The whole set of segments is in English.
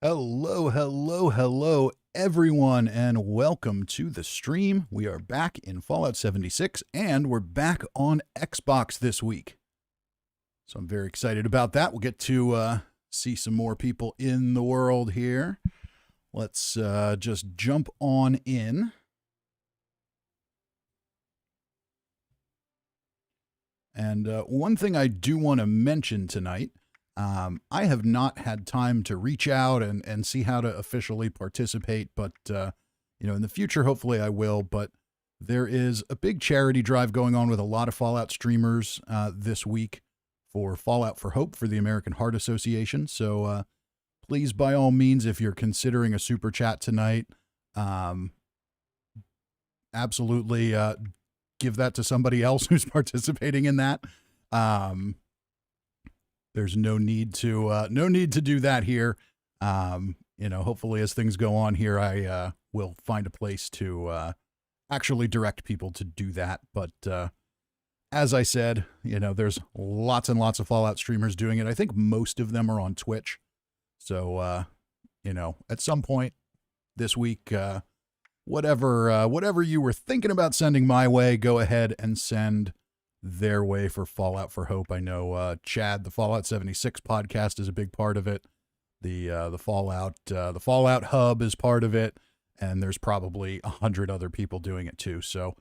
Hello, hello, hello, everyone, and welcome to the stream. We are back in Fallout 76, and we're back on Xbox this week. So I'm very excited about that. We'll get to see some more people in the world here. Let's just jump on in. And one thing I do want to mention tonight, I have not had time to reach out and see how to officially participate, but, in the future, hopefully I will. But there is a big charity drive going on with a lot of Fallout streamers this week for Fallout for Hope for the American Heart Association. So please, by all means, if you're considering a super chat tonight, absolutely give that to somebody else who's participating in that. There's no need to do that here. Hopefully as things go on here, I will find a place to actually direct people to do that. But as I said, there's lots and lots of Fallout streamers doing it. I think most of them are on Twitch. So, at some point this week, whatever you were thinking about sending my way, go ahead and send their way for Fallout for Hope. I know Chad, the Fallout 76 podcast, is a big part of it. The Fallout Hub is part of it, and there's probably 100 other people doing it too. So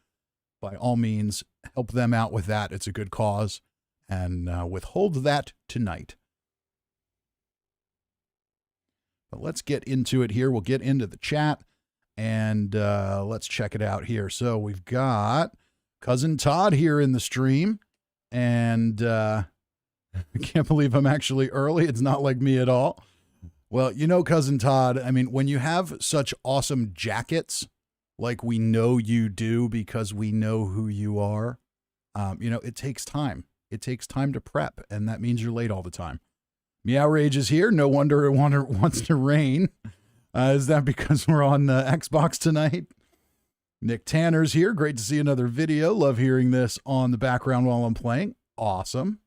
by all means, help them out with that. It's a good cause, and withhold that tonight. But let's get into it here. We'll get into the chat, and let's check it out here. So we've got Cousin Todd here in the stream, and I can't believe I'm actually early. It's not like me at all. Well, Cousin Todd, I mean, when you have such awesome jackets, like we know you do because we know who you are, it takes time. It takes time to prep, and that means you're late all the time. Meow Rage is here. No wonder it wants to rain. Is that because we're on Xbox tonight? Nick Tanner's here. Great to see another video. Love hearing this on the background while I'm playing. Awesome.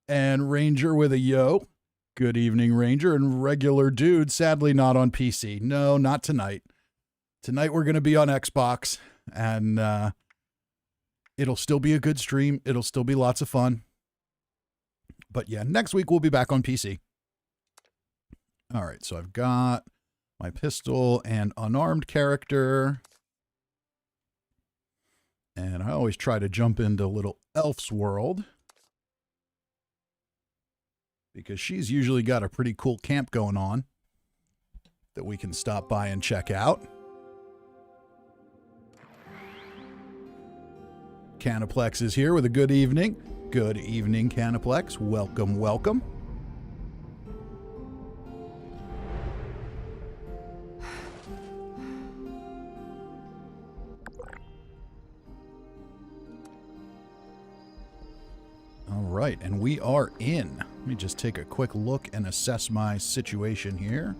And Ranger with a yo. Good evening, Ranger. And Regular Dude, sadly not on PC. No, not tonight. Tonight we're going to be on Xbox, and it'll still be a good stream. It'll still be lots of fun. But yeah, next week we'll be back on PC. All right, so I've got my pistol and unarmed character. And I always try to jump into little Elf's world, because she's usually got a pretty cool camp going on that we can stop by and check out. Canaplex is here with a good evening. Good evening, Canaplex. Welcome, welcome. All right, and we are in. Let me just take a quick look and assess my situation here.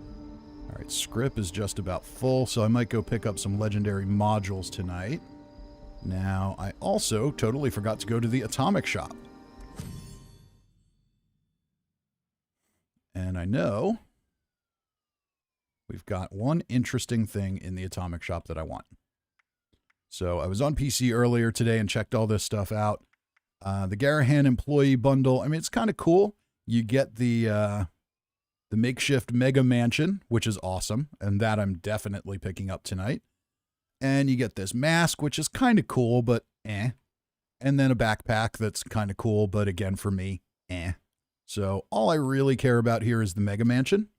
All right, script is just about full, so I might go pick up some legendary modules tonight. Now, I also totally forgot to go to the Atomic Shop. And I know we've got one interesting thing in the Atomic Shop that I want. So I was on PC earlier today and checked all this stuff out. The Garahan employee bundle, I mean, it's kind of cool. You get the makeshift mega mansion, which is awesome, and that I'm definitely picking up tonight. And you get this mask, which is kind of cool, but eh. And then a backpack that's kind of cool, but again, for me, eh. So all I really care about here is the mega mansion.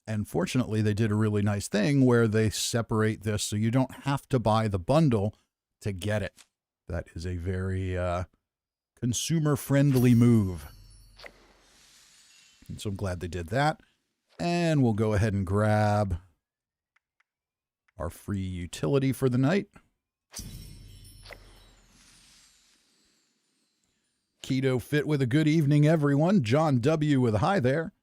And fortunately, they did a really nice thing where they separate this so you don't have to buy the bundle to get it. That is a very consumer-friendly move. And so I'm glad they did that. And we'll go ahead and grab our free utility for the night. Keto Fit with a good evening, everyone. John W. with a hi there.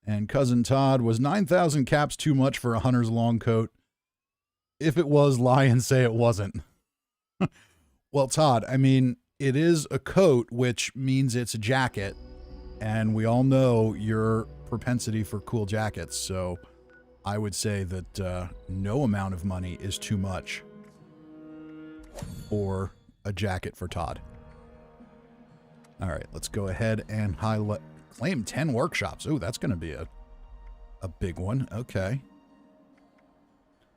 And Cousin Todd, was 9,000 caps too much for a hunter's long coat? If it was, lie and say it wasn't. Well, Todd, I mean, it is a coat, which means it's a jacket. And we all know you're propensity for cool jackets, so I would say that no amount of money is too much for a jacket for Todd. All right, let's go ahead and claim 10 workshops. Ooh, that's going to be a big one. Okay.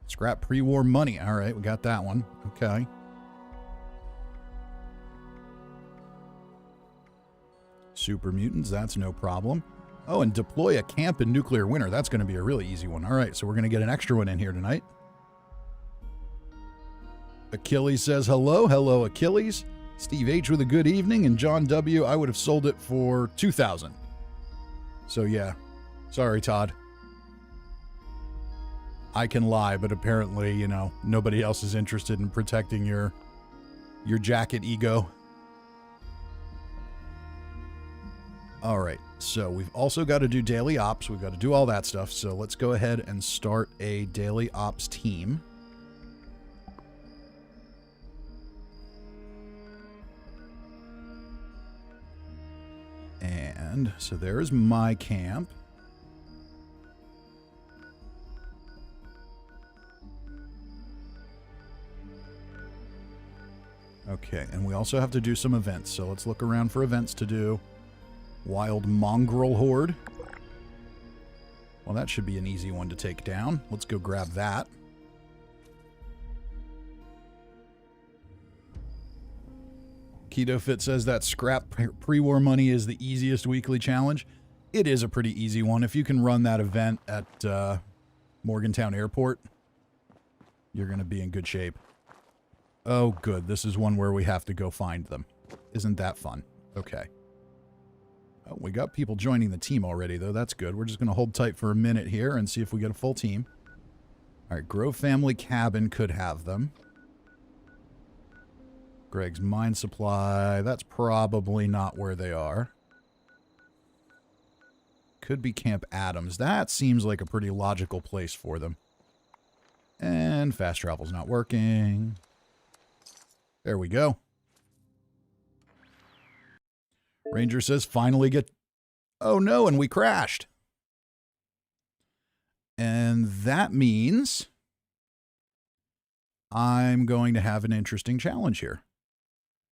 Scrap pre-war money. All right, we got that one. Okay. Super mutants, that's no problem. Oh, and deploy a camp in nuclear winter. That's going to be a really easy one. All right, so we're going to get an extra one in here tonight. Achilles says hello. Hello, Achilles. Steve H with a good evening, and John W. I would have sold it for 2,000. So yeah, sorry, Todd. I can lie, but apparently, you know, nobody else is interested in protecting your jacket ego. All right, so we've also got to do daily ops. We've got to do all that stuff. So let's go ahead and start a daily ops team. And so there's my camp. Okay, and we also have to do some events. So let's look around for events to do. Wild Mongrel Horde. Well, that should be an easy one to take down. Let's go grab that. Keto Fit says that scrap pre-war money is the easiest weekly challenge. It is a pretty easy one. If you can run that event at Morgantown Airport, you're going to be in good shape. Oh, good. This is one where we have to go find them. Isn't that fun? Okay. Oh, we got people joining the team already, though. That's good. We're just going to hold tight for a minute here and see if we get a full team. All right, Grove Family Cabin could have them. Greg's Mine Supply. That's probably not where they are. Could be Camp Adams. That seems like a pretty logical place for them. And fast travel's not working. There we go. Ranger says, finally get... Oh no, and we crashed. And that means I'm going to have an interesting challenge here.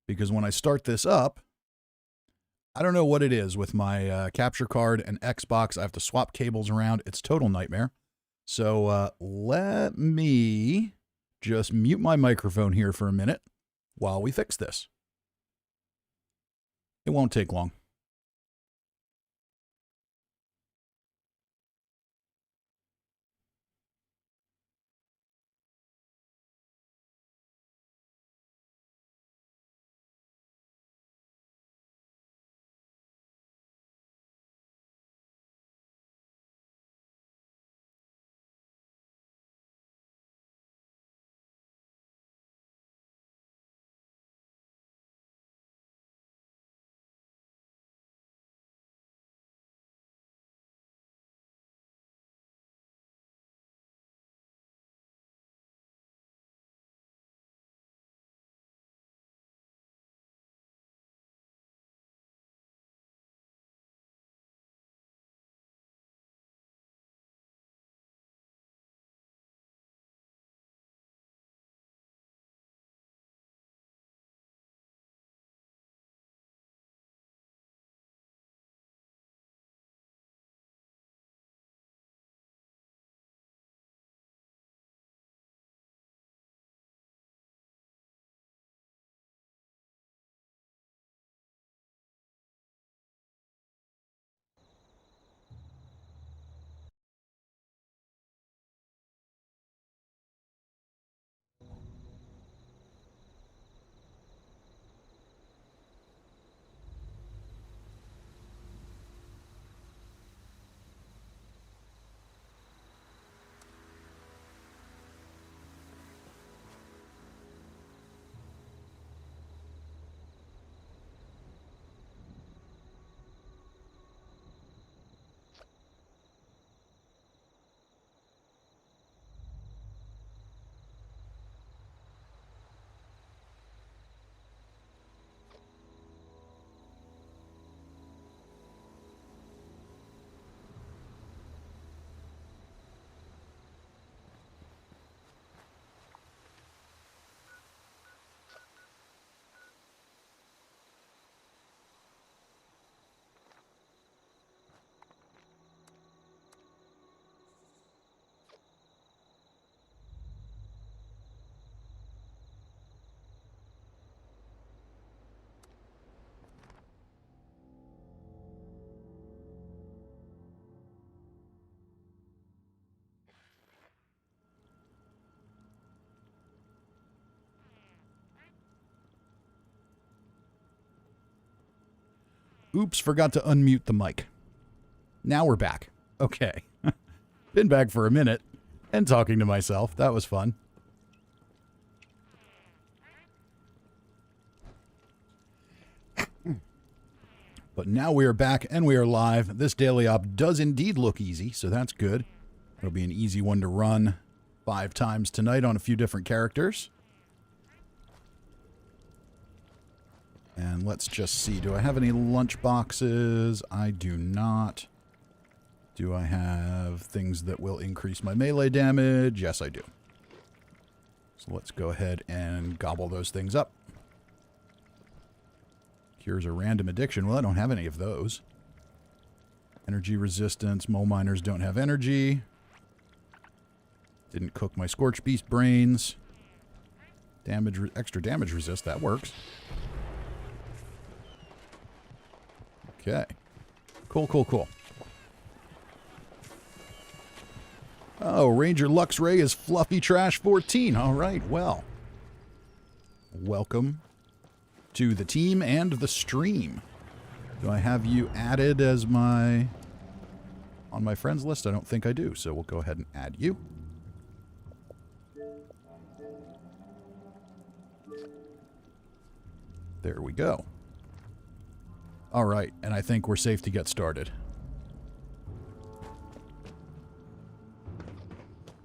Because when I start this up, I don't know what it is with my capture card and Xbox. I have to swap cables around. It's total nightmare. So let me just mute my microphone here for a minute while we fix this. It won't take long. Oops, forgot to unmute the mic. Now we're back. Okay. Been back for a minute and talking to myself. That was fun. But now we are back and we are live. This daily op does indeed look easy, so that's good. It'll be an easy one to run 5 times tonight on a few different characters. And let's just see. Do I have any lunch boxes? I do not. Do I have things that will increase my melee damage? Yes, I do. So let's go ahead and gobble those things up. Cures a random addiction. Well, I don't have any of those. Energy resistance. Mole miners don't have energy. Didn't cook my Scorch Beast brains. Damage, extra damage resist. That works. Okay. Cool, cool, cool. Oh, Ranger Luxray is Fluffy Trash 14. All right, well. Welcome to the team and the stream. Do I have you added as on my friends list? I don't think I do, so we'll go ahead and add you. There we go. All right, and I think we're safe to get started.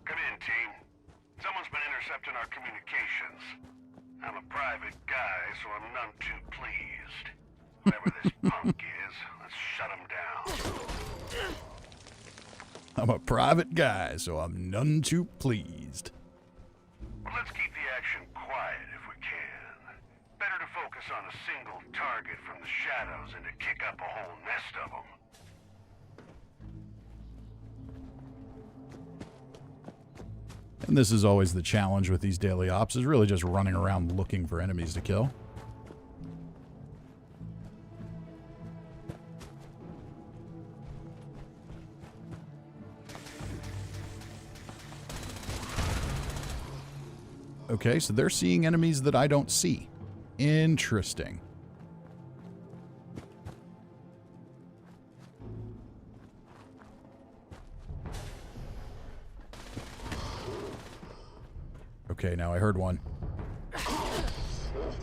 Come in, team. Someone's been intercepting our communications. I'm a private guy, so I'm none too pleased. Whoever this punk is, let's shut him down. I'm a private guy, so I'm none too pleased. Well, let's keep the action quiet if we can. Better to focus on a single target from the shadows than to kick up a whole nest of them. And this is always the challenge with these daily ops, is really just running around looking for enemies to kill. Okay, so they're seeing enemies that I don't see. Interesting. Okay, now I heard one.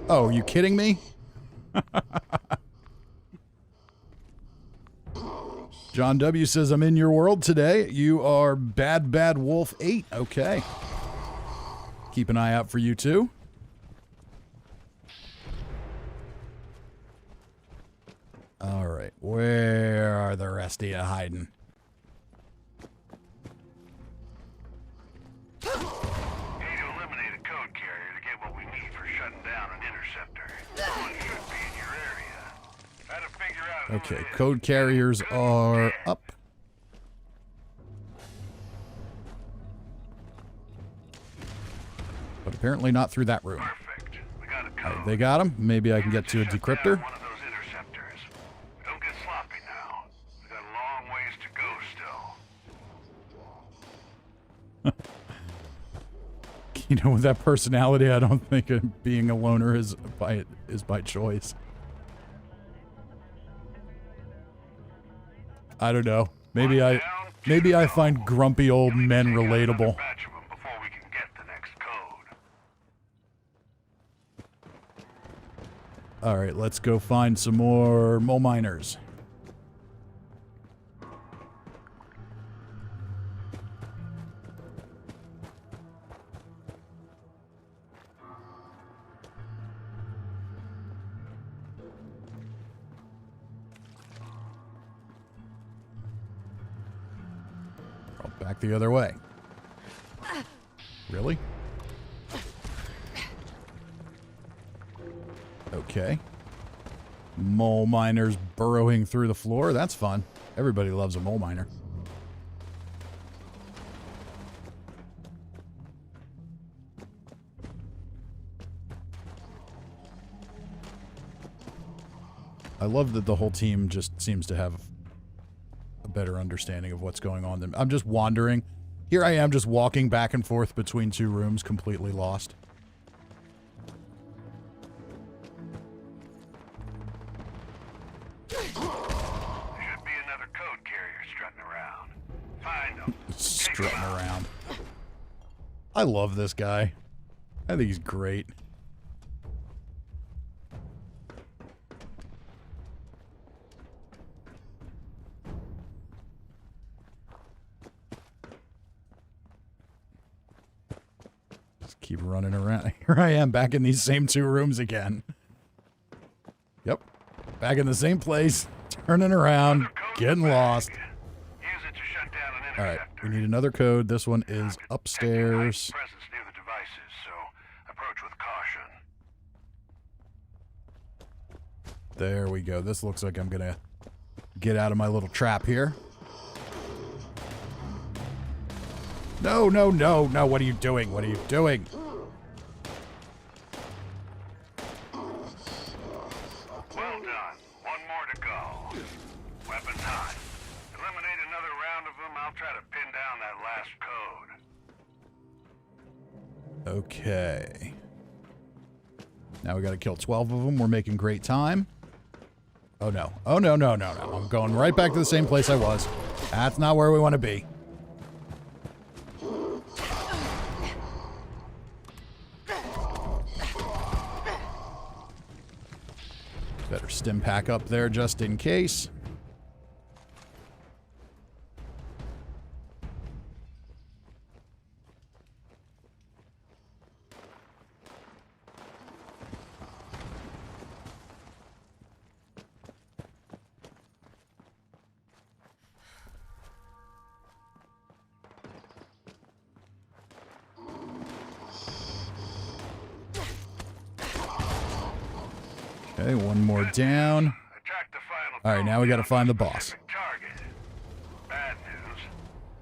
Oh, are you kidding me? John W. says, I'm in your world today. You are Bad Bad Wolf 8. Okay. Keep an eye out for you too. All right. Where are the rest of you hiding? Okay, code carriers are up. But apparently not through that room. Perfect. We got a code. Right, they got him. Maybe I can get to a decryptor. One of those interceptors. Don't get sloppy now. We got a long ways to go still. You know, with that personality, I don't think being a loner is by choice. I don't know. Maybe I find grumpy old men relatable. All right, let's go find some more mole miners. Back the other way. Really? Okay. Mole miners burrowing through the floor. That's fun. Everybody loves a mole miner. I love that the whole team just seems to have a better understanding of what's going on. I'm just wandering. Here I am just walking back and forth between 2 rooms, completely lost. I love this guy. I think he's great. Just keep running around. Here I am back in these same two rooms again. Yep. Back in the same place. Turning around. Getting lost. Use it to shut down an All right. interceptor. We need another code. This one is upstairs. Presence near the devices, so approach with caution. There we go. This looks like I'm going to get out of my little trap here. No, no, no, no. What are you doing? What are you doing? Well done. One more to go. Weapons hot. Eliminate another round of them. I'll try to pin down that last code. Okay. Now we got to kill 12 of them. We're making great time. Oh, no. Oh, no, no, no, no. I'm going right back to the same place I was. That's not where we want to be. Better stim pack up there just in case. Okay, one more down. Attack the final All right, now we got to find the boss. specific target. Bad news.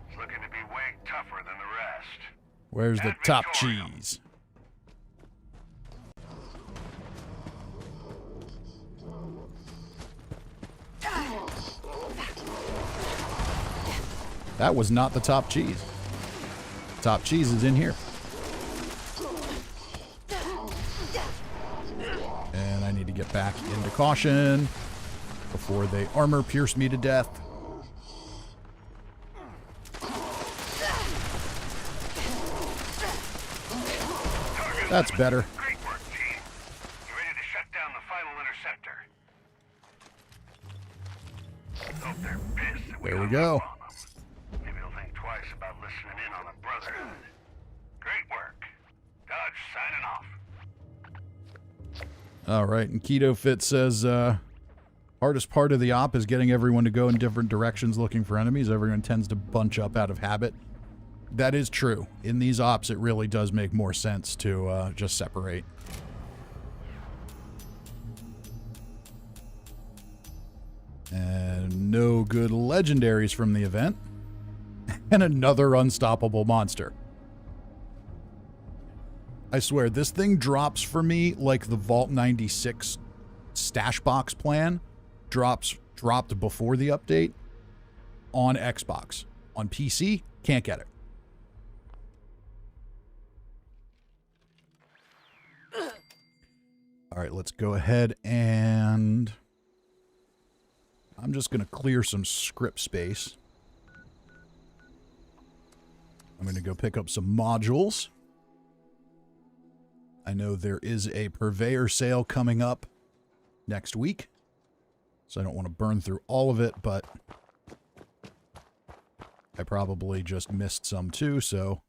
It's looking to be way tougher than the rest. Where's the top cheese? That was not the top cheese. Top cheese is in here. And I need to get back into caution before they armor pierce me to death. That's better. Great work, team. You ready to shut down the final interceptor? Hope they're pissed that There we hung go. up on them. Maybe they'll think twice about listening in on the Brotherhood. Great work. Dodge signing off. All right, and Keto Fit says, hardest part of the op is getting everyone to go in different directions looking for enemies. Everyone tends to bunch up out of habit. That is true. In these ops, it really does make more sense to just separate. And no good legendaries from the event. And another unstoppable monster. I swear, this thing drops for me like the Vault 96 stash box plan dropped before the update on Xbox. On PC, can't get it. All right, let's go ahead and I'm just going to clear some script space. I'm going to go pick up some modules. I know there is a purveyor sale coming up next week, so I don't want to burn through all of it, but I probably just missed some too, so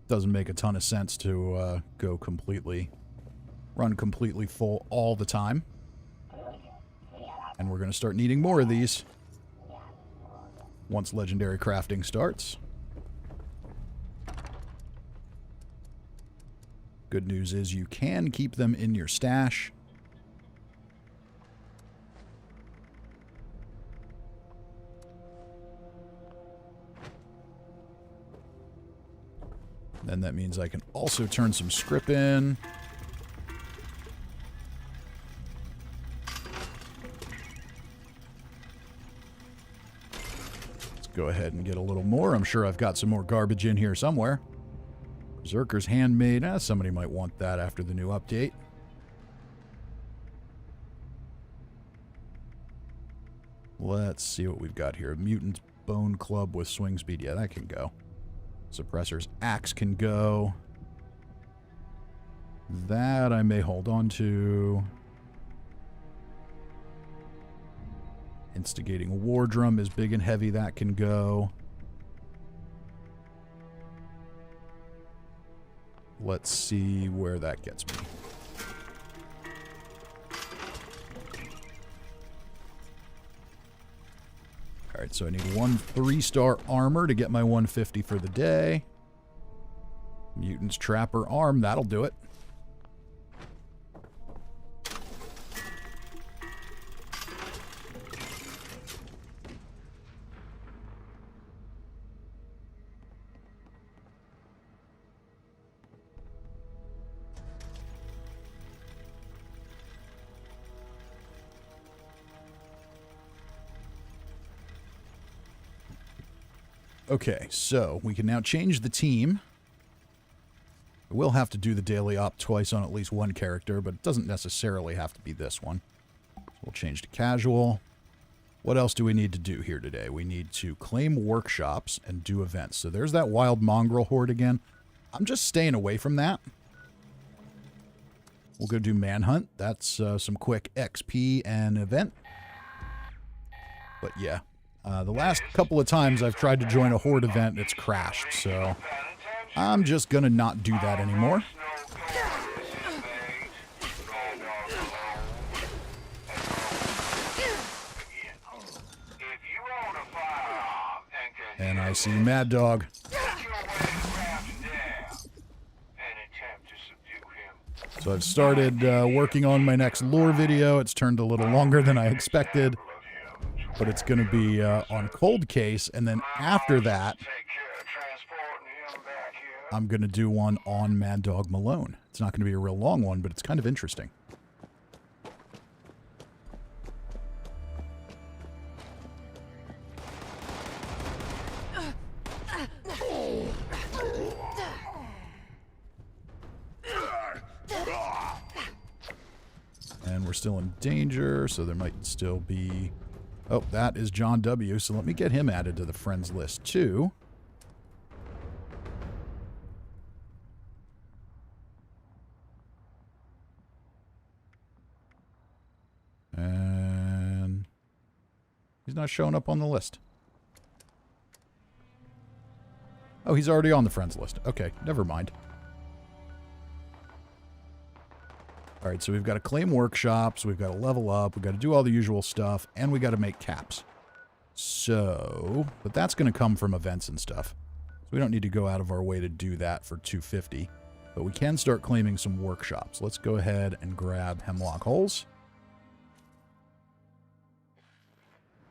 doesn't make a ton of sense to run completely full all the time. And we're going to start needing more of these once legendary crafting starts. Good news is you can keep them in your stash. Then that means I can also turn some script in. Let's go ahead and get a little more. I'm sure I've got some more garbage in here somewhere. Berserker's Handmade. Somebody might want that after the new update. Let's see what we've got here. Mutant bone club with swing speed. Yeah, that can go. Suppressor's axe can go. That I may hold on to. Instigating war drum is big and heavy. That can go. Let's see where that gets me. Alright, so I need 1 3-star armor to get my 150 for the day. Mutant's Trapper arm, that'll do it. Okay, so we can now change the team. We'll have to do the daily op twice on at least one character, but it doesn't necessarily have to be this one. So we'll change to casual. What else do we need to do here today? We need to claim workshops and do events. So there's that wild mongrel horde again. I'm just staying away from that. We'll go do manhunt. That's some quick XP and event. But yeah. The last couple of times I've tried to join a horde event, it's crashed, so I'm just gonna not do that anymore. And I see Mad Dog. So I've started working on my next lore video. It's turned a little longer than I expected. But it's going to be on Cold Case, and then after that, I'm going to do one on Mad Dog Malone. It's not going to be a real long one, but it's kind of interesting. And we're still in danger, so there might still be... Oh, that is John W., so let me get him added to the friends list, too. And... he's not showing up on the list. Oh, he's already on the friends list. Okay, never mind. Alright, so we've got to claim workshops, we've got to level up, we've got to do all the usual stuff, and we got to make caps. So, but that's going to come from events and stuff. So we don't need to go out of our way to do that for 250. But we can start claiming some workshops. Let's go ahead and grab Hemlock Holes.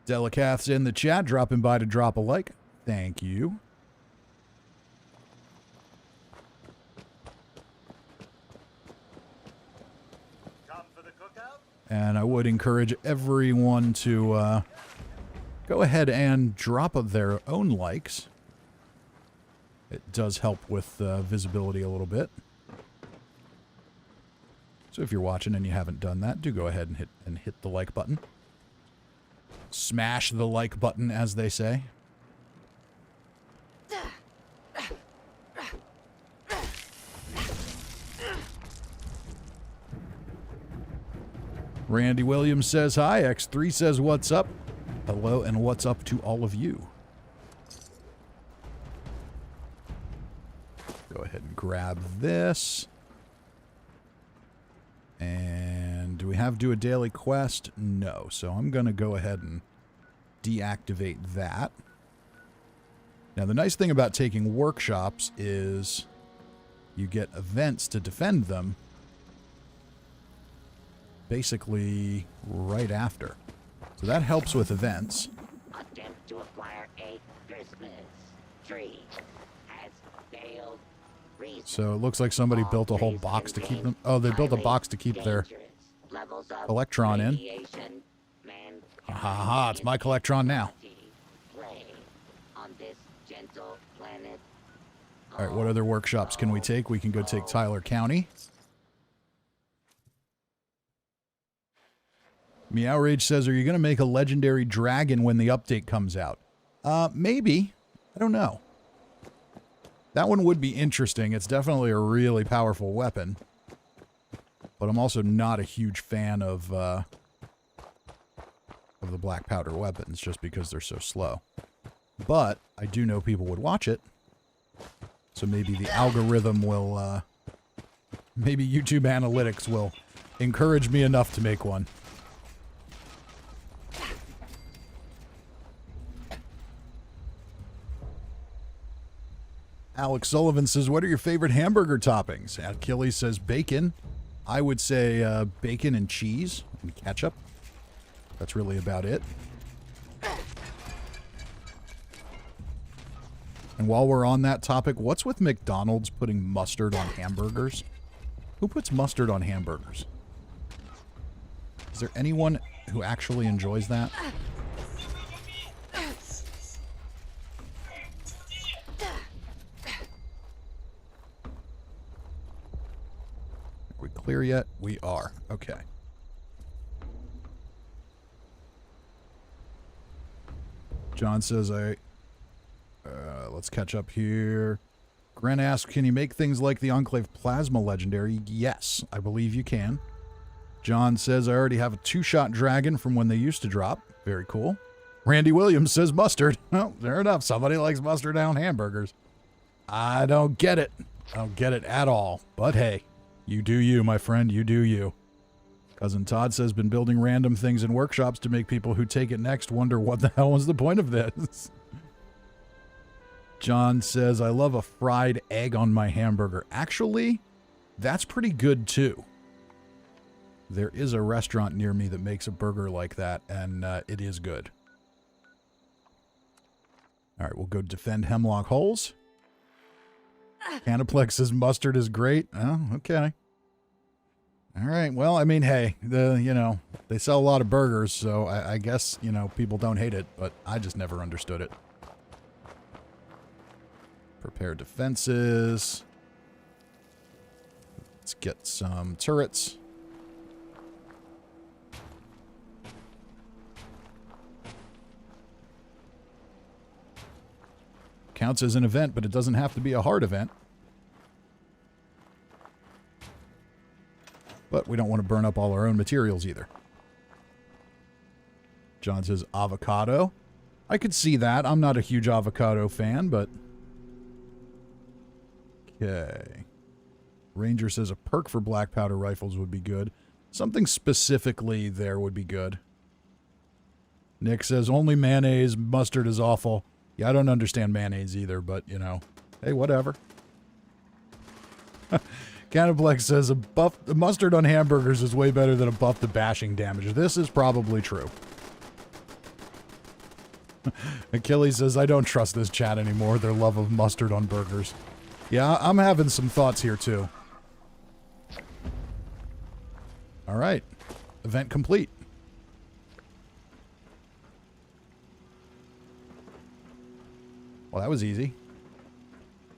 Delicath's in the chat, dropping by to drop a like. Thank you. And I would encourage everyone to go ahead and drop their own likes. It does help with visibility a little bit. So if you're watching and you haven't done that, do go ahead and hit the like button. Smash the like button, as they say. Randy Williams says hi. X3 says what's up. Hello and what's up to all of you. Go ahead and grab this. And do we have do a daily quest? No. So I'm going to go ahead and deactivate that. Now the nice thing about taking workshops is you get events to defend them basically right after. So that helps with events. Attempt to acquire a Christmas tree has failed. So it looks like somebody built a whole box to keep them. Oh, they built a box to keep their Electron in. Ha ha ha, it's my Electron now. Alright, what other workshops can we take? We can go take Tyler County. Meow Rage says, are you going to make a legendary dragon when the update comes out? Maybe. I don't know. That one would be interesting. It's definitely a really powerful weapon. But I'm also not a huge fan of the black powder weapons, just because they're so slow. But I do know people would watch it. So maybe the algorithm will, maybe YouTube analytics will encourage me enough to make one. Alex Sullivan says, what are your favorite hamburger toppings? Achilles says bacon. I would say bacon and cheese and ketchup. That's really about it. And while we're on that topic, what's with McDonald's putting mustard on hamburgers? Who puts mustard on hamburgers? Is there anyone who actually enjoys that? Are we clear yet? We are. Okay. John says, let's catch up here. Gren asks, can you make things like the Enclave Plasma legendary? Yes, I believe you can. John says, I already have a 2-shot dragon from when they used to drop. Very cool. Randy Williams says mustard. Well, fair enough. Somebody likes mustard down hamburgers. I don't get it. I don't get it at all. But hey, you do you, my friend. You do you. Cousin Todd says, been building random things in workshops to make people who take it next wonder what the hell was the point of this. John says, I love a fried egg on my hamburger. Actually, that's pretty good too. There is a restaurant near me that makes a burger like that, and it is good. All right, we'll go defend Hemlock Holes. Canaplex says mustard is great. Oh, okay. All right. Well, I mean, hey, they sell a lot of burgers, so I guess, people don't hate it, but I just never understood it. Prepare defenses. Let's get some turrets. Counts as an event, but it doesn't have to be a hard event. But we don't want to burn up all our own materials either. John says avocado. I could see that. I'm not a huge avocado fan, but... Okay. Ranger says a perk for black powder rifles would be good. Something specifically there would be good. Nick says only mayonnaise. Mustard is awful. Yeah, I don't understand mayonnaise either, but, hey, whatever. Canaplex says a mustard on hamburgers is way better than a buff to bashing damage. This is probably true. Achilles says, I don't trust this chat anymore. Their love of mustard on burgers. Yeah, I'm having some thoughts here, too. All right. Event complete. Well, that was easy.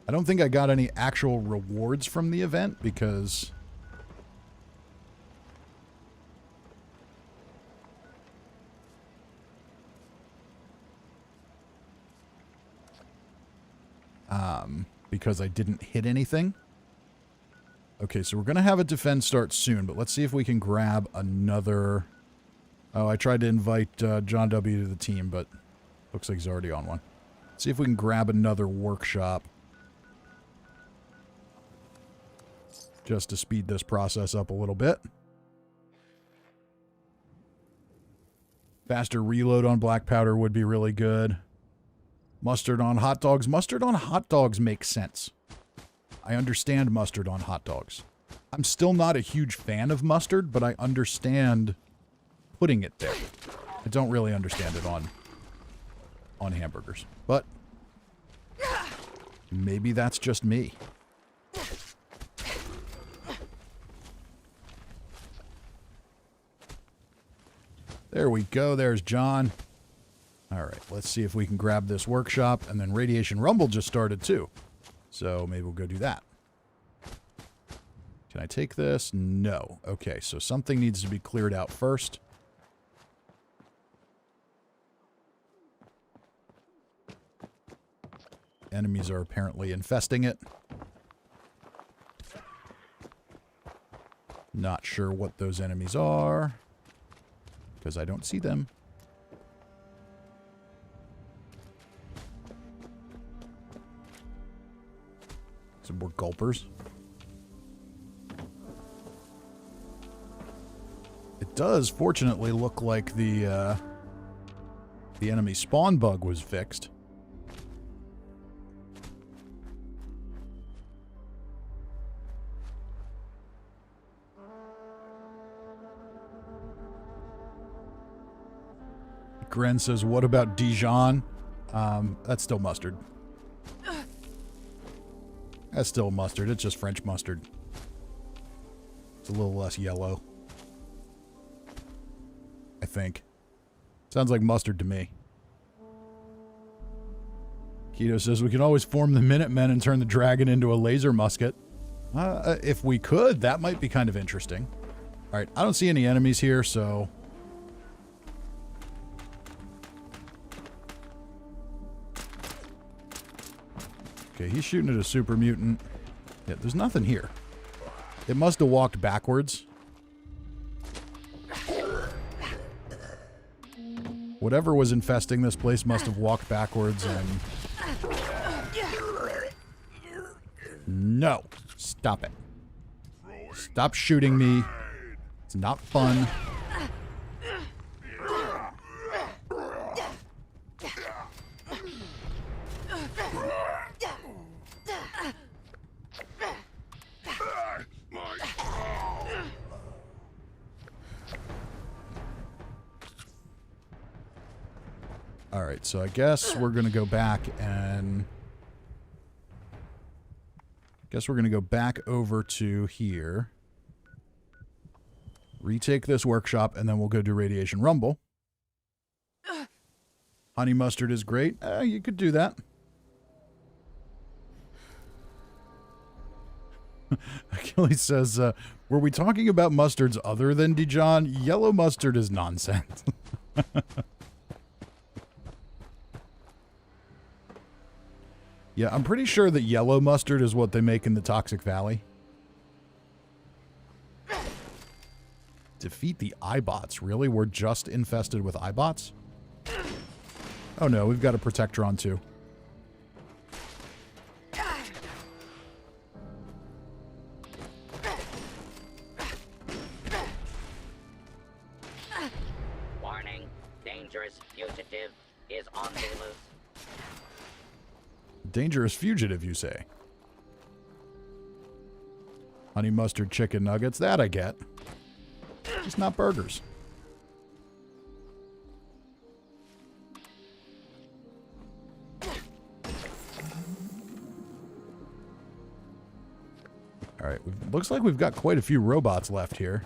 I don't think I got any actual rewards from the event because... because I didn't hit anything. Okay, so we're going to have a defense start soon, but let's see if we can grab another... Oh, I tried to invite John W. to the team, but looks like he's already on one. Let's see if we can grab another workshop. Just to speed this process up a little bit. Faster reload on black powder would be really good. Mustard on hot dogs. Mustard on hot dogs makes sense. I understand mustard on hot dogs. I'm still not a huge fan of mustard, but I understand putting it there. I don't really understand it on hamburgers. But maybe that's just me. There we go. There's John. All right, let's see if we can grab this workshop. And then Radiation Rumble just started too. So maybe we'll go do that. Can I take this? No. Okay, so something needs to be cleared out first. Enemies are apparently infesting it. Not sure what those enemies are, because I don't see them. Some more gulpers. It does, fortunately, look like the enemy spawn bug was fixed. Gren says, what about Dijon? That's still mustard. That's still mustard. It's just French mustard. It's a little less yellow. I think. Sounds like mustard to me. Keto says, we can always form the Minutemen and turn the dragon into a laser musket. If we could, that might be kind of interesting. Alright, I don't see any enemies here, so... Okay, he's shooting at a super mutant. Yeah, there's nothing here. It must have walked backwards. Whatever was infesting this place must have walked backwards and... No. Stop it. Stop shooting me. It's not fun. Alright, so I guess we're going to go back and... Guess we're going to go back over to here. Retake this workshop, and then we'll go do Radiation Rumble. Honey mustard is great. You could do that. Achilles says, were we talking about mustards other than Dijon? Yellow mustard is nonsense. Yeah, I'm pretty sure that yellow mustard is what they make in the Toxic Valley. Defeat the Eyebots. Really? We're just infested with Eyebots? Oh no, we've got a Protectron too. Warning, dangerous fugitive is on the loose. Dangerous fugitive, you say? Honey mustard chicken nuggets, that I get. Just not burgers. Alright, looks like we've got quite a few robots left here.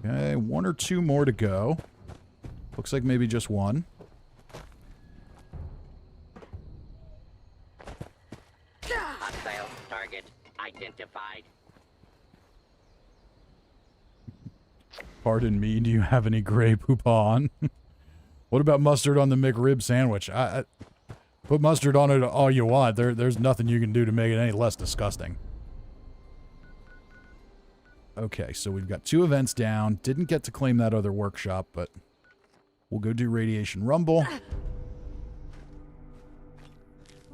Okay, one or two more to go. Looks like maybe just one. Hostile target identified. Pardon me, do you have any gray poupon? What about mustard on the McRib sandwich? I put mustard on it all you want. There's nothing you can do to make it any less disgusting. Okay, so we've got 2 events down. Didn't get to claim that other workshop, but we'll go do Radiation Rumble. I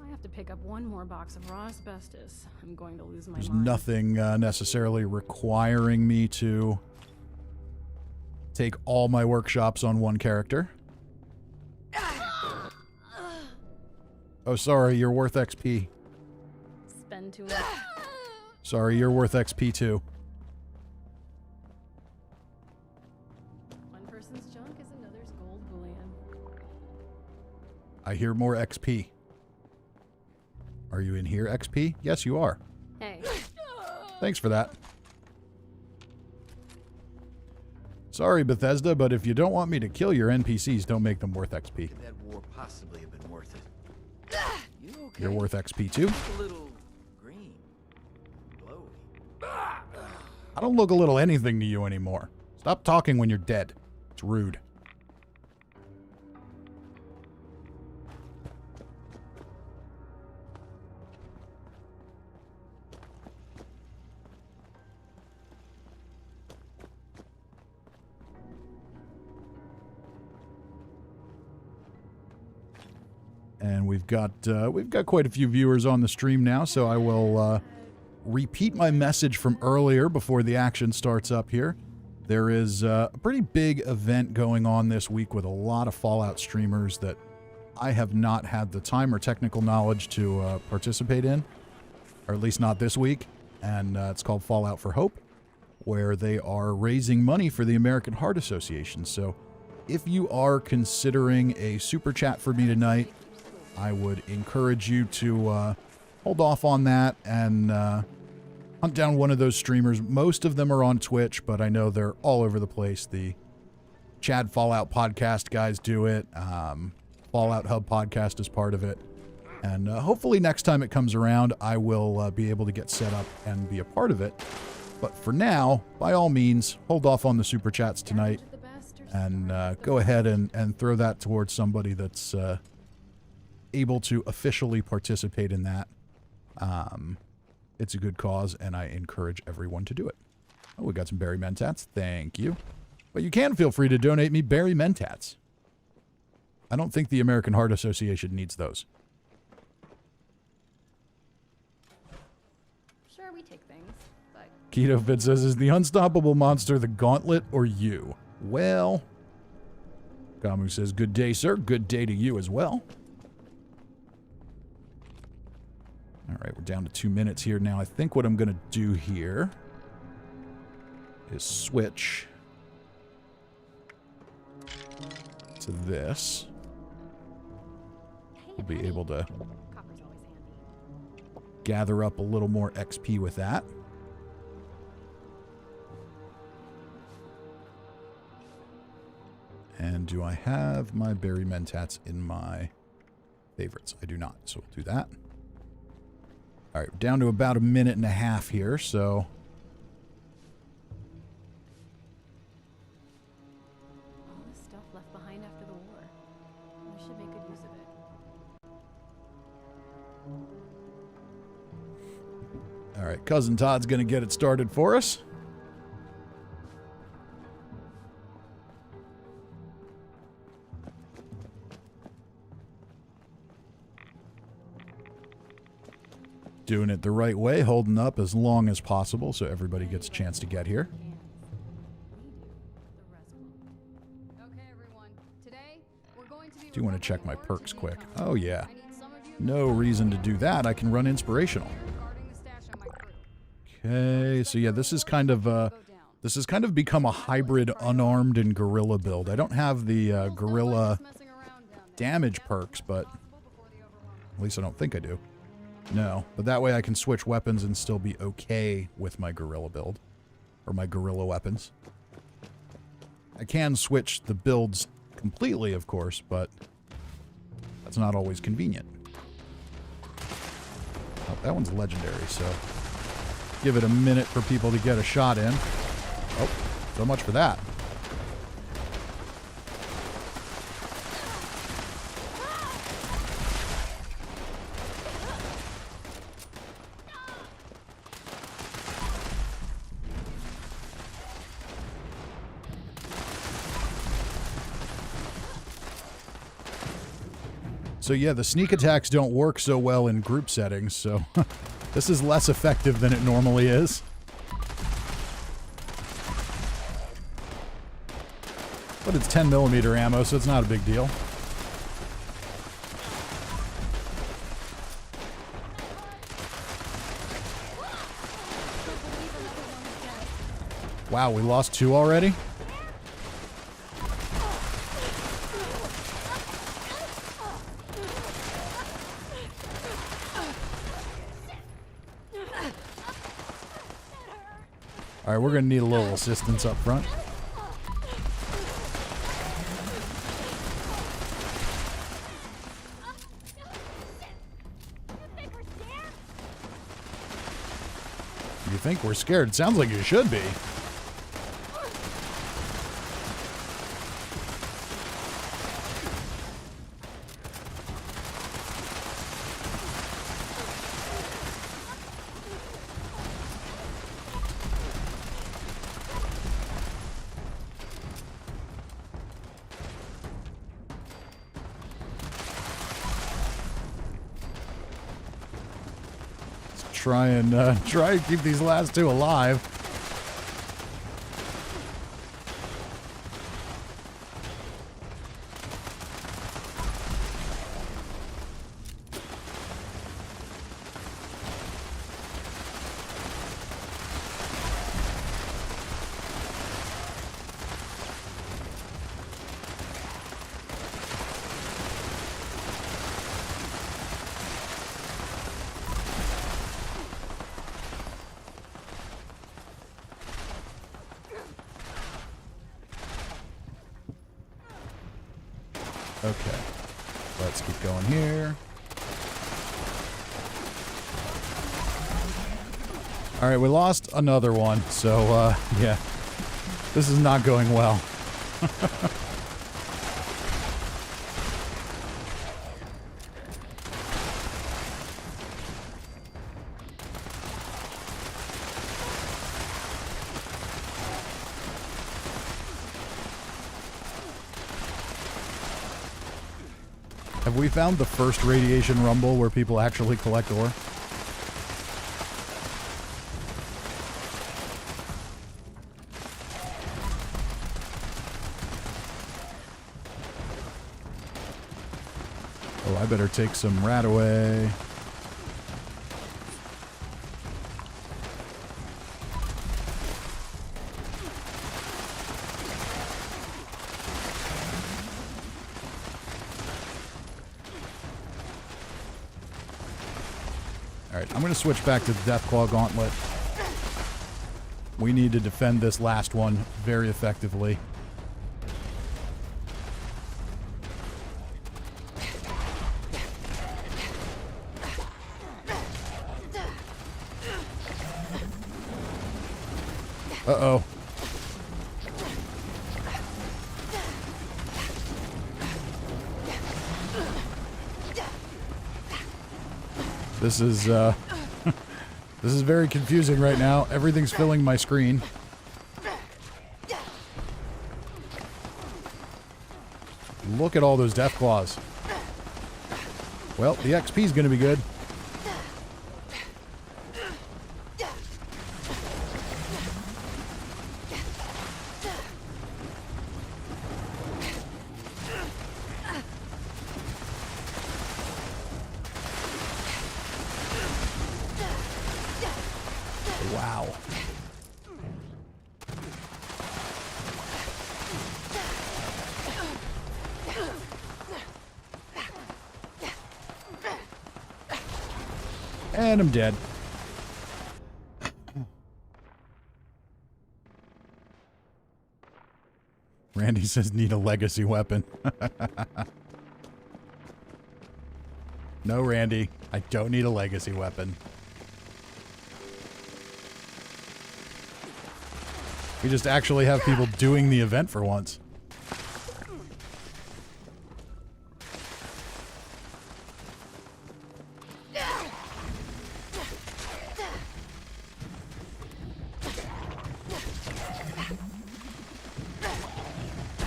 have to pick up one more box of raw asbestos. I'm going to lose my There's mind. nothing necessarily requiring me to take all my workshops on one character. Oh, sorry, you're worth XP. Spend too much. Sorry, you're worth XP too. One person's junk is another's gold bullion. I hear more XP. Are you in here, XP? Yes, you are. Hey. Thanks for that. Sorry, Bethesda, but if you don't want me to kill your NPCs, don't make them worth XP. Could that war possibly have been worth it? You okay? You're worth XP too. A little green, glowy. I don't look a little anything to you anymore. Stop talking when you're dead. It's rude. And we've got quite a few viewers on the stream now, so I will repeat my message from earlier before the action starts up here. There is a pretty big event going on this week with a lot of Fallout streamers that I have not had the time or technical knowledge to participate in, or at least not this week. And it's called Fallout for Hope, where they are raising money for the American Heart Association. So if you are considering a super chat for me tonight, I would encourage you to hold off on that and hunt down one of those streamers. Most of them are on Twitch, but I know they're all over the place. The Chad Fallout podcast guys do it. Fallout Hub podcast is part of it. And hopefully next time it comes around, I will be able to get set up and be a part of it. But for now, by all means, hold off on the super chats tonight and go ahead and throw that towards somebody that's able to officially participate in that. It's a good cause, and I encourage everyone to do it. Oh, we got some berry mentats. Thank you. But you can feel free to donate me berry mentats. I don't think the American Heart Association needs those. Sure, we take things, but Keto Fit says, is the unstoppable monster the gauntlet or you? Well, Gamu says, good day, sir. Good day to you as well. All right, we're down to 2 minutes here now. I think what I'm going to do here is switch to this. We'll be able to copper's always handy. gather up a little more XP with that. And do I have my berry mentats in my favorites? I do not, so we'll do that. All right, down to about 1.5 minutes here, so... All this stuff left behind after the war. We should make good use of it. All right, Cousin Todd's going to get it started for us. Doing it the right way, holding up as long as possible so everybody gets a chance to get here. Okay, everyone. Today we're going to be Do want to check my recovering perks more quick. to Oh yeah. I need some of you No reason to do that. I can run inspirational. regarding the stash on my crew. Okay, so yeah, this is kind of become a hybrid unarmed and gorilla build. I don't have the gorilla damage perks, but at least I don't think I do. No, but that way I can switch weapons and still be okay with my gorilla build. Or my gorilla weapons. I can switch the builds completely, of course, but that's not always convenient. Oh, that one's legendary, so give it a minute for people to get a shot in. Oh, so much for that. So yeah, the sneak attacks don't work so well in group settings, so this is less effective than it normally is. But it's 10mm ammo, so it's not a big deal. Wow, we lost 2 already? All right, we're going to need a little assistance up front. You think we're scared. It sounds like you should be. Try and keep these last two alive. Okay, let's keep going here. All right, we lost another one, so yeah, this is not going well. Have we found the first radiation rumble where people actually collect ore? Oh, I better take some rat away. Alright, I'm going to switch back to the Deathclaw Gauntlet. We need to defend this last one very effectively. Uh-oh. This is, this is very confusing right now. Everything's filling my screen. Look at all those Deathclaws. Well, the XP's gonna be good. Wow. And I'm dead. Randy says need a legacy weapon. No, Randy, I don't need a legacy weapon. We just actually have people doing the event for once.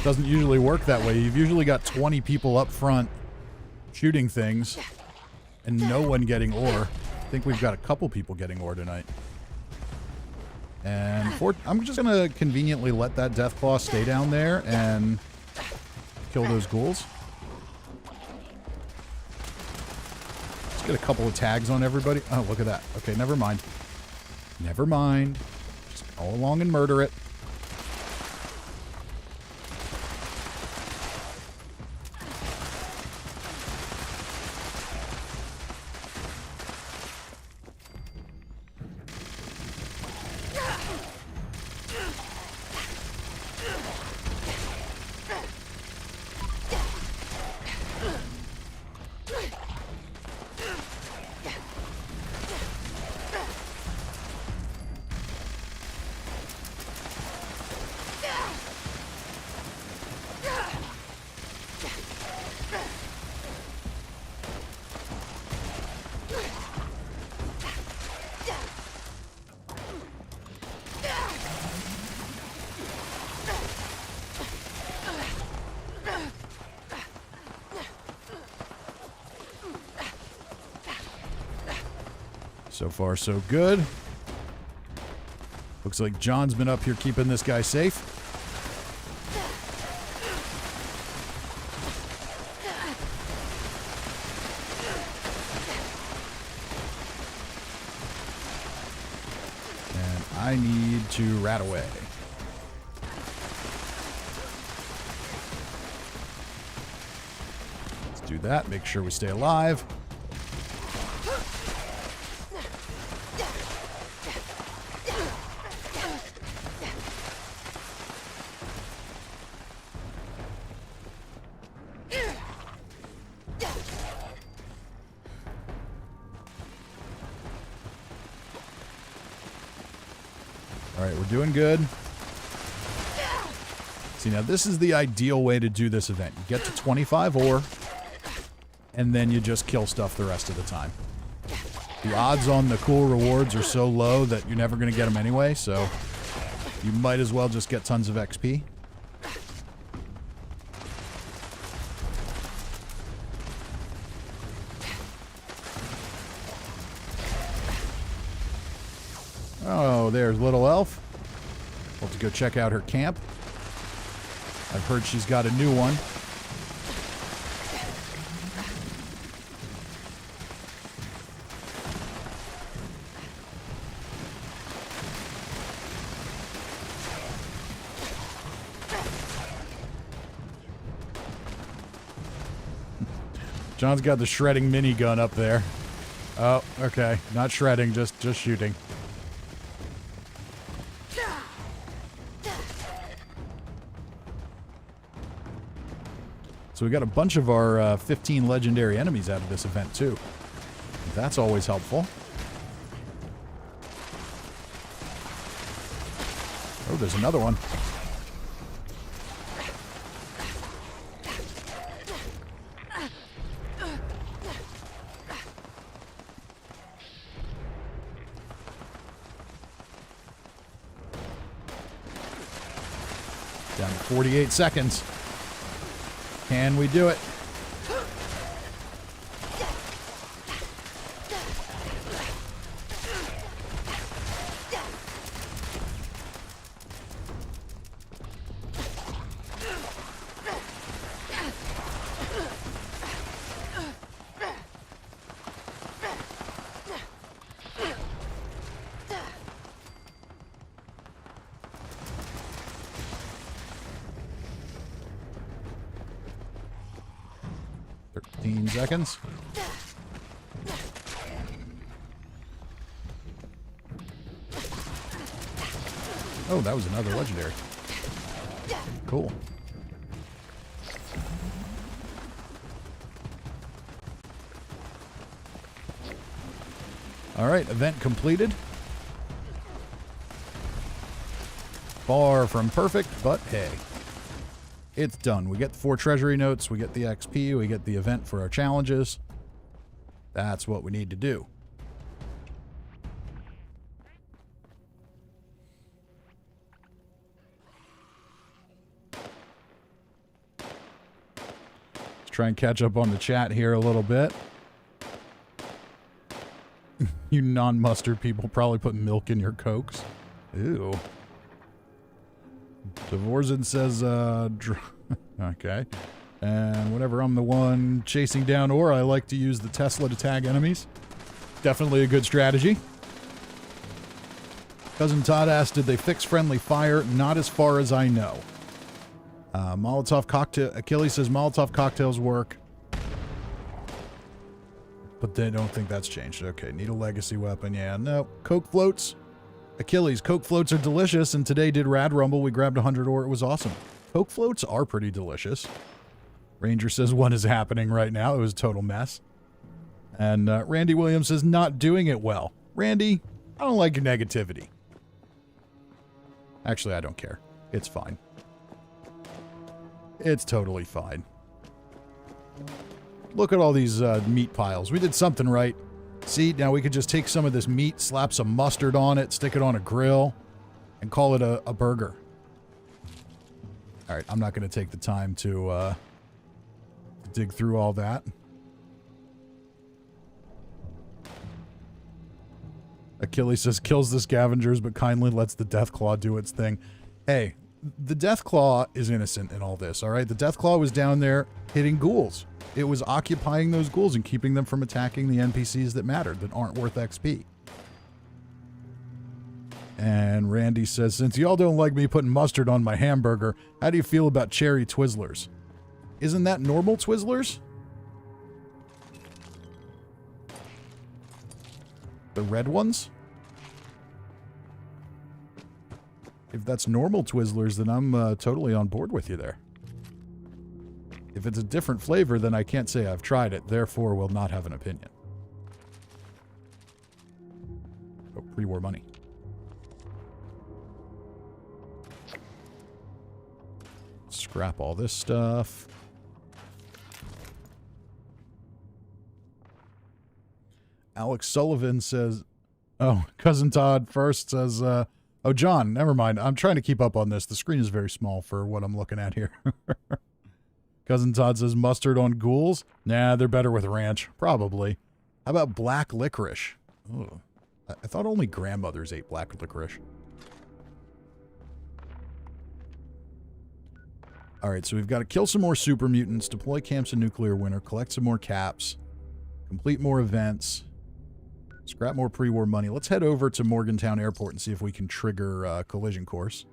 Doesn't usually work that way. You've usually got 20 people up front shooting things and no one getting ore. I think we've got a couple people getting ore tonight. And I'm just going to conveniently let that Deathclaw stay down there and kill those ghouls. Let's get a couple of tags on everybody. Oh, look at that. Okay, never mind. Never mind. Just go along and murder it. So far, so good. Looks like John's been up here keeping this guy safe. And I need to rat away. Let's do that. Make sure we stay alive. All right, we're doing good. See, now this is the ideal way to do this event. You get to 25 ore, and then you just kill stuff the rest of the time. The odds on the cool rewards are so low that you're never going to get them anyway, so you might as well just get tons of XP. Oh, there's Little Elf. We'll have to go check out her camp. I've heard she's got a new one. John's got the shredding minigun up there. Oh, okay. Not shredding, just shooting. So we got a bunch of our 15 legendary enemies out of this event, too. That's always helpful. Oh, there's another one. Down to 48 seconds. Can we do it? Seconds. Oh, that was another legendary. Cool. All right, event completed. Far from perfect, but hey. It's done. We get the 4 treasury notes, we get the XP, we get the event for our challenges. That's what we need to do. Let's try and catch up on the chat here a little bit. You non-mustard people probably put milk in your Cokes. Ew. Dvorzin says, okay. And whenever I'm the one chasing down ore, I like to use the Tesla to tag enemies. Definitely a good strategy. Cousin Todd asked, did they fix friendly fire? Not as far as I know. Molotov cocktail. Achilles says Molotov cocktails work. But they don't think that's changed. Okay, need a legacy weapon. Yeah, no. Coke floats. Achilles, Coke floats are delicious, and today did Rad Rumble. We grabbed 100 ore. It was awesome. Coke floats are pretty delicious. Ranger says one is happening right now. It was a total mess. And Randy Williams says not doing it well. Randy, I don't like your negativity. Actually, I don't care. It's fine. It's totally fine. Look at all these meat piles. We did something right. See, now we could just take some of this meat, slap some mustard on it, stick it on a grill, and call it a burger. All right, I'm not going to take the time to dig through all that. Achilles says, kills the scavengers, but kindly lets the Deathclaw do its thing. Hey, the Deathclaw is innocent in all this, all right? The Deathclaw was down there hitting ghouls. It was occupying those ghouls and keeping them from attacking the NPCs that mattered, that aren't worth XP. And Randy says, since y'all don't like me putting mustard on my hamburger, how do you feel about cherry Twizzlers? Isn't that normal Twizzlers? The red ones? If that's normal Twizzlers, then I'm totally on board with you there. If it's a different flavor, then I can't say I've tried it, therefore will not have an opinion. Oh, pre-war money. Scrap all this stuff. Alex Sullivan says, oh, Cousin Todd first says, oh, John, never mind. I'm trying to keep up on this. The screen is very small for what I'm looking at here. Cousin Todd says, mustard on ghouls? Nah, they're better with ranch. Probably. How about black licorice? Oh, I thought only grandmothers ate black licorice. Alright, so we've got to kill some more super mutants, deploy camps in nuclear winter, collect some more caps, complete more events, scrap more pre-war money. Let's head over to Morgantown Airport and see if we can trigger collision course.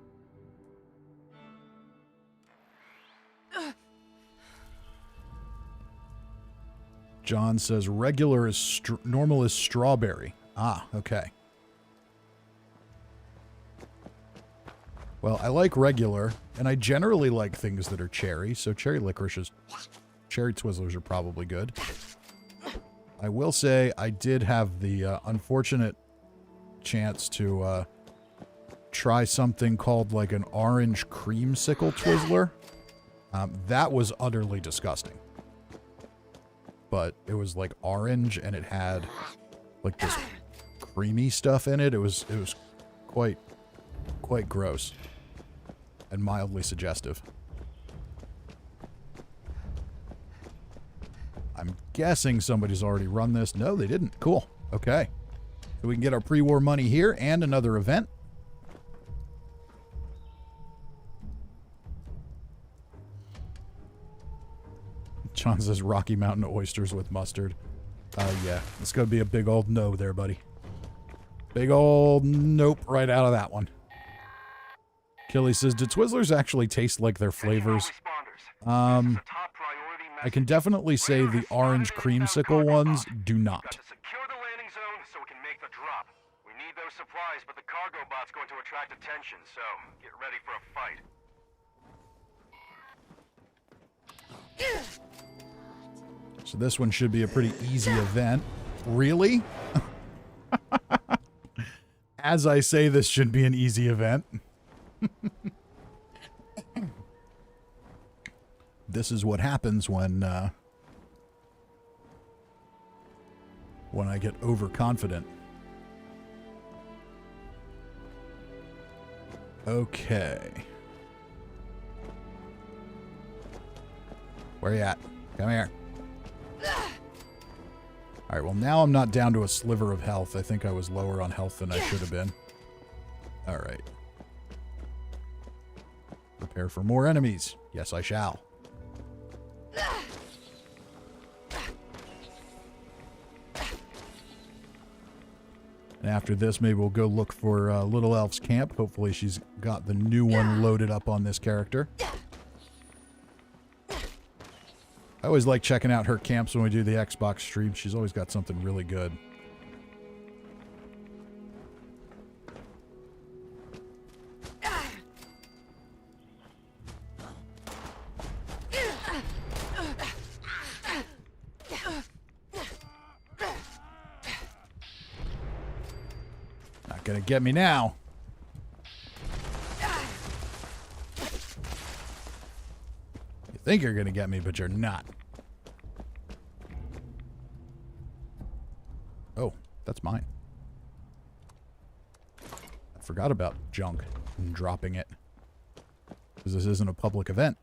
John says regular is normal is strawberry. Ah, okay. Well, I like regular, and I generally like things that are cherry, so cherry licorice cherry Twizzlers are probably good. I will say I did have the unfortunate chance to try something called like an orange creamsicle Twizzler. That was utterly disgusting. But it was like orange, and it had like this creamy stuff in it. It was quite gross. And mildly suggestive. I'm guessing somebody's already run this. No, they didn't. Cool. Okay. So we can get our pre-war money here and another event. John says Rocky Mountain oysters with mustard. Yeah. It's going to be a big old no there, buddy. Big old nope right out of that one. Kelly says, do Twizzlers actually taste like their flavors? I can definitely say the orange creamsicle ones do not. Secure the landing zone so we can make the drop. We need those supplies, but the cargo bot's going to attract attention, so get ready for a fight. So this one should be a pretty easy event. Really? As I say, this should be an easy event. This is what happens when I get overconfident. Okay. Where you at? Come here. Alright, well now I'm not down to a sliver of health. I think I was lower on health than I should have been. Alright. Prepare for more enemies. Yes, I shall. And after this, maybe we'll go look for Little Elf's camp. Hopefully she's got the new one loaded up on this character. I always like checking out her camps when we do the Xbox stream. She's always got something really good. Not gonna get me now. You think you're gonna get me, but you're not. Oh, that's mine. I forgot about junk and dropping it. Because this isn't a public event.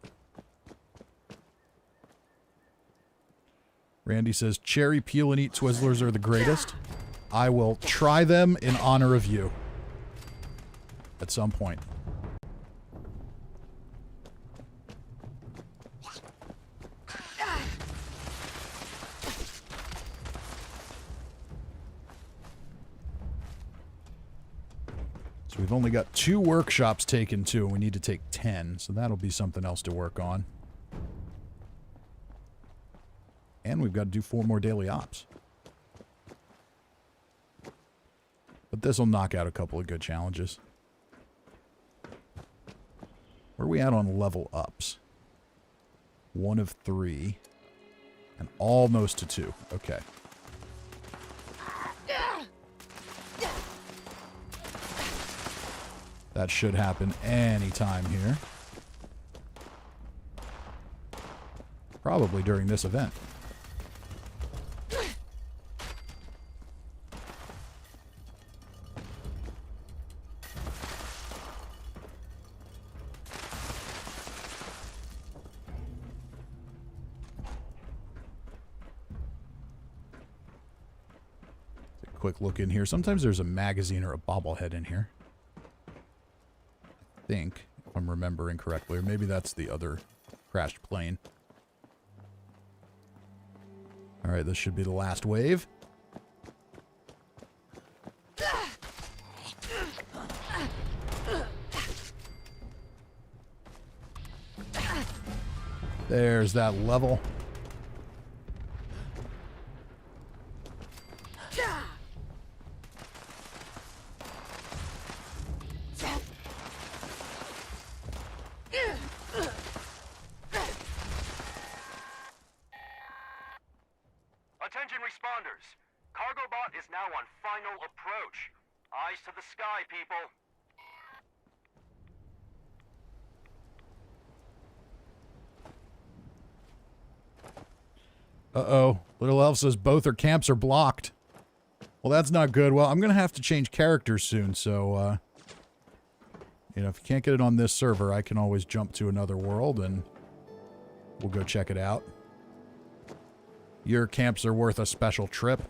Randy says, cherry peel and eat Twizzlers are the greatest. I will try them in honor of you. At some point. So we've only got 2 workshops taken too, and we need to take 10, so that'll be something else to work on. And we've got to do 4 more daily ops. But this will knock out a couple of good challenges. Where are we at on level ups? 1 of 3. And almost to 2. Okay. That should happen anytime here. Probably during this event. Quick look in here. Sometimes there's a magazine or a bobblehead in here. I think, if I'm remembering correctly, or maybe that's the other crashed plane. Alright, this should be the last wave. There's that level. Attention responders. Cargo bot is now on final approach. Eyes to the sky, people. Uh-oh. Little Elf says both our camps are blocked. Well, that's not good. Well, I'm going to have to change characters soon, so, you know, if you can't get it on this server, I can always jump to another world, and we'll go check it out. Your camps are worth a special trip.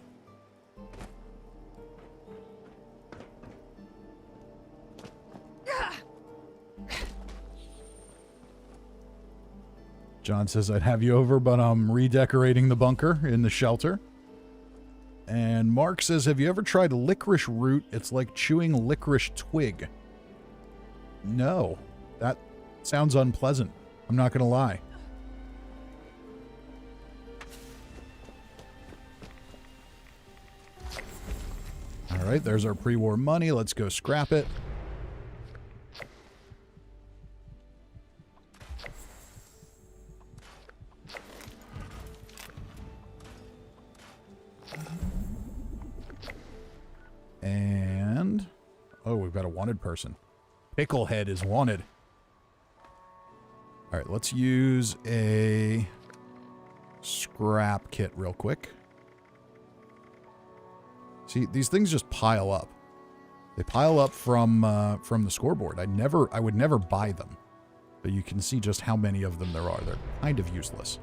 John says, I'd have you over, but I'm redecorating the bunker in the shelter. And Mark says, have you ever tried licorice root? It's like chewing licorice twig. No. That sounds unpleasant. I'm not going to lie. Alright, there's our pre-war money. Let's go scrap it. And... oh, we've got a wanted person. Picklehead is wanted. Alright, let's use a scrap kit real quick. See, these things just pile up. They pile up from the scoreboard. I would never buy them. But you can see just how many of them there are. They're kind of useless.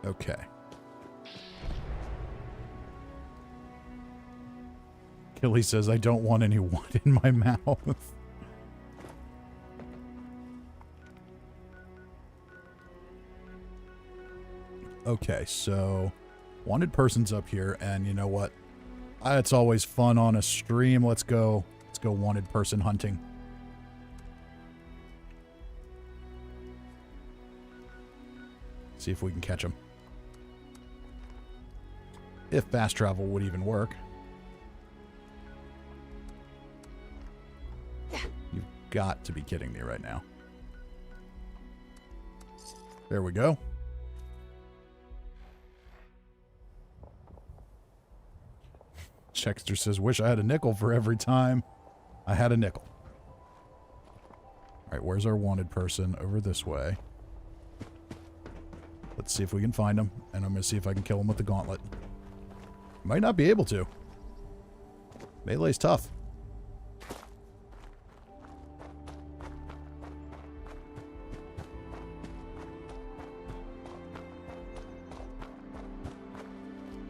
Okay. Killy says, I don't want any wood in my mouth. Okay, so wanted person's up here, and you know what? It's always fun on a stream. Let's go wanted person hunting. See if we can catch him. If fast travel would even work. You've got to be kidding me right now. There we go. Chexter says, wish I had a nickel for every time I had a nickel. Alright, where's our wanted person? Over this way. Let's see if we can find him, and I'm going to see if I can kill him with the gauntlet. Might not be able to. Melee's tough.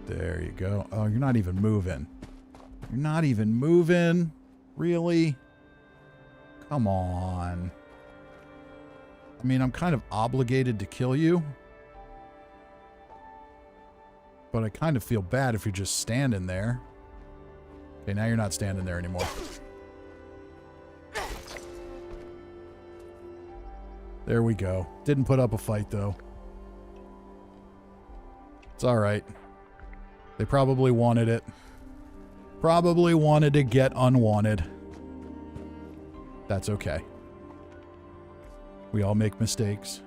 There you go. Oh, you're not even moving. You're not even moving? Really? Come on. I mean, I'm kind of obligated to kill you. But I kind of feel bad if you're just standing there. Okay, now you're not standing there anymore. There we go. Didn't put up a fight, though. It's alright. They probably wanted it. Probably wanted to get unwanted. That's okay. We all make mistakes.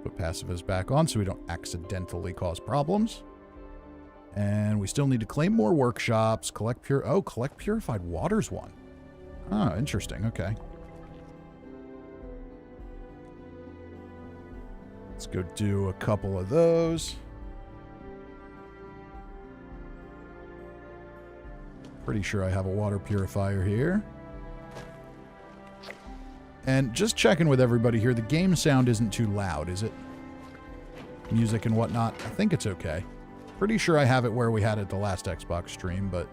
Put pacifist back on so we don't accidentally cause problems. And we still need to claim more workshops. Collect purified water's one. Oh, interesting. Okay. Let's go do a couple of those. Pretty sure I have a water purifier here. And just checking with everybody here, the game sound isn't too loud, is it? Music and whatnot. I think it's okay. Pretty sure I have it where we had it the last Xbox stream, but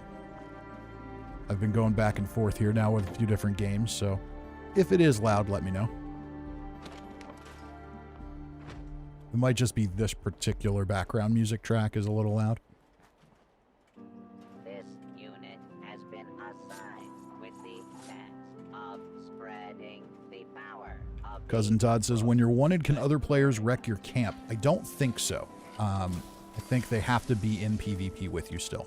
I've been going back and forth here now with a few different games, so if it is loud, let me know. It might just be this particular background music track is a little loud. This unit has been assigned with the task of spreading the power of Cousin Todd says, when you're wanted, can other players wreck your camp? I don't think so. I think they have to be in PvP with you still.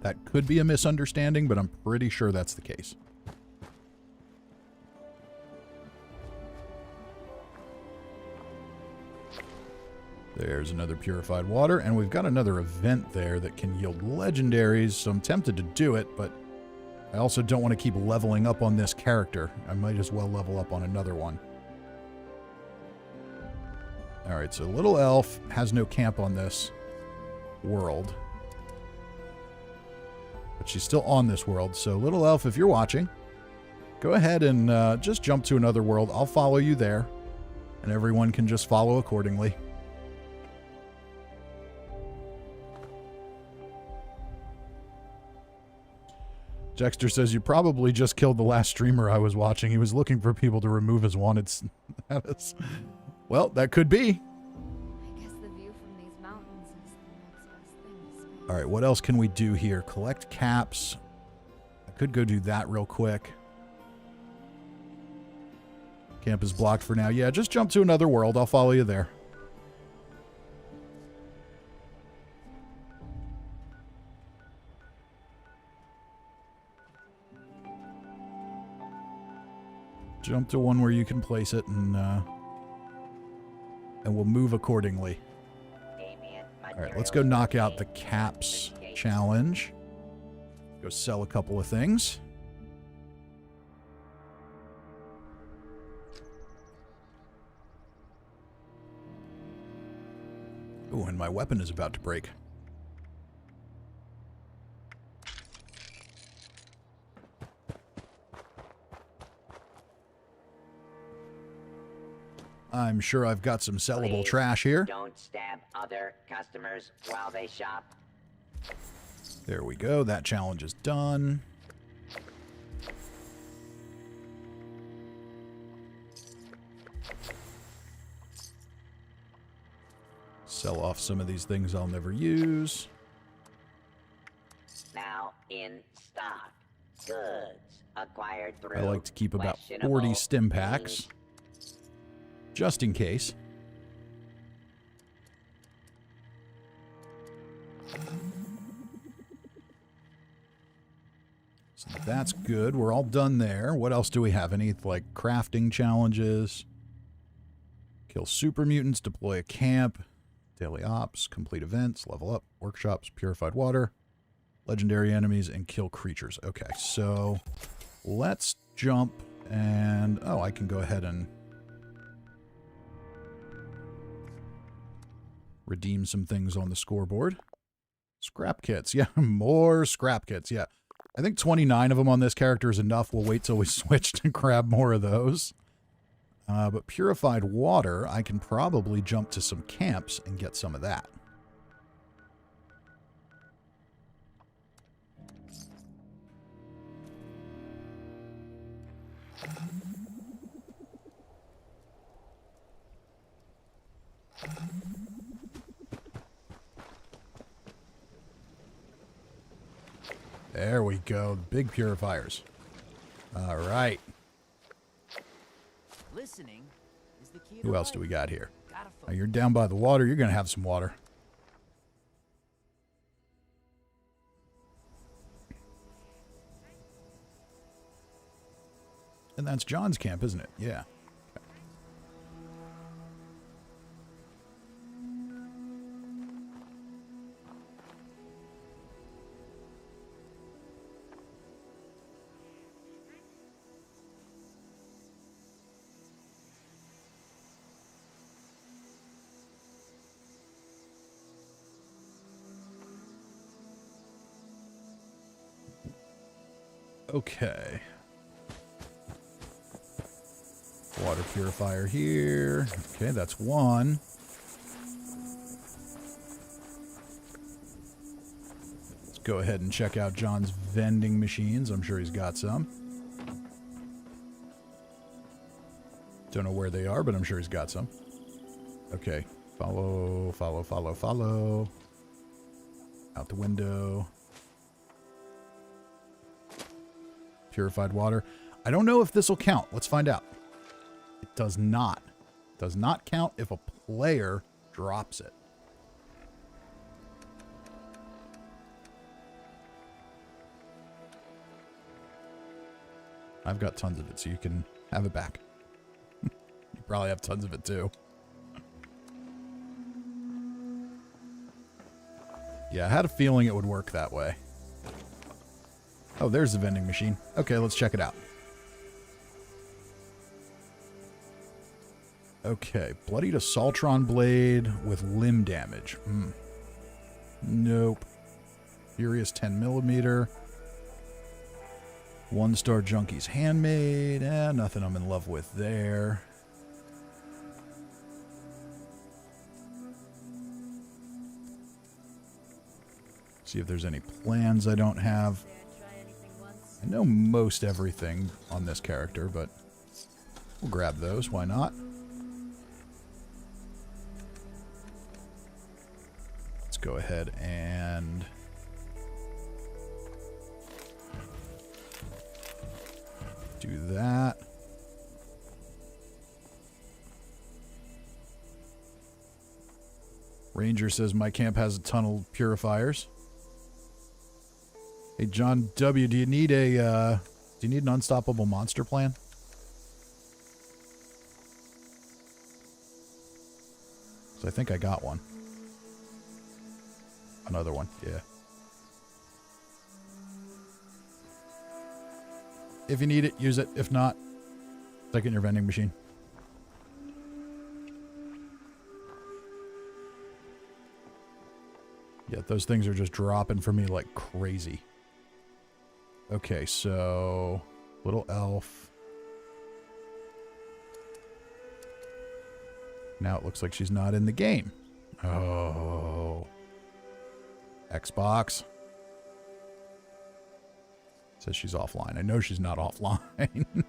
That could be a misunderstanding, but I'm pretty sure that's the case. There's another purified water, and we've got another event there that can yield legendaries, so I'm tempted to do it, but I also don't want to keep leveling up on this character. I might as well level up on another one. Alright, so Little Elf has no camp on this world. But she's still on this world, so Little Elf, if you're watching, go ahead and just jump to another world. I'll follow you there, and everyone can just follow accordingly. Dexter says, you probably just killed the last streamer I was watching. He was looking for people to remove his wanted status. Well, that could be. I guess the view from these mountains is the next best thing to space. All right, what else can we do here? Collect caps. I could go do that real quick. Camp is blocked for now. Yeah, just jump to another world. I'll follow you there. Jump to one where you can place it, and we'll move accordingly. All right, let's go knock out the caps challenge. Go sell a couple of things. Oh, and my weapon is about to break. I'm sure I've got some sellable trash here. Don't stab other customers while they shop. There we go. That challenge is done. Sell off some of these things I'll never use. Now in stock. Goods acquired through I like to keep about 40 questionable stim packs. Just in case. So that's good. We're all done there. What else do we have? Any, like, crafting challenges? Kill super mutants, deploy a camp, daily ops, complete events, level up, workshops, purified water, legendary enemies, and kill creatures. Okay, so let's jump and... Oh, I can go ahead and redeem some things on the scoreboard. Scrap kits. Yeah, more scrap kits. Yeah. I think 29 of them on this character is enough. We'll wait till we switch to grab more of those. But purified water, I can probably jump to some camps and get some of that. There we go. Big purifiers. All right. Listening is the key to Who else do life. we got here? Gotta Now, you're down by the water. You're going to have some water. And that's John's camp, isn't it? Yeah. Okay. Water purifier here. Okay, that's one. Let's go ahead and check out John's vending machines. I'm sure he's got some. Don't know where they are, but I'm sure he's got some. Okay. Follow, follow, follow, follow. Out the window. Purified water. I don't know if this will count. Let's find out. It does not. It does not count if a player drops it. I've got tons of it, so you can have it back. You probably have tons of it, too. Yeah, I had a feeling it would work that way. Oh, there's the vending machine. Okay, let's check it out. Okay, bloodied assaultron blade with limb damage. Nope. Furious 10mm. 1-star Junkie's handmade. Nothing I'm in love with there. See if there's any plans I don't have. I know most everything on this character, but we'll grab those. Why not? Let's go ahead and do that. Ranger says my camp has a ton of purifiers. Hey, John W., do you need an unstoppable monster plan? So I think I got one. Another one, yeah. If you need it, use it. If not, stick it in your vending machine. Yeah, those things are just dropping for me like crazy. Okay, so little elf. Now it looks like she's not in the game. Oh. Xbox. Says she's offline. I know she's not offline. All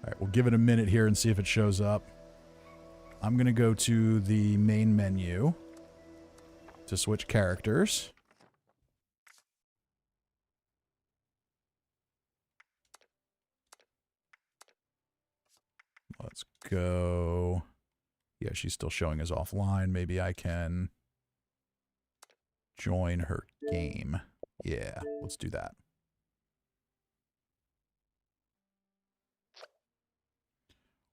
right, we'll give it a minute here and see if it shows up. I'm going to go to the main menu to switch characters. Let's go. Yeah, she's still showing as offline. Maybe I can join her game. Yeah, let's do that.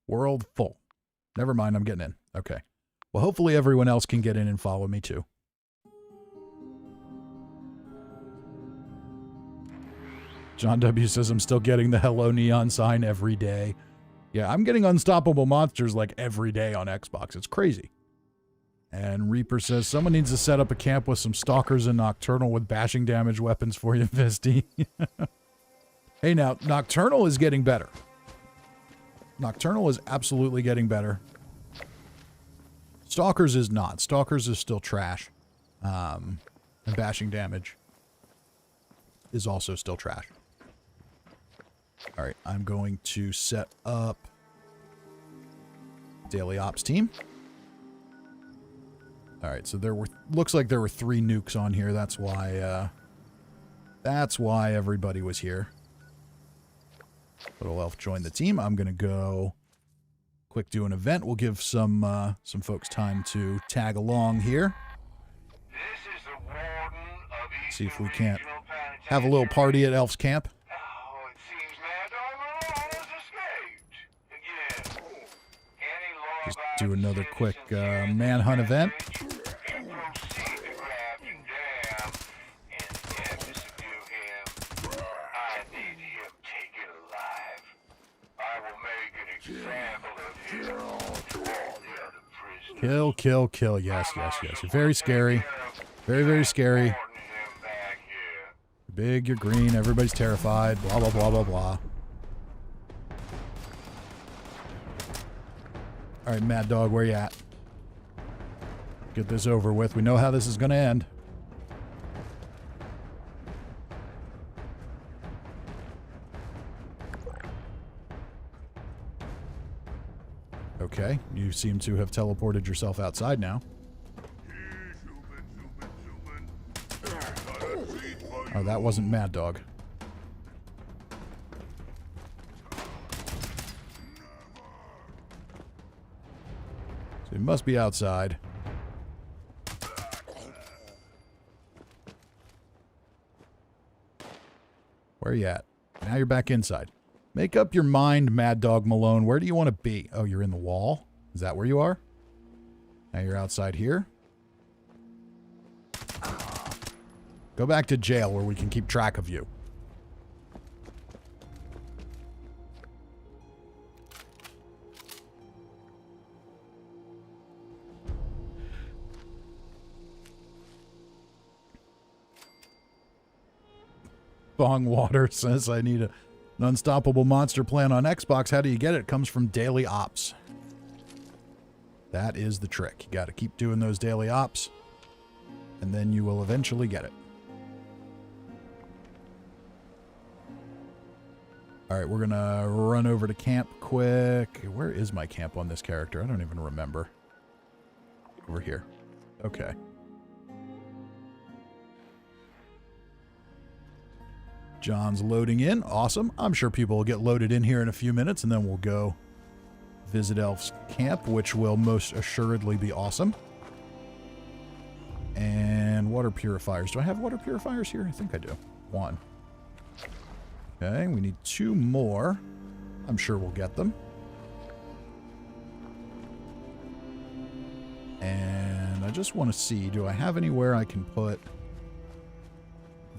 World full. Never mind, I'm getting in. Okay. Well, hopefully everyone else can get in and follow me too. John W. says I'm still getting the hello neon sign every day. Yeah, I'm getting unstoppable monsters like every day on Xbox. It's crazy. And Reaper says, someone needs to set up a camp with some stalkers and Nocturnal with bashing damage weapons for you, Visty. Hey, now, Nocturnal is getting better. Nocturnal is absolutely getting better. Stalkers is not. Stalkers is still trash. And bashing damage is also still trash. All right, I'm going to set up Daily Ops team. All right, so looks like there were 3 nukes on here. That's why everybody was here. Little Elf joined the team. I'm gonna go quick do an event. We'll give some folks time to tag along here. This is the warden of See if we Eastern can't Regional have a little party at Elf's camp. Oh, it seems Mad Dog Malone has escaped. Again. Any Just law-abiding do another quick citizens here in manhunt the event. village should proceed to grab you down and execute him. I need him taken alive. I will make an example of him to all the other prisoners. Kill, kill, kill. Yes, yes, yes. You're very scary. Very, very scary. Big, you're green. Everybody's terrified. Blah, blah, blah, blah, blah. All right, Mad Dog, where you at? Get this over with. We know how this is going to end. Okay, you seem to have teleported yourself outside now. Oh, that wasn't Mad Dog. So he must be outside. Where are you at? Now you're back inside. Make up your mind, Mad Dog Malone. Where do you want to be? Oh, you're in the wall? Is that where you are? Now you're outside here. Go back to jail where we can keep track of you. Bong Water says, I need an unstoppable monster plan on Xbox. How do you get it? It comes from daily ops. That is the trick. You got to keep doing those daily ops, and then you will eventually get it. All right, we're going to run over to camp quick. Where is my camp on this character? I don't even remember. Over here. Okay. John's loading in. Awesome. I'm sure people will get loaded in here in a few minutes, and then we'll go visit Elf's camp, which will most assuredly be awesome. And water purifiers. Do I have water purifiers here? I think I do. 1. Okay, we need 2 more. I'm sure we'll get them. And I just want to see, do I have anywhere I can put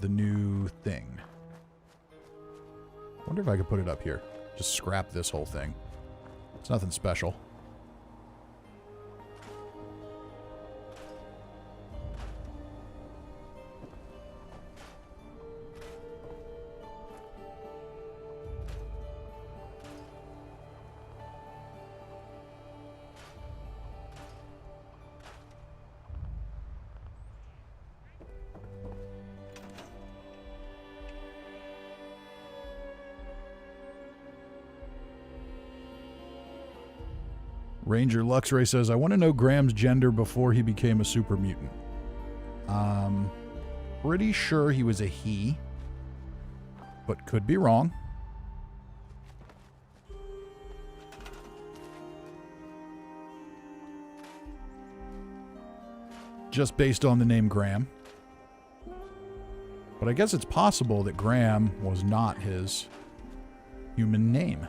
the new thing? I wonder if I could put it up here. Just scrap this whole thing. It's nothing special. Ranger Luxray says, I want to know Graham's gender before he became a super mutant. Pretty sure he was a he, but could be wrong. Just based on the name Graham. But I guess it's possible that Graham was not his human name.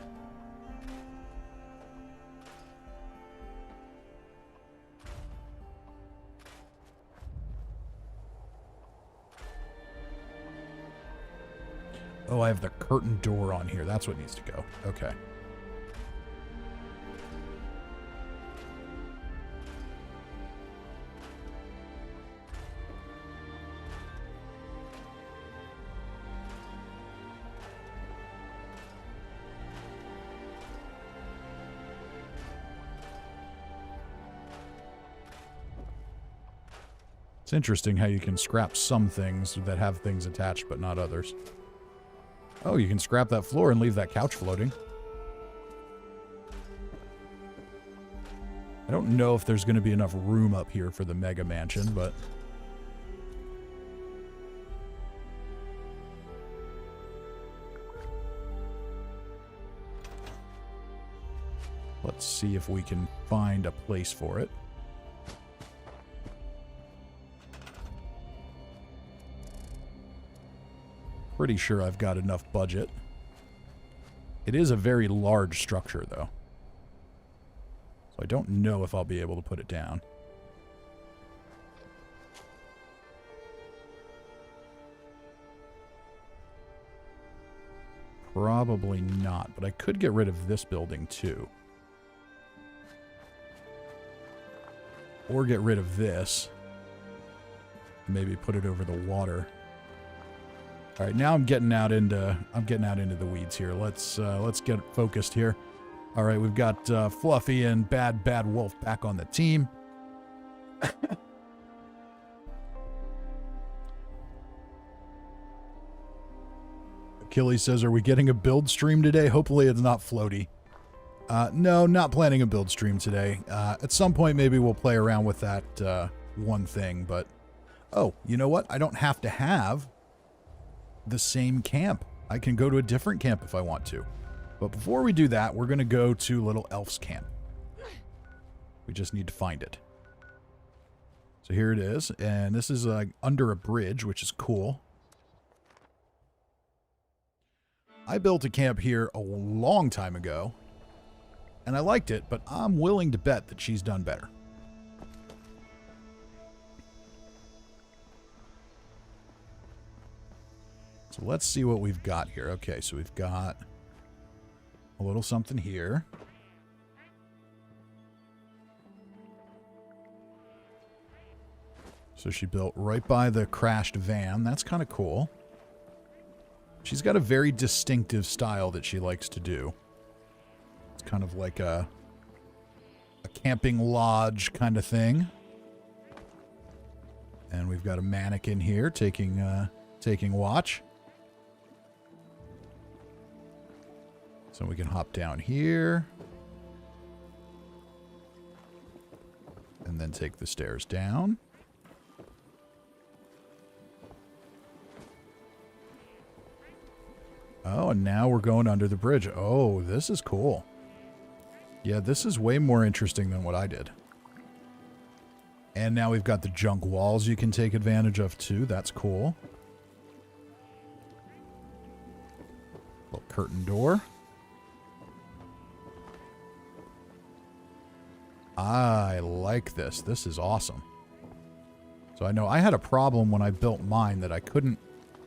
Oh, I have the curtain door on here. That's what needs to go. Okay. It's interesting how you can scrap some things that have things attached, but not others. Oh, you can scrap that floor and leave that couch floating. I don't know if there's going to be enough room up here for the mega mansion, but... let's see if we can find a place for it. Pretty sure I've got enough budget. It is a very large structure, though. So I don't know if I'll be able to put it down. Probably not, but I could get rid of this building, too. Or get rid of this. Maybe put it over the water. All right, now I'm getting out into the weeds here. Let's get focused here. All right, we've got Fluffy and Bad Wolf back on the team. Achilles says, "Are we getting a build stream today? Hopefully, it's not floaty." No, not planning a build stream today. At some point, maybe we'll play around with that one thing, but... oh, you know what? I don't have to have the same camp. I can go to a different camp if I want to. But before we do that, we're going to go to Little Elf's camp. We just need to find it. So here it is, and this is under a bridge, which is cool. I built a camp here a long time ago, and I liked it, but I'm willing to bet that she's done better. So let's see what we've got here. Okay, so we've got a little something here. So she built right by the crashed van. That's kind of cool. She's got a very distinctive style that she likes to do. It's kind of like a camping lodge kind of thing. And we've got a mannequin here taking watch. So we can hop down here. And then take the stairs down. Oh, and now we're going under the bridge. Oh, this is cool. Yeah, this is way more interesting than what I did. And now we've got the junk walls you can take advantage of too. That's cool. Little curtain door. I like this. This is awesome. So I know I had a problem when I built mine that I couldn't...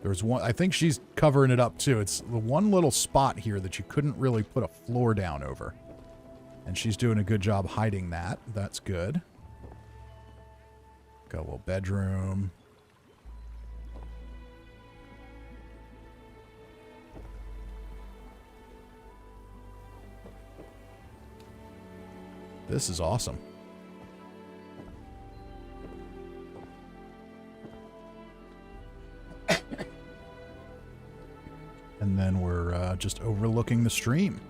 there was one... I think she's covering it up too. It's the one little spot here that you couldn't really put a floor down over. And she's doing a good job hiding that. That's good. Got a little bedroom. This is awesome. And then we're just overlooking the stream.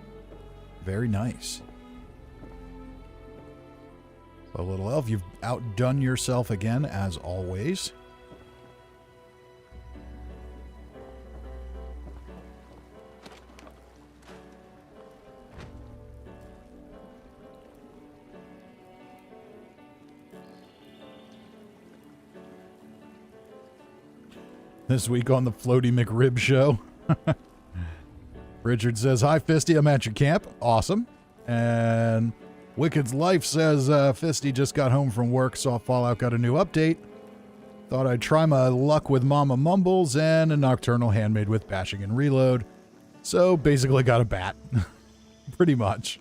Very nice. So, Little Elf, you've outdone yourself again, as always. This week on the Floaty McRib Show. Richard says, "Hi, Fisty, I'm at your camp." Awesome. And Wicked's Life says, "Fisty just got home from work, saw Fallout got a new update. Thought I'd try my luck with Mama Mumbles and a Nocturnal Handmade with Bashing and Reload. So basically got a bat." Pretty much.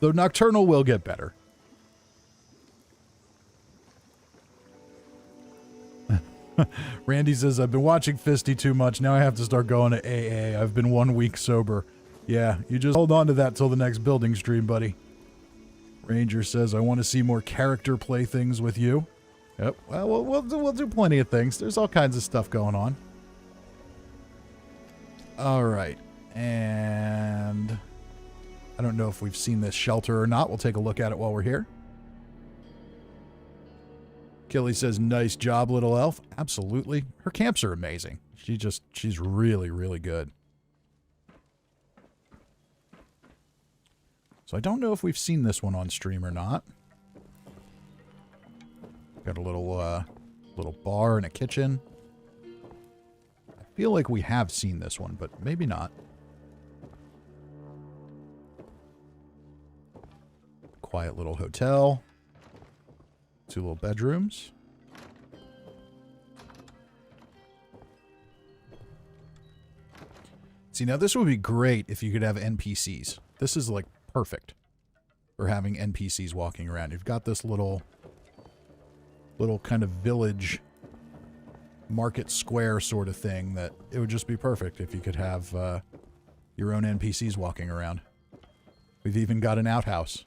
Though Nocturnal will get better. Randy says, "I've been watching Fisty too much. Now I have to start going to AA. I've been 1 week sober." Yeah, you just hold on to that till the next building stream, buddy. Ranger says, "I want to see more character playthings with you." Yep. Well, we'll do plenty of things. There's all kinds of stuff going on. All right. And I don't know if we've seen this shelter or not. We'll take a look at it while we're here. Killy says, nice job, little elf. Absolutely. Her camps are amazing. She's really, really good. So I don't know if we've seen this one on stream or not. Got a little bar and a kitchen. I feel like we have seen this one, but maybe not. Quiet little hotel. 2 little bedrooms. See, now this would be great if you could have NPCs. This is like perfect for having NPCs walking around. You've got this little kind of village market square sort of thing that it would just be perfect if you could have your own NPCs walking around. We've even got an outhouse.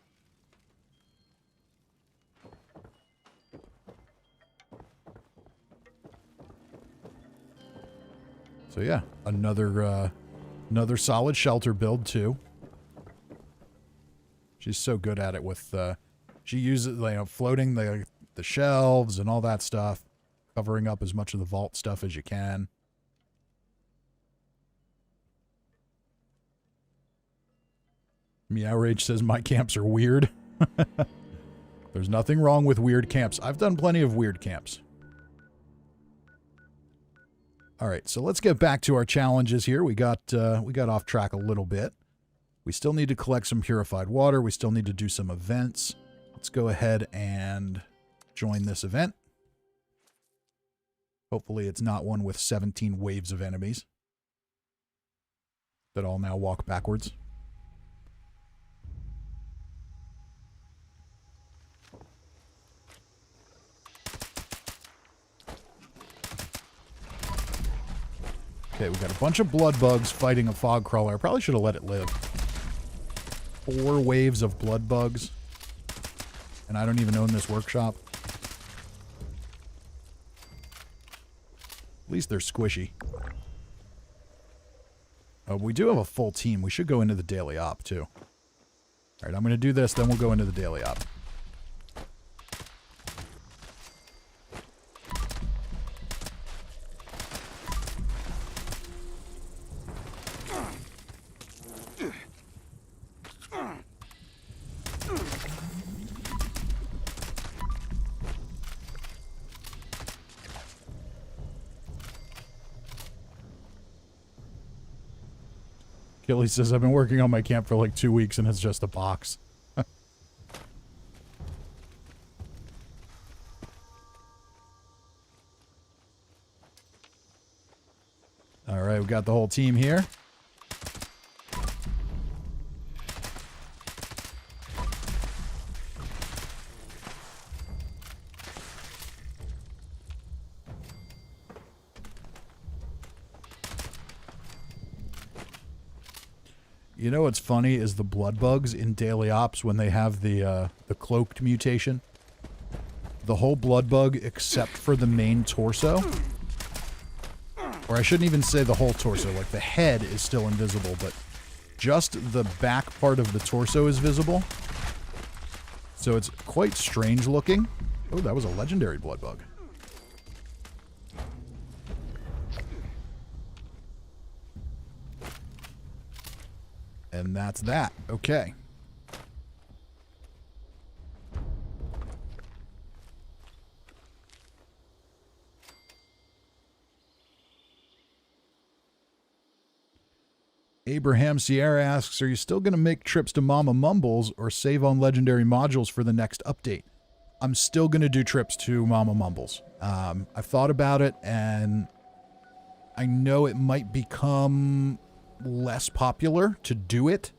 So yeah, another solid shelter build too. She's so good at it with she uses, you know, floating the shelves and all that stuff, covering up as much of the vault stuff as you can. Meow Rage says my camps are weird. There's nothing wrong with weird camps. I've done plenty of weird camps. All right, so let's get back to our challenges here. We got off track a little bit. We still need to collect some purified water. We still need to do some events. Let's go ahead and join this event. Hopefully it's not one with 17 waves of enemies that all now walk backwards. Okay, we got a bunch of blood bugs fighting a fog crawler. I probably should have let it live. 4 waves of blood bugs. And I don't even own this workshop. At least they're squishy. Oh, we do have a full team. We should go into the daily op, too. Alright, I'm going to do this, then we'll go into the daily op. Gilly says, I've been working on my camp for like 2 weeks and it's just a box. Alright, we've got the whole team here. You know what's funny is the blood bugs in daily ops when they have the cloaked mutation. The whole blood bug except for the main torso. Or I shouldn't even say the whole torso, like the head is still invisible, but just the back part of the torso is visible. So it's quite strange looking. Oh, that was a legendary blood bug. And that's that. Okay. Abraham Sierra asks, are you still going to make trips to Mama Mumbles or save on legendary modules for the next update? I'm still going to do trips to Mama Mumbles. I've thought about it, and I know it might become less popular to do it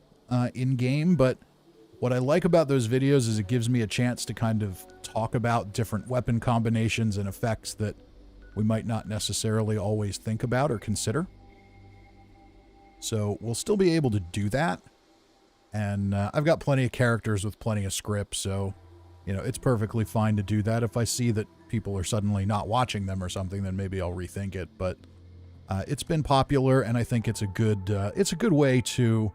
in-game, but what I like about those videos is it gives me a chance to kind of talk about different weapon combinations and effects that we might not necessarily always think about or consider. So we'll still be able to do that, and I've got plenty of characters with plenty of scripts, so you know, it's perfectly fine to do that. If I see that people are suddenly not watching them or something, then maybe I'll rethink it. But it's been popular, and I think it's a good way to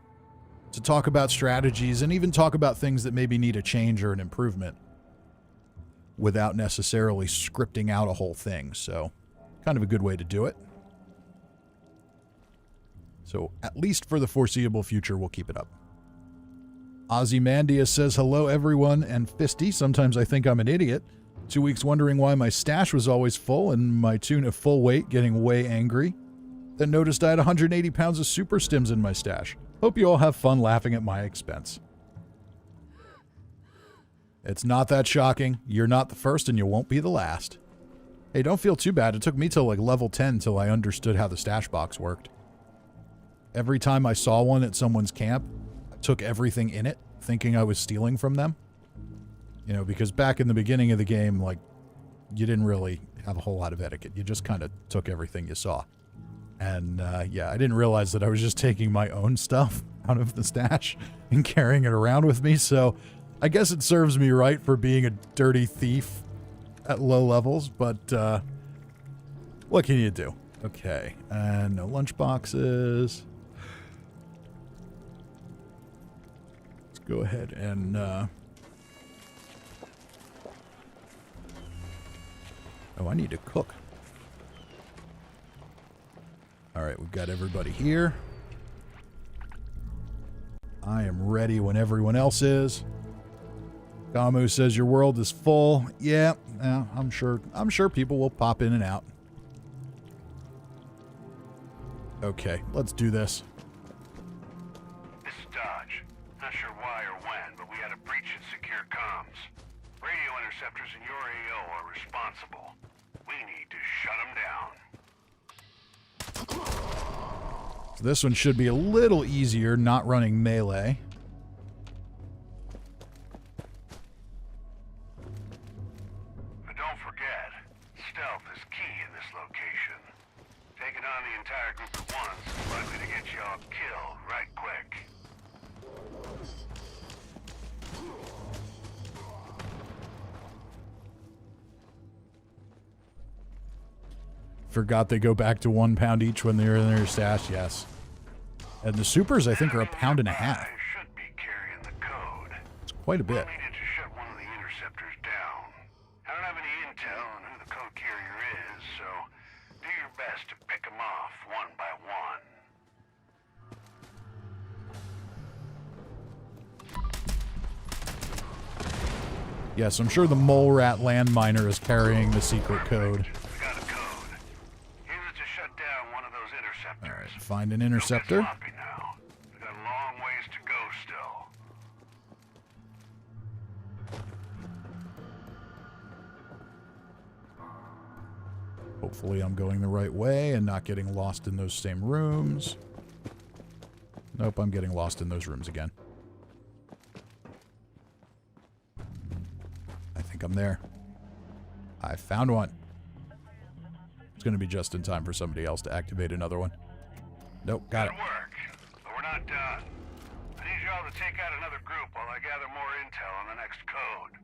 talk about strategies and even talk about things that maybe need a change or an improvement without necessarily scripting out a whole thing. So kind of a good way to do it. So at least for the foreseeable future, we'll keep it up. Ozymandias says, hello, everyone, and Fisty. Sometimes I think I'm an idiot. 2 weeks wondering why my stash was always full and my tuna full weight, getting way angry. Then noticed I had 180 pounds of super stims in my stash. Hope you all have fun laughing at my expense. It's not that shocking. You're not the first and you won't be the last. Hey, don't feel too bad. It took me till like level 10 till I understood how the stash box worked. Every time I saw one at someone's camp, I took everything in it, thinking I was stealing from them. You know, because back in the beginning of the game, like, you didn't really have a whole lot of etiquette. You just kind of took everything you saw. And, yeah, I didn't realize that I was just taking my own stuff out of the stash and carrying it around with me. So I guess it serves me right for being a dirty thief at low levels. But what can you do? Okay. And no lunch boxes. Let's go ahead and... Oh, I need to cook. Alright, we've got everybody here. I am ready when everyone else is. Gamu says your world is full. Yeah, I'm sure people will pop in and out. Okay, let's do this. This is Dodge. Not sure why or when, but we had a breach in secure comms. Radio interceptors in your AO are responsible. We need to shut them down. So this one should be a little easier, not running melee. But don't forget, stealth is key in this location. Taking on the entire group at once is likely to get you all killed right quick. Forgot they go back to 1 pound each when they're in their stash, yes. And the supers, I think, are 1.5 pounds. Should be carrying the code. It's quite a bit. We'll need to shut one of the interceptors down. I don't have any intel on who the code carrier is, so do your best to pick them off one by one. Yes, I'm sure the mole rat landminer is carrying the secret code. We got a code. Use it to shut down one of those interceptors. All right, find an interceptor. Don't get sloppy now. We got a long ways to go still. Hopefully I'm going the right way and not getting lost in those same rooms. Nope, I'm getting lost in those rooms again. I think I'm there. I found one. It's going to be just in time for somebody else to activate another one. Nope, got it. Good work, but we're not done. I need y'all to take out another group while I gather more intel on the next code.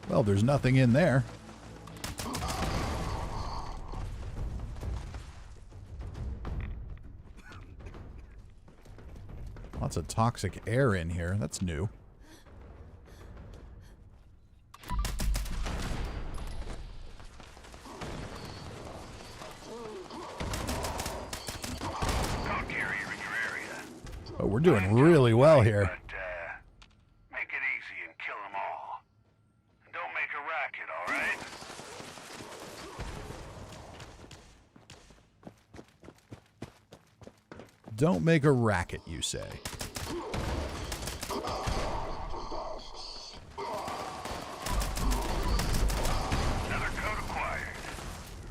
Well, there's nothing in there. Lots of toxic air in here. That's new. Code carrier in your area. Oh, we're doing really well here. But, make it easy and kill them all. And don't make a racket, alright? Don't make a racket, you say. Another code acquired.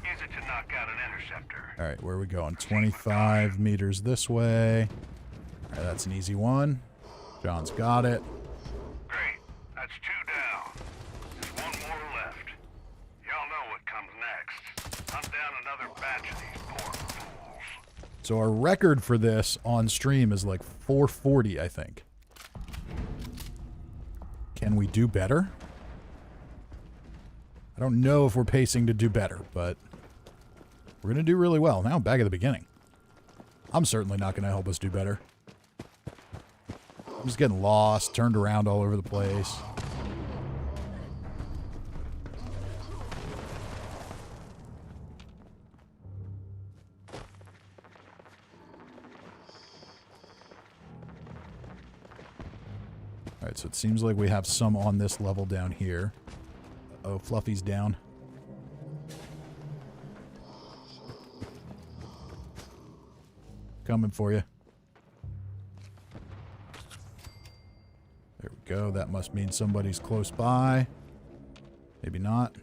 Use it to knock out an interceptor. All right, where are we going? 25 meters this way. All right, that's an easy one. John's got it. Great. That's 2 down. There's 1 more left. Y'all know what comes next. Hunt down another batch of these portals. So our record for this on stream is like 440, I think. Can we do better? I don't know if we're pacing to do better, but we're going to do really well. Now back at the beginning. I'm certainly not going to help us do better. I'm just getting lost, turned around all over the place. Alright, so it seems like we have some on this level down here. Oh, Fluffy's down. Coming for you. There we go. That must mean somebody's close by. Maybe not.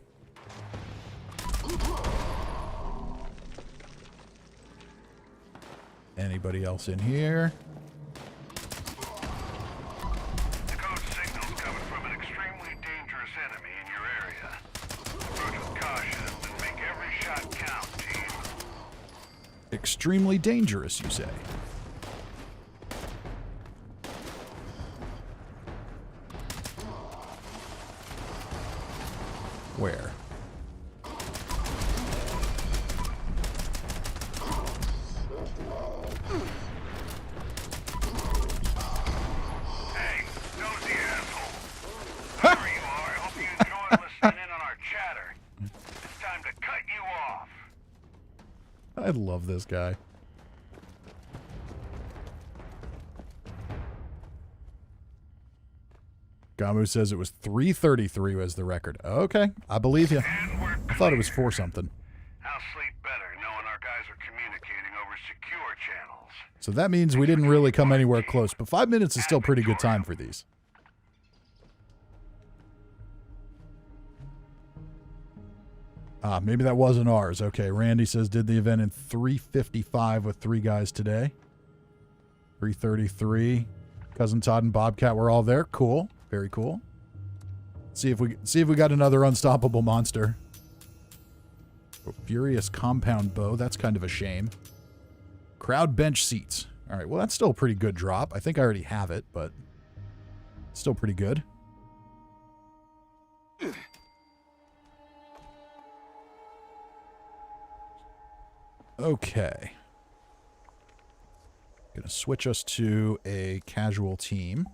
Anybody else in here? The code signal's coming from an extremely dangerous enemy in your area. Approach with caution and make every shot count, team. Extremely dangerous, you say? Where? Hey, nosy asshole. Whoever you are, I hope you enjoy listening in on our chatter. It's time to cut you off. I love this guy. Gamu says it was 333 was the record. Okay, I believe you. And we're I thought it was clear. 4 something. I'll sleep better knowing our guys are communicating over secure channels. So that means we didn't really come anywhere close, but 5 minutes is still pretty good time for these. Ah, maybe that wasn't ours. Okay, Randy says did the event in 3:55 with 3 guys today. 3:33. Cousin Todd and Bobcat were all there. Cool. Very cool. See if we got another unstoppable monster. Oh, Furious compound bow. That's kind of a shame. Crowd bench seats. All right. Well, that's still a pretty good drop. I think I already have it, but still pretty good. Okay. Gonna switch us to a casual team.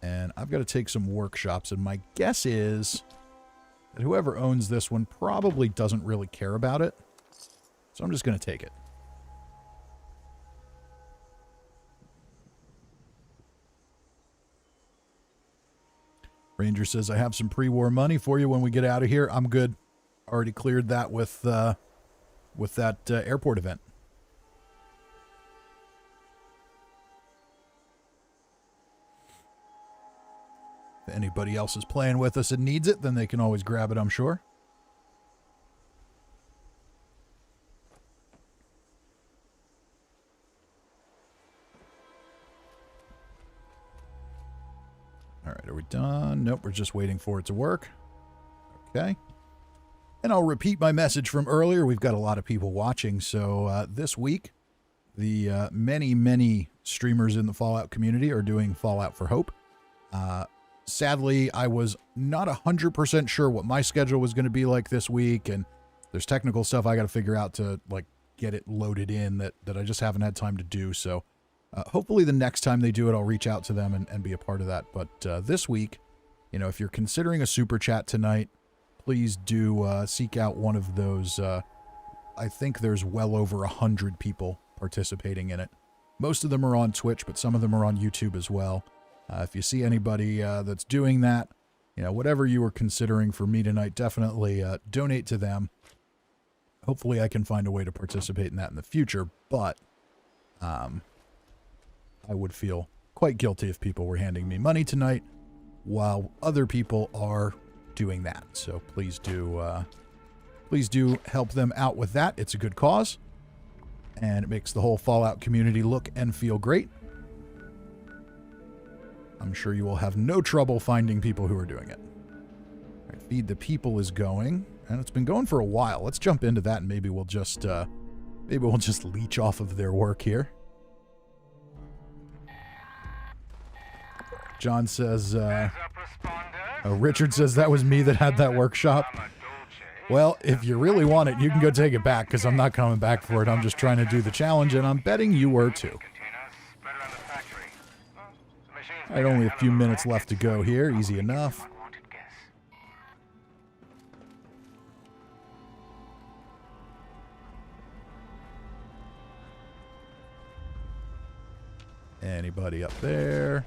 And I've got to take some workshops, and my guess is that whoever owns this one probably doesn't really care about it. So I'm just going to take it. Ranger says, I have some pre-war money for you when we get out of here. I'm good. Already cleared that with that airport event. If anybody else is playing with us and needs it, then they can always grab it, I'm sure. All right, are we done? Nope, we're just waiting for it to work. Okay. And I'll repeat my message from earlier. We've got a lot of people watching, so this week, the many streamers in the Fallout community are doing Fallout for Hope. Sadly, I was not 100% sure what my schedule was going to be like this week, and there's technical stuff I got to figure out to like get it loaded in that I just haven't had time to do. So hopefully the next time they do it, I'll reach out to them and be a part of that. But this week, you know, if you're considering a super chat tonight, please do seek out one of those. I think there's well over 100 people participating in it. Most of them are on Twitch, but some of them are on YouTube as well. If you see anybody that's doing that, you know, whatever you were considering for me tonight, definitely donate to them. Hopefully I can find a way to participate in that in the future, but I would feel quite guilty if people were handing me money tonight while other people are doing that. So please do help them out with that. It's a good cause, and it makes the whole Fallout community look and feel great. I'm sure you will have no trouble finding people who are doing it. All right, Feed the People is going, and it's been going for a while. Let's jump into that, and maybe we'll just Maybe we'll just leech off of their work here. John says, Richard says that was me that had that workshop. Well, if you really want it, you can go take it back, because I'm not coming back for it. I'm just trying to do the challenge, and I'm betting you were too. All right, only a few minutes left to go here. Easy enough. Anybody up there?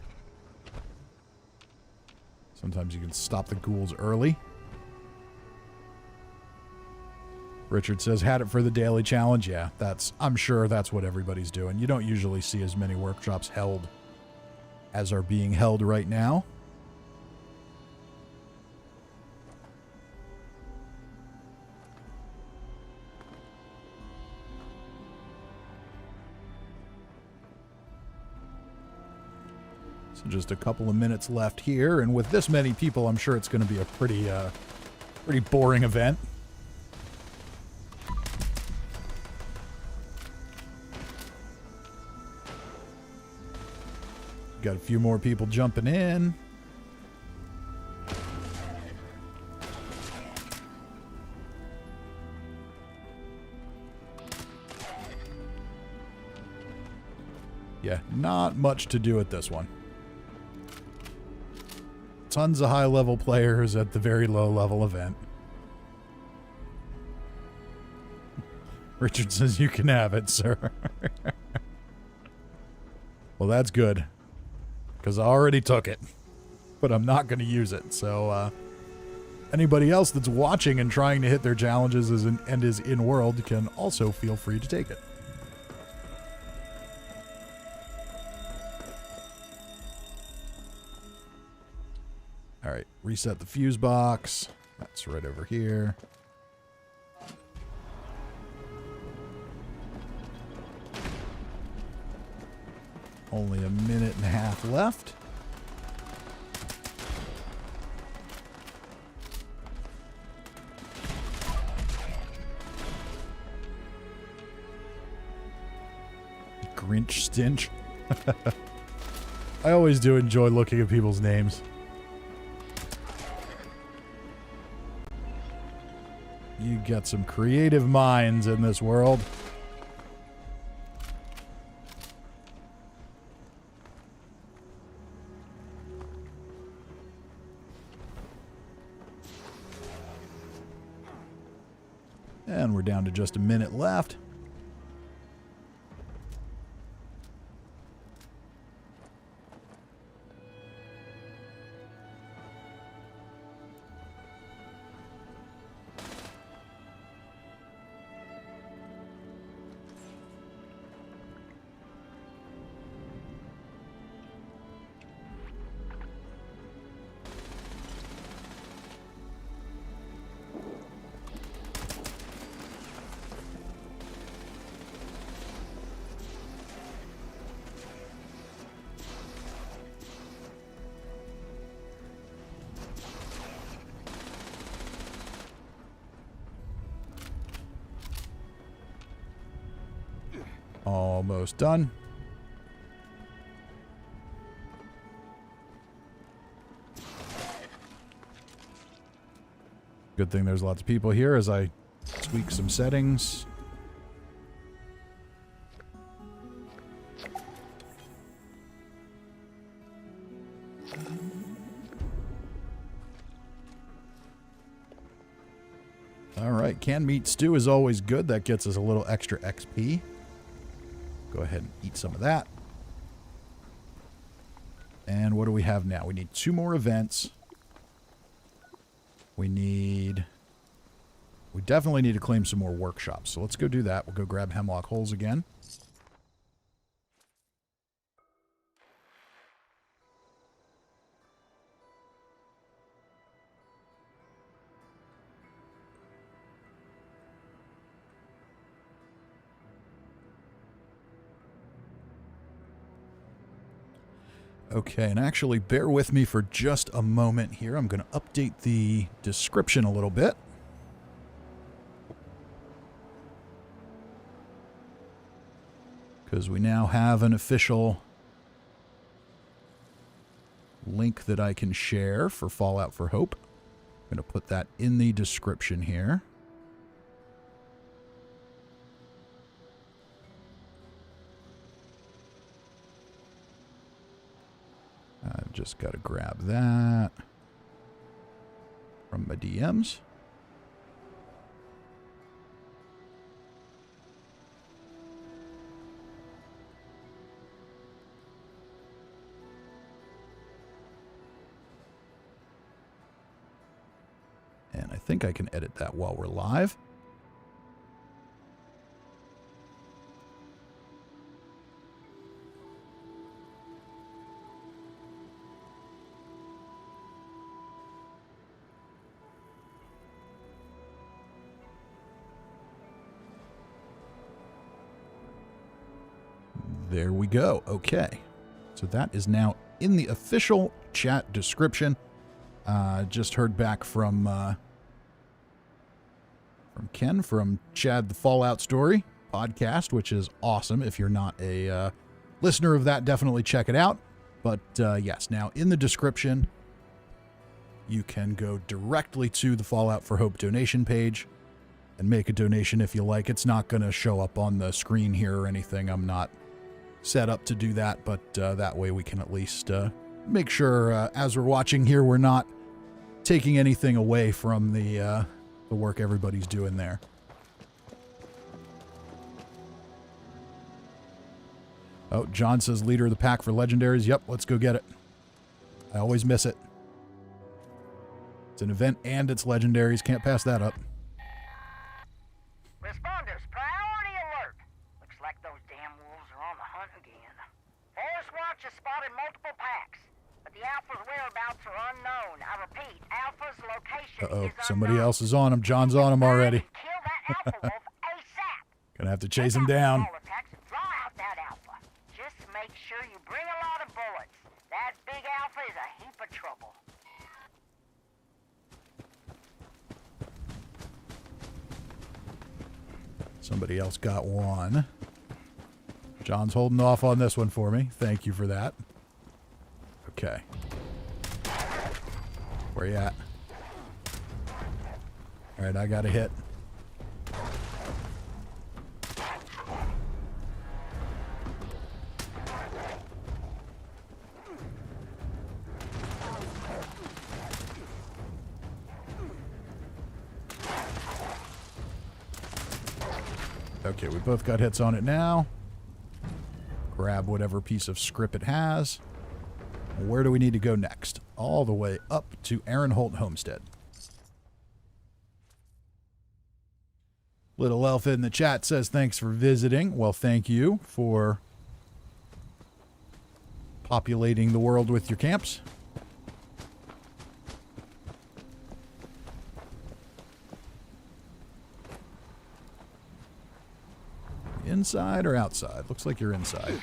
Sometimes you can stop the ghouls early. Richard says, had it for the daily challenge. Yeah, I'm sure that's what everybody's doing. You don't usually see as many workshops held as are being held right now. So just a couple of minutes left here, and with this many people, I'm sure it's going to be a pretty boring event. Got a few more people jumping in. Yeah, not much to do at this one. Tons of high-level players at the very low-level event. Richard says you can have it, sir. Well, that's good, because I already took it, but I'm not going to use it. So anybody else that's watching and trying to hit their challenges and is in-world can also feel free to take it. All right, reset the fuse box. That's right over here. Only a minute and a half left. Grinch Stinch. I always do enjoy looking at people's names. You got some creative minds in this world. And we're down to just a minute left. Almost done. Good thing there's lots of people here as I tweak some settings. All right, canned meat stew is always good. That gets us a little extra XP. Go ahead and eat some of that. And what do we have now? We need 2 more events. We definitely need to claim some more workshops. So let's go do that. We'll go grab Hemlock Holes again. Okay, and actually bear with me for just a moment here. I'm going to update the description a little bit. Because we now have an official link that I can share for Fallout for Hope. I'm going to put that in the description here. I've just got to grab that from my DMs. And I think I can edit that while we're live. There we go. Okay. So that is now in the official chat description. Just heard back from Ken from Chad the Fallout Story podcast, which is awesome. If you're not a listener of that, definitely check it out. But yes, now in the description, you can go directly to the Fallout for Hope donation page and make a donation if you like. It's not going to show up on the screen here or anything. I'm not set up to do that, but that way we can at least make sure as we're watching here, we're not taking anything away from the work everybody's doing there. Oh, John says leader of the pack for legendaries. Yep, let's go get it. I always miss it. It's an event and it's legendaries. Can't pass that up. Responders, priority alert. Looks like those damn wolves are on the hunt again. Forest Watch has spotted multiple packs, but the Alpha's whereabouts are unknown. I repeat, Alpha's location is unknown. Somebody else is on him. John's on him already. Kill that Alpha wolf ASAP. Gonna have to chase him down. Draw out that Alpha. Just make sure you bring a lot of bullets. That big Alpha is a heap of trouble. Somebody else got one. John's holding off on this one for me. Thank you for that. Okay. Where you at? All right, I got a hit. Okay, we both got hits on it now. Grab whatever piece of script it has. Where do we need to go next? All the way up to Aaron Holt Homestead. Little Elf in the chat says thanks for visiting. Well, thank you for populating the world with your camps. Inside or outside? Looks like you're inside.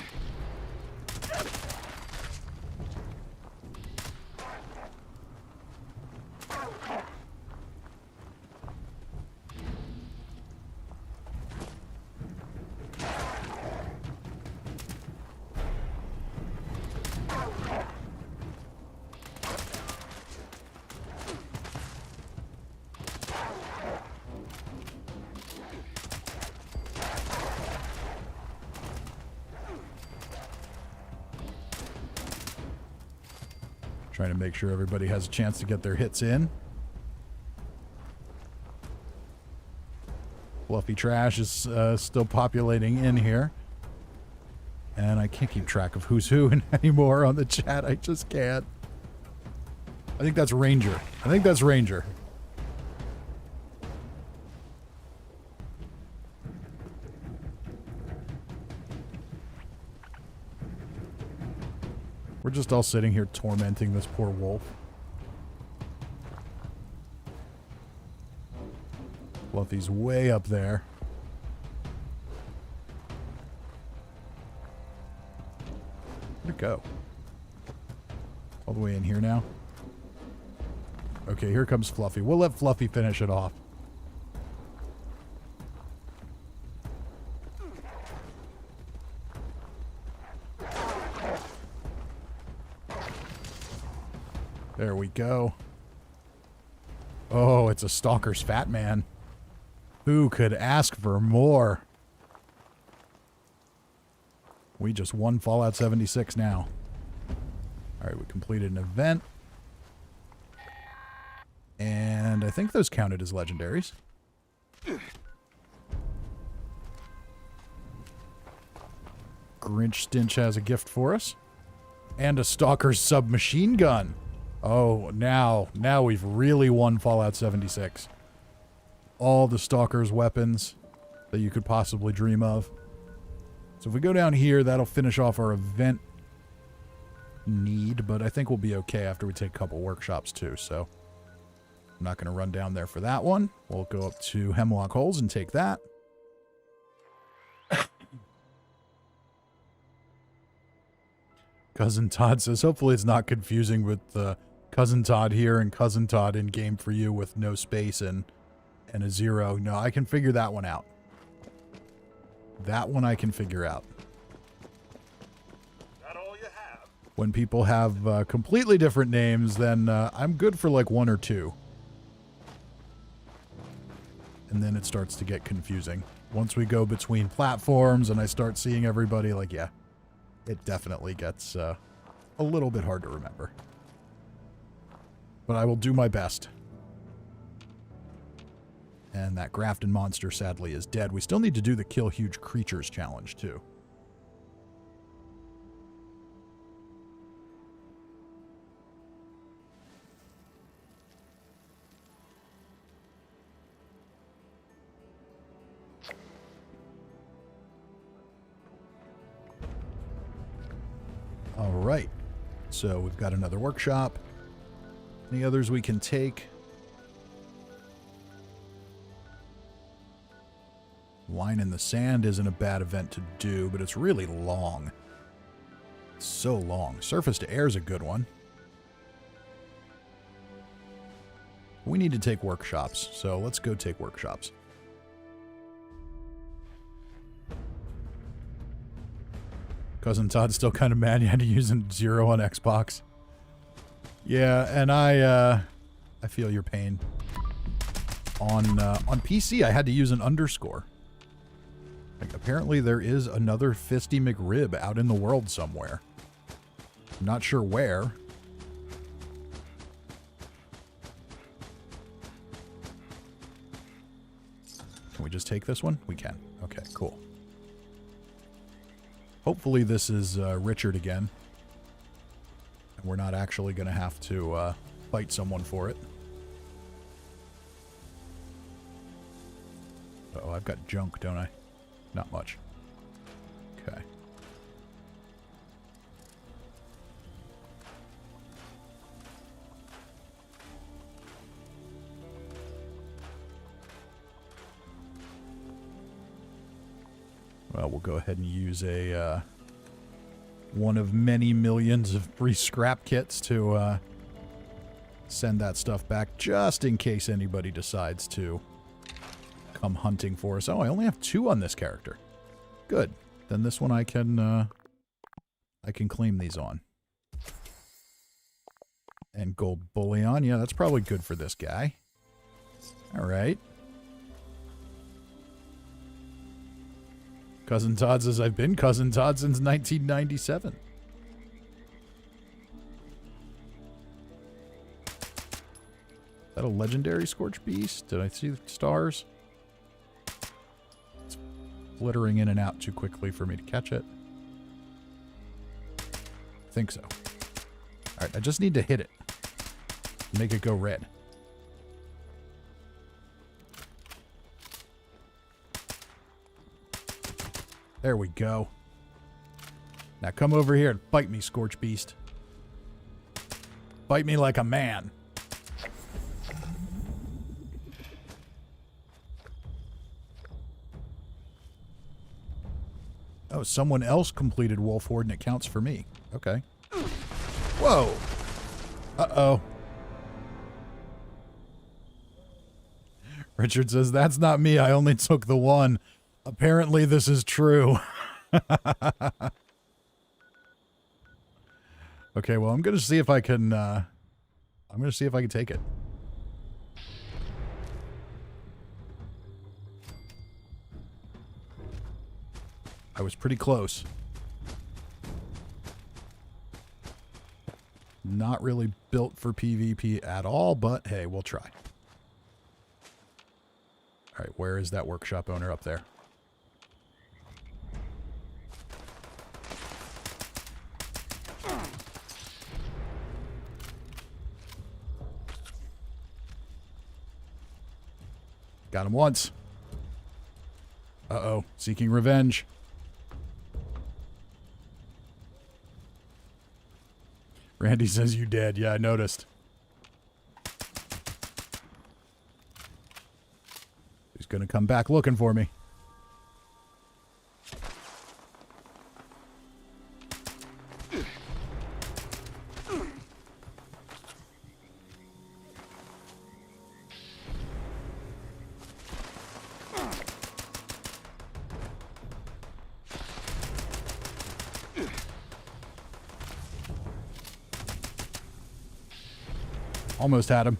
Trying to make sure everybody has a chance to get their hits in. Fluffy Trash is still populating in here. And I can't keep track of who's who anymore on the chat. I just can't. I think that's Ranger. I think that's Ranger. We're just all sitting here tormenting this poor wolf. Fluffy's way up there. Where'd it go? All the way in here now? Okay, here comes Fluffy. We'll let Fluffy finish it off. There we go. Oh, it's a Stalker's Fat Man. Who could ask for more? We just won Fallout 76 now. Alright, we completed an event. And I think those counted as legendaries. Grinch Stinch has a gift for us. And a Stalker's submachine gun. Oh, now we've really won Fallout 76. All the Stalker's weapons that you could possibly dream of. So if we go down here, that'll finish off our event need, but I think we'll be okay after we take a couple workshops too, so I'm not going to run down there for that one. We'll go up to Hemlock Holes and take that. Cousin Todd says, hopefully it's not confusing with Cousin Todd here and Cousin Todd in game for you with no space and a 0. No, I can figure that one out. That one I can figure out. That all you have? When people have completely different names, then I'm good for like 1 or 2. And then it starts to get confusing. Once we go between platforms and I start seeing everybody, like, yeah, it definitely gets a little bit hard to remember. But I will do my best. And that Grafton monster, sadly, is dead. We still need to do the Kill Huge Creatures challenge, too. All right. So we've got another workshop. Any others we can take? Line in the Sand isn't a bad event to do, but it's really long. It's so long. Surface to Air is a good one. We need to take workshops, so let's go take workshops. Cousin Todd's still kind of mad you had to use a 0 on Xbox. Yeah, and I feel your pain. On PC, I had to use an underscore. Like, apparently there is another Fisty McRib out in the world somewhere. I'm not sure where. Can we just take this one? We can. Okay, cool. Hopefully this is Richard again. And we're not actually going to have to fight someone for it. Uh-oh, I've got junk, don't I? Not much. Okay. Well, we'll go ahead and use a one of many millions of free scrap kits to send that stuff back, just in case anybody decides to come hunting for us. Oh, I only have 2 on this character. Good. Then this one I can claim these on. And gold bullion. Yeah, that's probably good for this guy. All right. Cousin Todd says, I've been Cousin Todd since 1997. Is that a legendary Scorch Beast? Did I see the stars? It's flittering in and out too quickly for me to catch it. I think so. Alright, I just need to hit it. Make it go red. There we go. Now come over here and bite me, Scorch Beast. Bite me like a man. Oh, someone else completed Wolf Horde and it counts for me. Okay. Whoa. Uh-oh. Richard says, that's not me. I only took the 1. Apparently this is true. Okay, well, I'm going to see if I can I'm going to see if I can take it. I was pretty close. Not really built for PvP at all, but hey, we'll try. All right, where is that workshop owner up there? Got him once. Uh-oh, seeking revenge. Randy says you dead. Yeah, I noticed. He's gonna come back looking for me. Almost had him.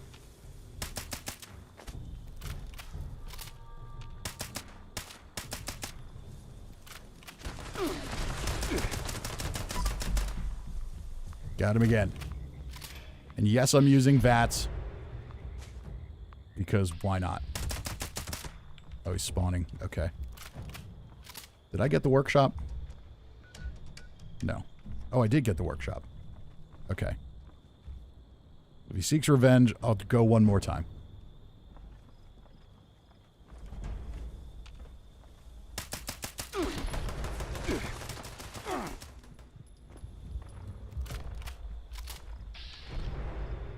Got him again. And yes, I'm using VATS. Because why not? Oh, he's spawning. Okay. Did I get the workshop? No. Oh, I did get the workshop. Okay. If he seeks revenge, I'll go one more time.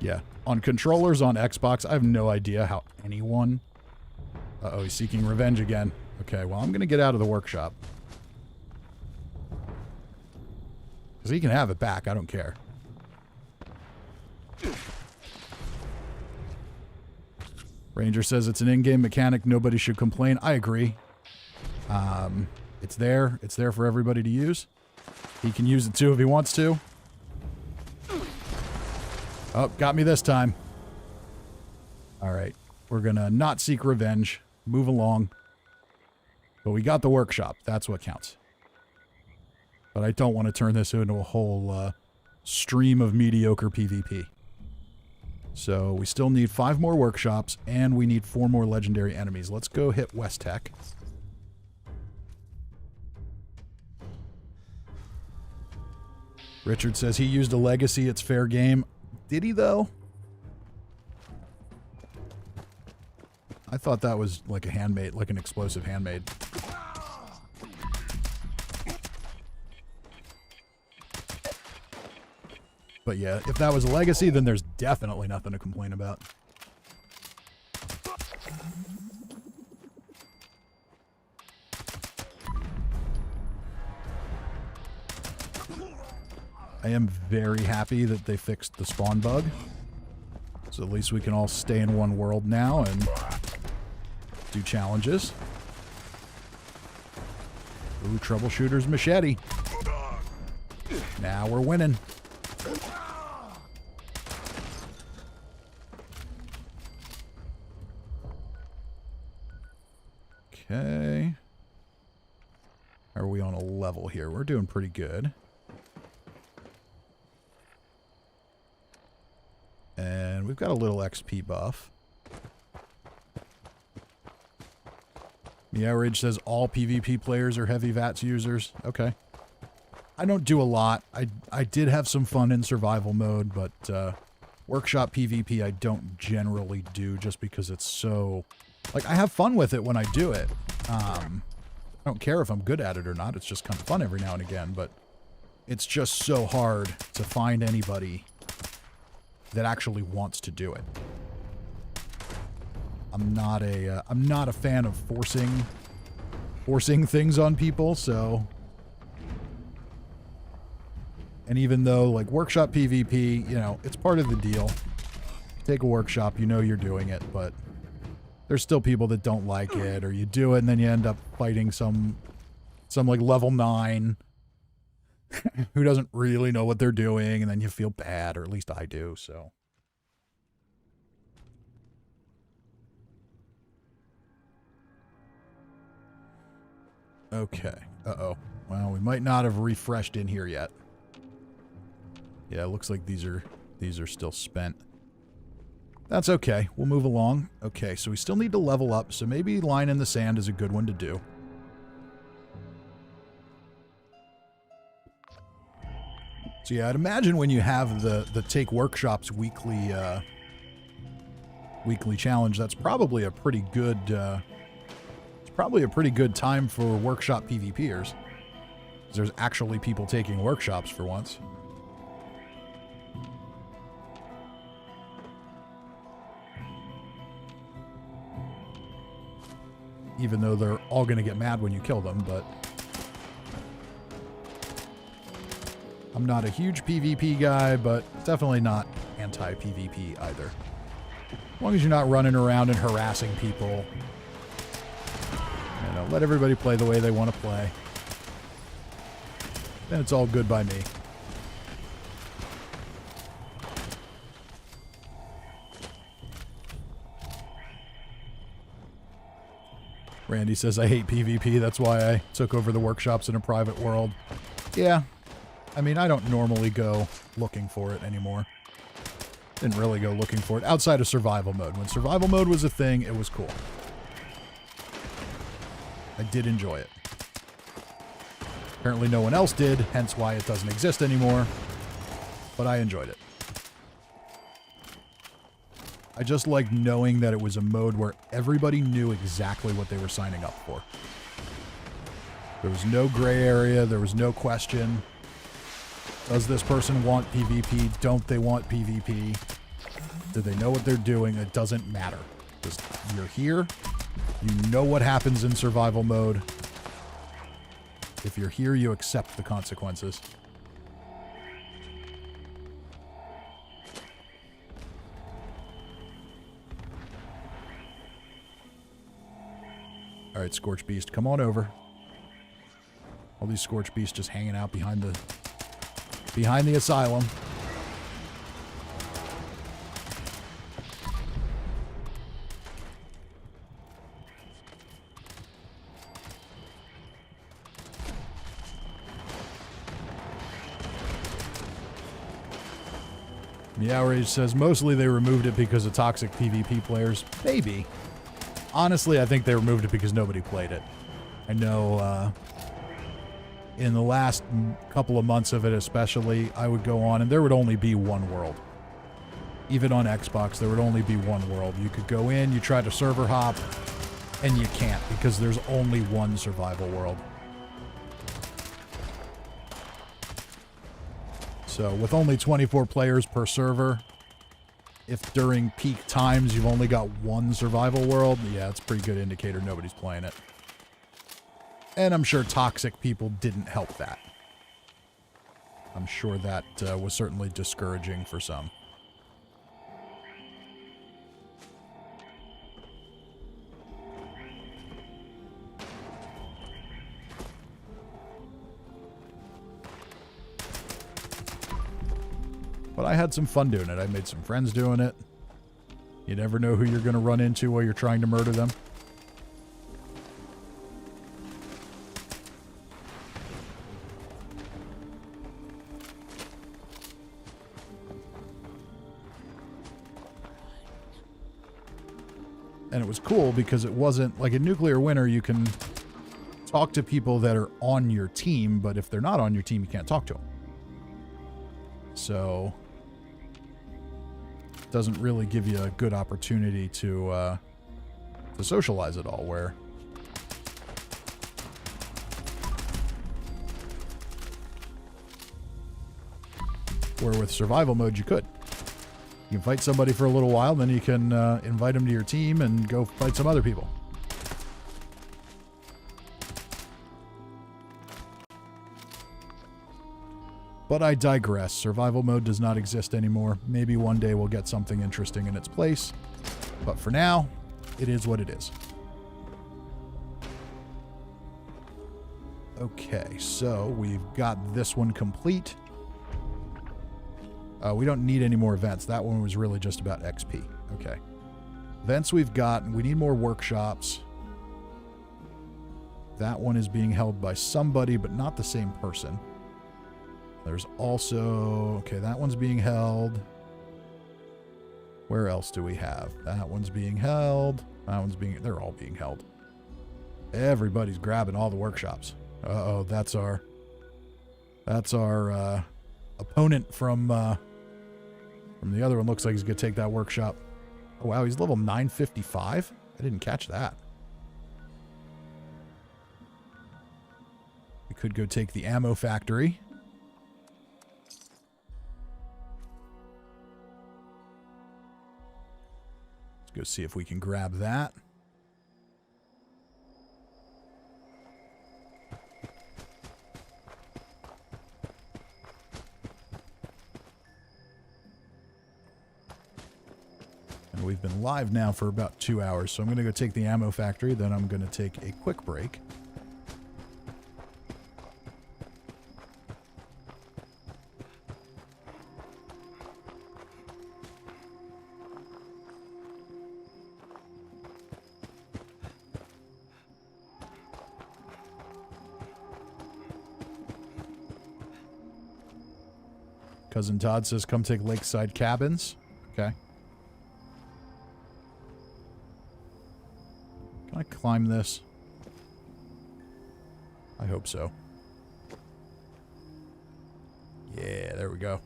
Yeah. On controllers on Xbox, I have no idea how anyone... Uh-oh, he's seeking revenge again. Okay, well, I'm going to get out of the workshop. Because he can have it back. I don't care. Ranger says it's an in-game mechanic. Nobody should complain. I agree. It's there. It's there for everybody to use. He can use it too if he wants to. Oh, got me this time. All right. We're going to not seek revenge. Move along. But we got the workshop. That's what counts. But I don't want to turn this into a whole stream of mediocre PvP. So we still need 5 more workshops, and we need 4 more legendary enemies. Let's go hit West Tech. Richard says he used a legacy. It's fair game. Did he, though? I thought that was like a handmade, like an explosive handmade. But yeah, if that was a legacy, then there's definitely nothing to complain about. I am very happy that they fixed the spawn bug. So at least we can all stay in one world now and do challenges. Ooh, troubleshooter's machete. Now we're winning. Okay. How are we on a level here? We're doing pretty good. And we've got a little XP buff. The average says all PvP players are heavy VATS users. Okay. I don't do a lot. I did have some fun in survival mode, but workshop PvP I don't generally do just because it's so... Like, I have fun with it when I do it. I don't care if I'm good at it or not. It's just kind of fun every now and again, but it's just so hard to find anybody that actually wants to do it. I'm not a fan of forcing things on people, so... And even though, like, workshop PvP, you know, it's part of the deal. Take a workshop, you know you're doing it, but there's still people that don't like it, or you do it and then you end up fighting some like level 9 who doesn't really know what they're doing, and then you feel bad, or at least I do, so. Okay. Uh-oh. Well, we might not have refreshed in here yet. Yeah, it looks like these are still spent. That's okay. We'll move along. Okay, so we still need to level up, so maybe line in the sand is a good one to do. So yeah, I'd imagine when you have the Take Workshops weekly weekly challenge, that's probably a pretty good it's probably a pretty good time for workshop PvPers. There's actually people taking workshops for once. Even though they're all going to get mad when you kill them, but I'm not a huge PvP guy, but definitely not anti-PvP either. As long as you're not running around and harassing people. You know, let everybody play the way they want to play. Then it's all good by me. Randy says, I hate PvP, that's why I took over the workshops in a private world. Yeah. I mean, I don't normally go looking for it anymore. Didn't really go looking for it outside of survival mode. When survival mode was a thing, it was cool. I did enjoy it. Apparently no one else did, hence why it doesn't exist anymore. But I enjoyed it. I just liked knowing that it was a mode where everybody knew exactly what they were signing up for. There was no gray area, there was no question. Does this person want PvP? Don't they want PvP? Do they know what they're doing? It doesn't matter. Just, you're here. You know what happens in survival mode. If you're here, you accept the consequences. All right, Scorch Beast, come on over. All these Scorch Beasts just hanging out behind the asylum. Meowrage says mostly they removed it because of toxic PvP players. Maybe. Honestly, I think they removed it because nobody played it. I know in the last couple of months of it especially, I would go on and there would only be one world. Even on Xbox, there would only be one world. You could go in, you try to server hop, and you can't because there's only one survival world. So with only 24 players per server, if during peak times you've only got one survival world, yeah, it's a pretty good indicator nobody's playing it. And I'm sure toxic people didn't help that. I'm sure that was certainly discouraging for some. But I had some fun doing it. I made some friends doing it. You never know who you're going to run into while you're trying to murder them. And it was cool because it wasn't like in Nuclear Winter, you can talk to people that are on your team, but if they're not on your team, you can't talk to them. So doesn't really give you a good opportunity to socialize at all, where with survival mode you could. You can fight somebody for a little while, then you can invite them to your team and go fight some other people. But I digress. Survival mode does not exist anymore. Maybe one day we'll get something interesting in its place. But for now, it is what it is. Okay, so we've got this one complete. We don't need any more events. That one was really just about XP. Okay. Events we've got. We need more workshops. That one is being held by somebody, but not the same person. There's also... Okay, that one's being held. Where else do we have? That one's being held. That one's being... They're all being held. Everybody's grabbing all the workshops. Uh-oh, that's our opponent from the other one. Looks like he's going to take that workshop. Oh, wow, he's level 955? I didn't catch that. We could go take the ammo factory. Let's go see if we can grab that. And we've been live now for about 2 hours, so I'm going to go take the ammo factory, then I'm going to take a quick break. Cousin Todd says, come take Lakeside Cabins. Okay. Can I climb this? I hope so. Yeah, there we go.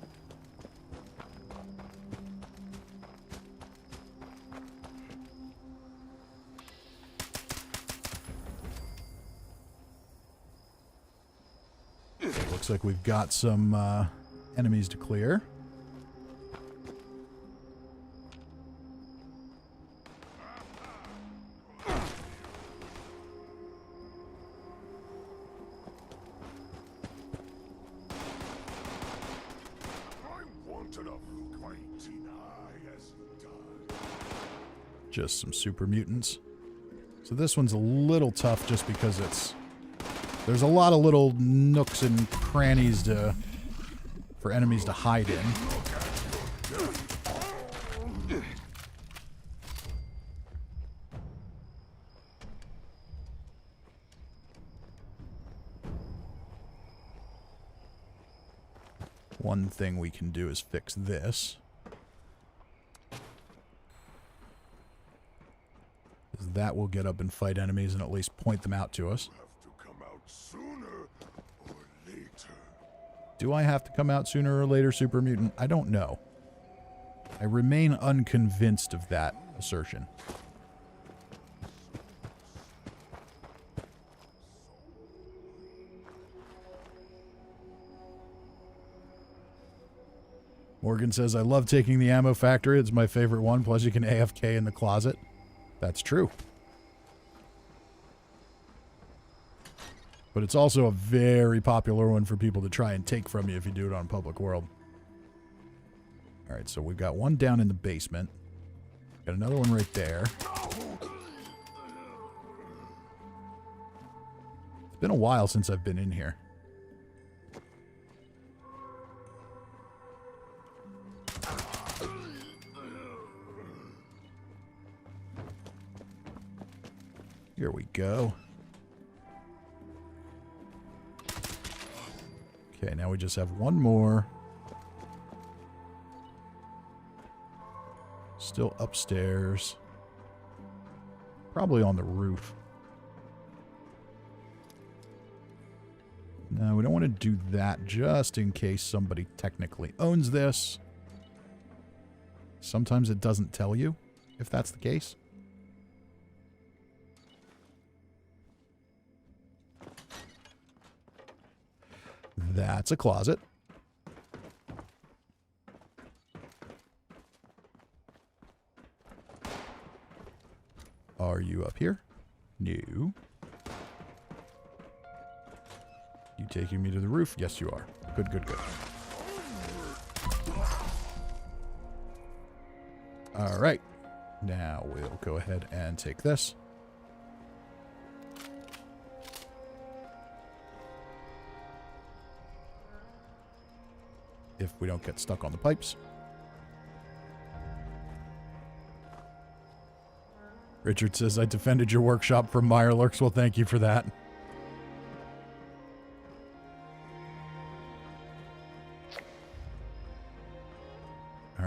Looks like we've got some enemies to clear. Just some super mutants. So this one's a little tough just because there's a lot of little nooks and crannies for enemies to hide in. One thing we can do is fix this. That will get up and fight enemies and at least point them out to us. Do I have to come out sooner or later, Super Mutant? I don't know. I remain unconvinced of that assertion. Morgan says, I love taking the ammo factory. It's my favorite one. Plus you can AFK in the closet. That's true. But it's also a very popular one for people to try and take from you if you do it on public world. Alright, so we've got one down in the basement. Got another one right there. It's been a while since I've been in here. Here we go. Okay, now we just have one more. Still upstairs. Probably on the roof. No, we don't want to do that just in case somebody technically owns this. Sometimes it doesn't tell you if that's the case. That's a closet. Are you up here? No. You taking me to the roof? Yes, you are. Good, good, good. All right. Now we'll go ahead and take this. If we don't get stuck on the pipes. Richard says, I defended your workshop from Mirelurks. Well, thank you for that.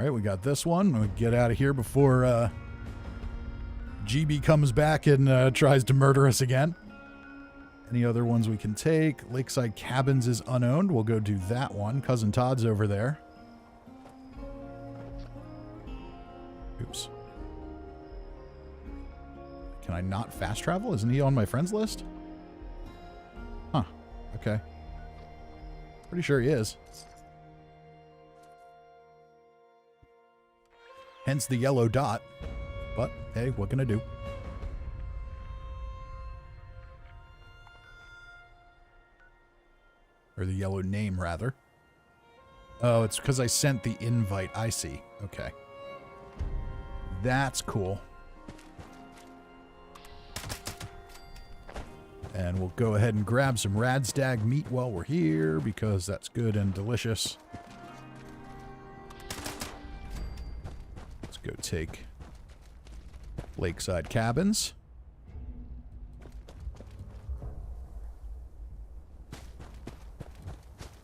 All right, we got this one. We'll get out of here before GB comes back and tries to murder us again. Any other ones we can take? Lakeside Cabins is unowned. We'll go do that one. Cousin Todd's over there. Oops. Can I not fast travel? Isn't he on my friends list? Huh. Okay. Pretty sure he is. Hence the yellow dot. But, hey, what can I do? Or the yellow name, rather. Oh, it's because I sent the invite. I see. Okay. That's cool. And we'll go ahead and grab some Radstag meat while we're here, because that's good and delicious. Let's go take Lakeside Cabins.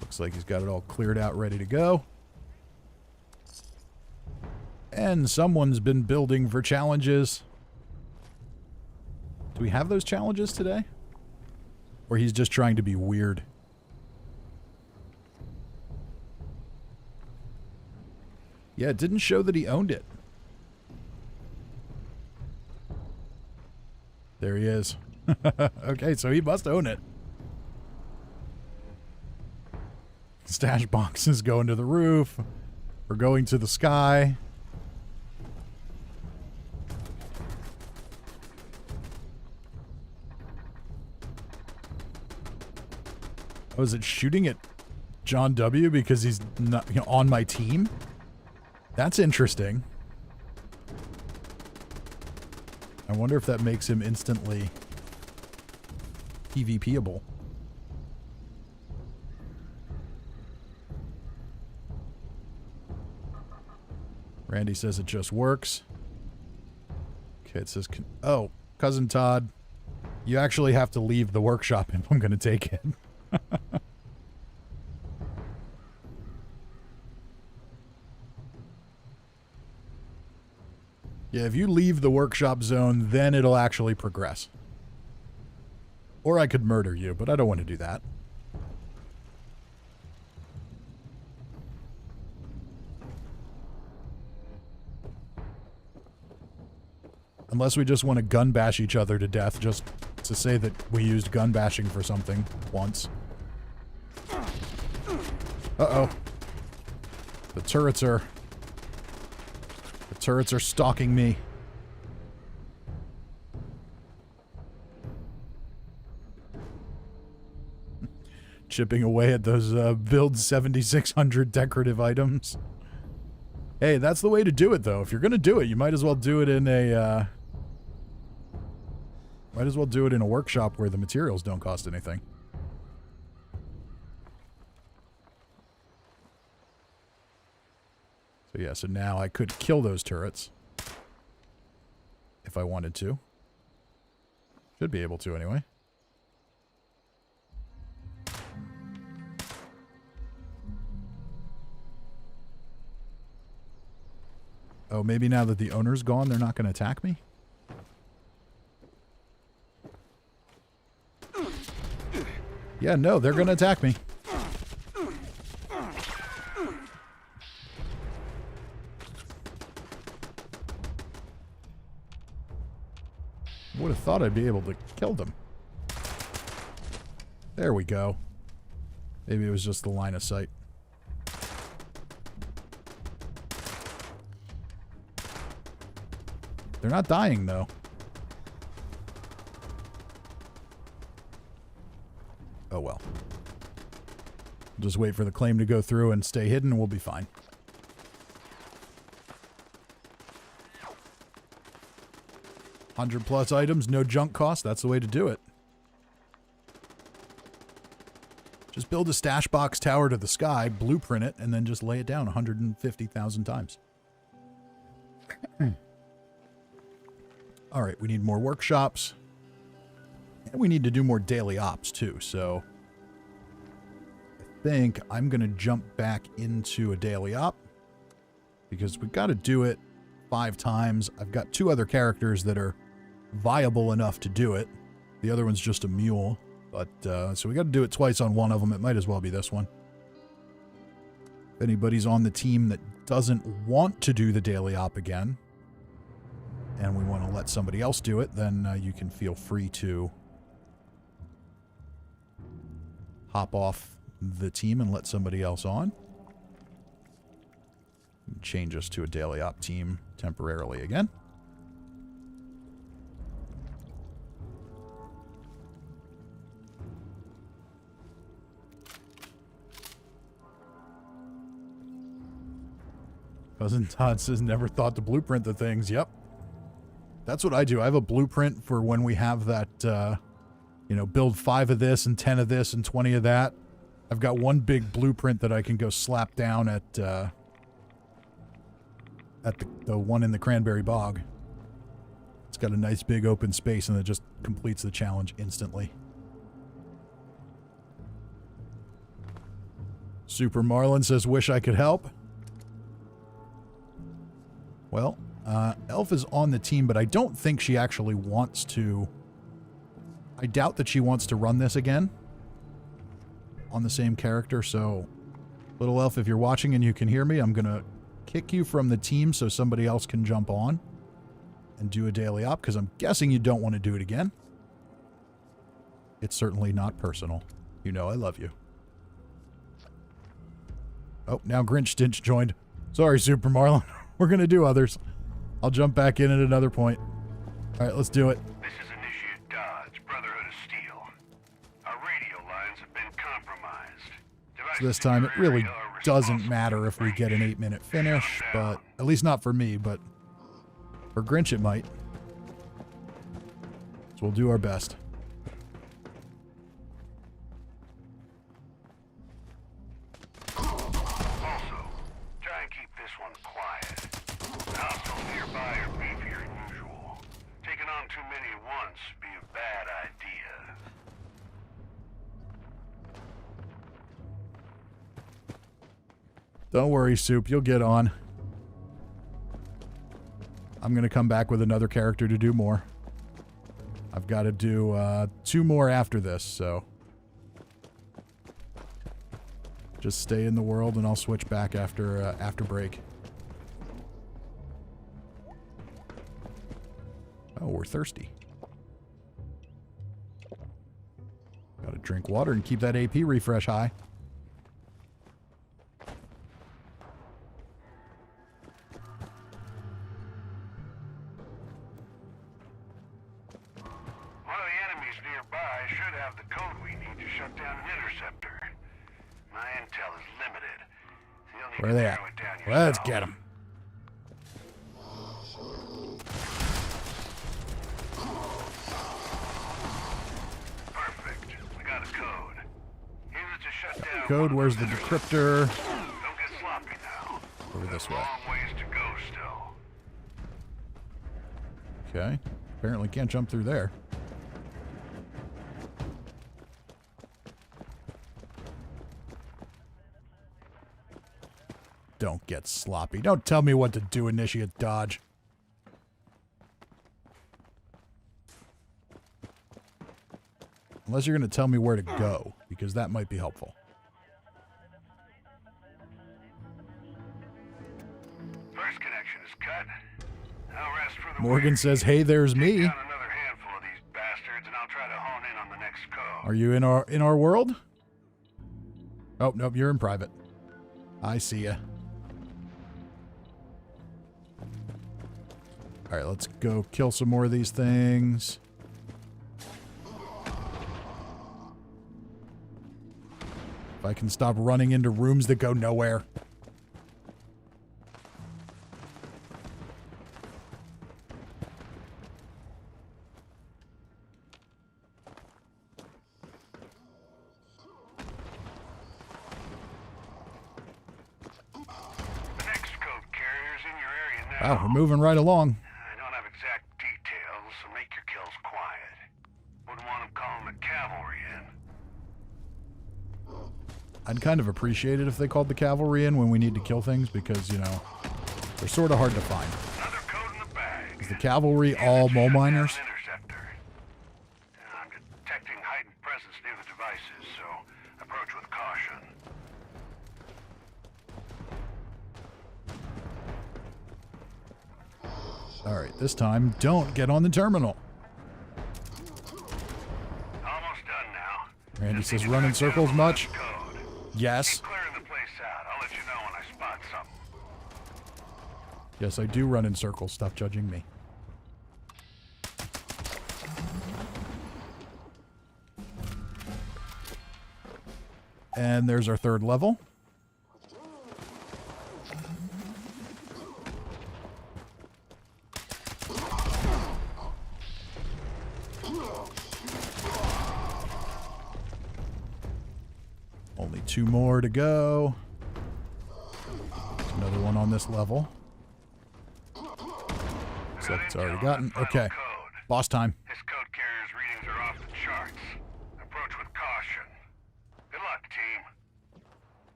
Looks like he's got it all cleared out, ready to go. And someone's been building for challenges. Do we have those challenges today? Or he's just trying to be weird? Yeah, it didn't show that he owned it. There he is. Okay, so he must own it. Stash boxes going to the roof. We're going to the sky. Oh, is it shooting at John W. because he's not, you know, on my team? That's interesting. I wonder if that makes him instantly PvPable. Randy says it just works. Okay, it says... Oh, Cousin Todd, you actually have to leave the workshop if I'm going to take it. Yeah, if you leave the workshop zone, then it'll actually progress. Or I could murder you, but I don't want to do that. Unless we just want to gun bash each other to death, just to say that we used gun bashing for something once. Uh-oh. The turrets are stalking me. Chipping away at those build 7600 decorative items. Hey, that's the way to do it, though. If you're going to do it, you might as well do it in a workshop where the materials don't cost anything. So yeah, so now I could kill those turrets if I wanted to. Should be able to anyway. Oh, maybe now that the owner's gone, they're not going to attack me? Yeah, no, they're going to attack me. Would have thought I'd be able to kill them. There we go. Maybe it was just the line of sight. They're not dying, though. Oh, well. Just wait for the claim to go through and stay hidden, and we'll be fine. $100+ items, no junk cost. That's the way to do it. Just build a stash box tower to the sky, blueprint it, and then just lay it down 150,000 times. All right, we need more workshops. And we need to do more daily ops, too. So I think I'm going to jump back into a daily op. because we've got to do it 5 times. I've got 2 other characters that are viable enough to do it. The other one's just a mule. But, so we got to do it twice on one of them. It might as well be this one. If anybody's on the team that doesn't want to do the daily op again, and we want to let somebody else do it, then you can feel free to hop off the team and let somebody else on. Change us to a daily op team temporarily again. Cousin Todd says never thought to blueprint the things. Yep. That's what I do. I have a blueprint for when we have that, you know, build 5 of this and 10 of this and 20 of that. I've got one big blueprint that I can go slap down at the one in the Cranberry Bog. It's got a nice big open space and it just completes the challenge instantly. Super Marlin says, wish I could help. Well, Elf is on the team, but I don't think she actually wants to. I doubt that she wants to run this again on the same character. So, Little Elf, if you're watching and you can hear me, I'm going to kick you from the team so somebody else can jump on and do a daily op, because I'm guessing you don't want to do it again. It's certainly not personal. You know I love you. Oh, now Grinch Stinch joined. Sorry, Super Marlin. We're going to do others. I'll jump back in at another point. All right, let's do it. This is Initiate Dodge, Brotherhood of Steel. Our radio lines have been compromised. So this time, it really doesn't matter if we get an 8-minute finish, but at least not for me, but for Grinch it might. So we'll do our best. Don't worry, Soup. You'll get on. I'm going to come back with another character to do more. I've got to do 2 more after this, so just stay in the world and I'll switch back after break. Oh, we're thirsty. Got to drink water and keep that AP refresh high. Where are they at? Let's get them. Perfect. We got a code. Here's to shut down. Code, where's the decryptor? Don't get sloppy now. Over this way. Long ways to go still. Okay. Apparently can't jump through there. Don't get sloppy. Don't tell me what to do, Initiate Dodge. Unless you're going to tell me where to go, because that might be helpful. First connection is cut. Now rest for the Morgan week. says, hey, there's me. Take down another handful of these bastards, and I'll try to hone in on the next code. Are you in our world? Oh, nope, you're in private. I see ya. All right, let's go kill some more of these things. If I can stop running into rooms that go nowhere. The next code carrier's in your area now. Wow, we're moving right along. I don't have exact details, so make your kills quiet. Wouldn't want them calling the cavalry in. I'd kind of appreciate it if they called the cavalry in when we need to kill things because, you know, They're sort of hard to find. Another code in the bag. Is the cavalry all mole miners? Interceptor. I'm detecting heightened presence near the devices, so approach with caution. All right, this time, don't get on the terminal. Almost done now. Randy says, run in circles much? Code. Yes. Keep clearing the place out. I'll let you know when I spot something. Yes, I do run in circles. Stop judging me. And there's our third level. Only 2 more to go. There's another one on this level. Looks like it's already gotten. Okay. Boss time. This code carrier's readings are off the charts. Approach with caution. Good luck, team.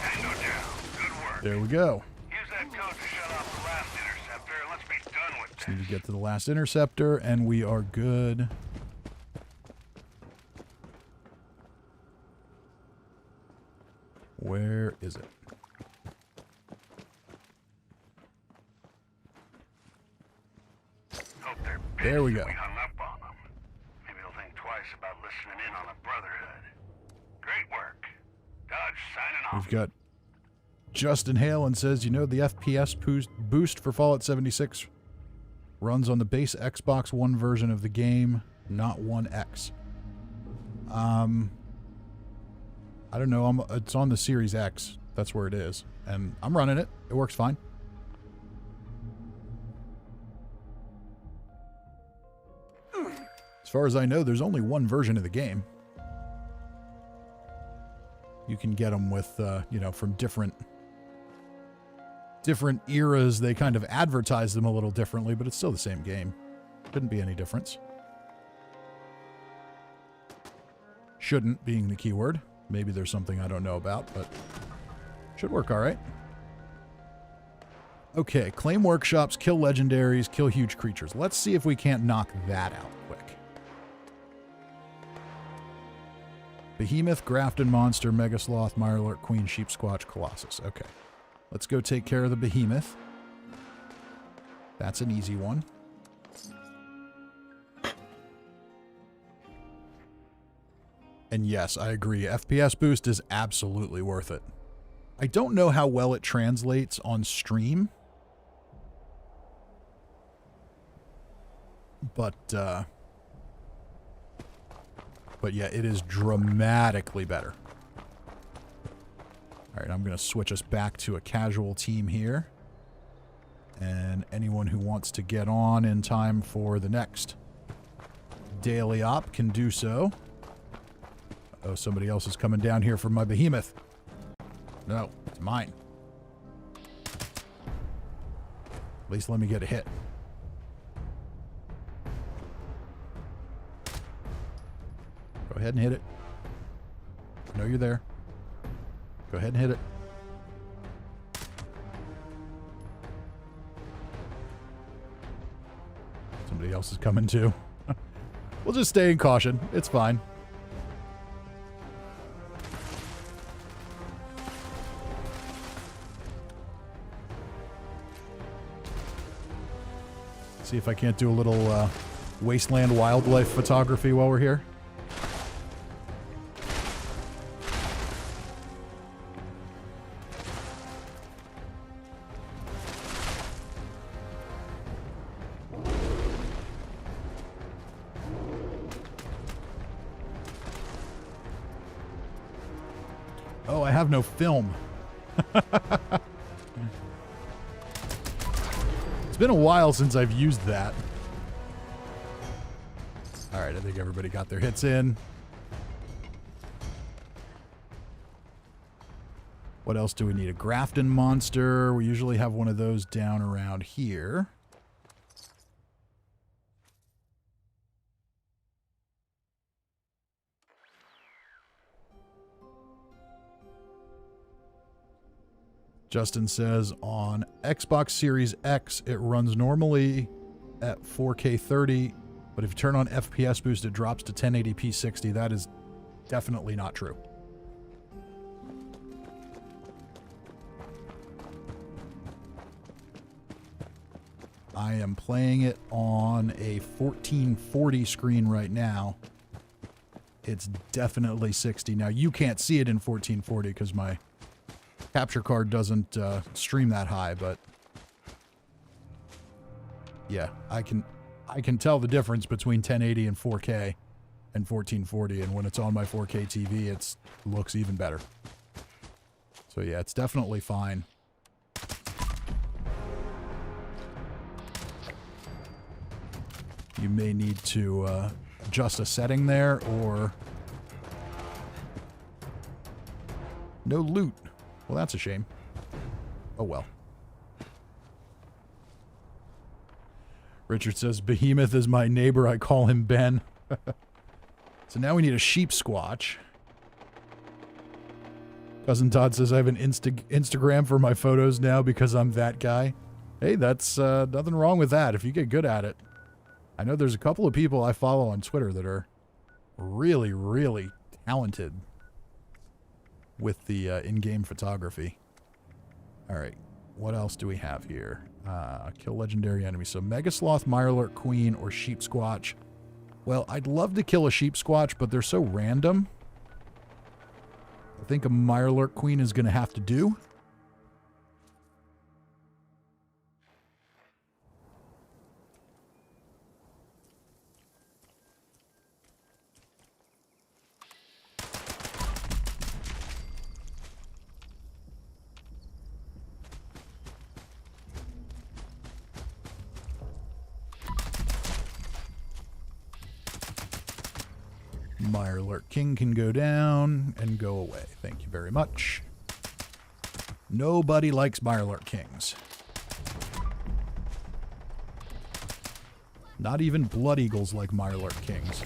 Tango down. Good work. There we go. Use that code to shut off the last interceptor and let's be done with Just need this. to get to the last interceptor, and we are good. Where is it? Hope they're There we pissed go. we hung up on them. Maybe they'll think twice about listening in on the Brotherhood. Great work. Dodge signing off. We've got Justin Halen says, you know, the FPS boost for Fallout 76 runs on the base Xbox One version of the game, not One X. I don't know. It's on the Series X. That's where it is. And I'm running it. It works fine. As far as I know, there's only one version of the game. You can get them with, you know, from different eras. They kind of advertise them a little differently, but it's still the same game. Couldn't be any difference. Shouldn't being the keyword. Maybe there's something I don't know about, but should work all right. Okay, claim workshops, kill legendaries, kill huge creatures. Let's see if we can't knock that out quick. Behemoth, Grafton Monster, Mega Sloth, Mirelurk, Queen, Sheep Squatch, Colossus. Okay. Let's go take care of the Behemoth. That's an easy one. And yes, I agree. FPS boost is absolutely worth it. I don't know how well it translates on stream. But yeah, it is dramatically better. All right, I'm going to switch us back to a casual team here. And anyone who wants to get on in time for the next daily op can do so. Oh, somebody else is coming down here for my Behemoth. No, it's mine. At least let me get a hit. Go ahead and hit it. I know you're there. Go ahead and hit it. Somebody else is coming too. We'll just stay in caution. It's fine. See if I can't do a little wasteland wildlife photography while we're here. Oh, I have no film. It's been a while since I've used that. All right, I think everybody got their hits in. What else do we need? A Grafton monster. We usually have one of those down around here. Justin says on Xbox Series X, it runs normally at 4K 30, but if you turn on FPS boost, it drops to 1080p 60. That is definitely not true. I am playing it on a 1440 screen right now. It's definitely 60. Now, you can't see it in 1440 because my capture card doesn't stream that high, but yeah, I can tell the difference between 1080 and 4K and 1440, and when it's on my 4K TV, it looks even better. So yeah, it's definitely fine. You may need to adjust a setting there, or no loot. Well, that's a shame. Oh well. Richard says, Behemoth is my neighbor. I call him Ben. So now we need a sheep squatch. Cousin Todd says, I have an Instagram for my photos now because I'm that guy. Hey, that's nothing wrong with that if you get good at it. I know there's a couple of people I follow on Twitter that are really, really talented with the in-game photography. All right, what else do we have here? Kill legendary enemies. So Megasloth, Mirelurk Queen, or Sheep Squatch. Well, I'd love to kill a Sheep Squatch, but they're so random. I think a Mirelurk Queen is going to have to do. Mirelurk King can go down and go away. Thank you very much. Nobody likes Mirelurk Kings. Not even Blood Eagles like Mirelurk Kings.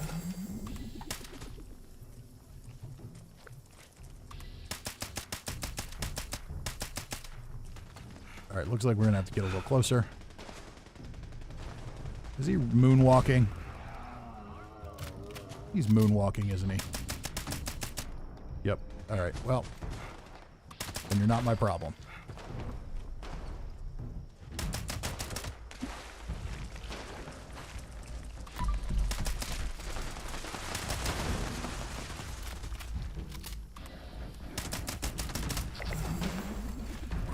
Alright, looks like we're gonna have to get a little closer. Is he moonwalking? He's moonwalking, isn't he? Yep. Alright, well. Then you're not my problem.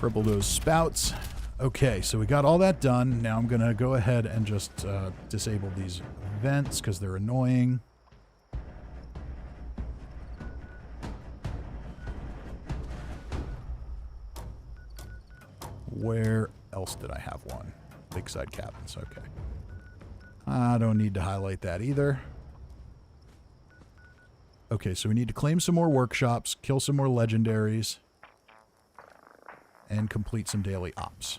Cripple those spouts. Okay, so we got all that done. Now I'm going to go ahead and just disable these vents because they're annoying. Where else did I have one? Lakeside Cabins, okay. I don't need to highlight that either. Okay, so we need to claim some more workshops, kill some more legendaries, and complete some daily ops.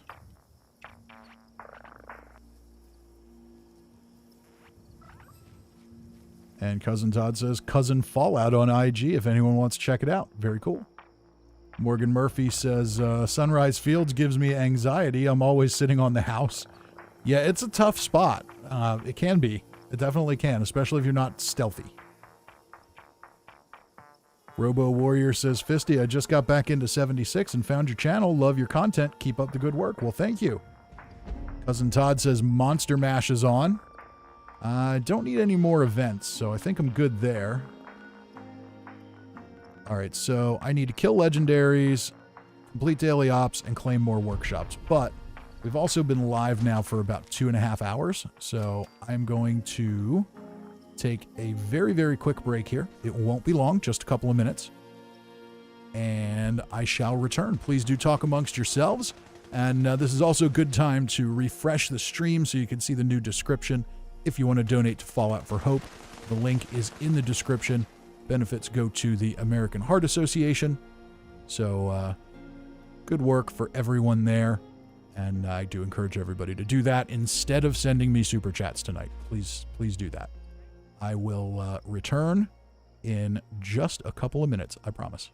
And Cousin Todd says, Cousin Fallout on IG if anyone wants to check it out. Very cool. Morgan Murphy says, Sunrise Fields gives me anxiety. I'm always sitting on the house. Yeah, it's a tough spot. It can be. It definitely can, especially if you're not stealthy. Robo Warrior says, Fisty, I just got back into 76 and found your channel. Love your content. Keep up the good work. Well, thank you. Cousin Todd says, Monster Mash is on. I don't need any more events, so I think I'm good there. Alright, so I need to kill legendaries, complete daily ops, and claim more workshops. But we've also been live now for about 2.5 hours, so I'm going to take a very, very quick break here. It won't be long, just a couple of minutes. And I shall return. Please do talk amongst yourselves. And this is also a good time to refresh the stream so you can see the new description. If you want to donate to Fallout for Hope, the link is in the description. Benefits go to the American Heart Association. So Good work for everyone there. And I do encourage everybody to do that instead of sending me super chats tonight. Please do that. I will return in just a couple of minutes, I promise.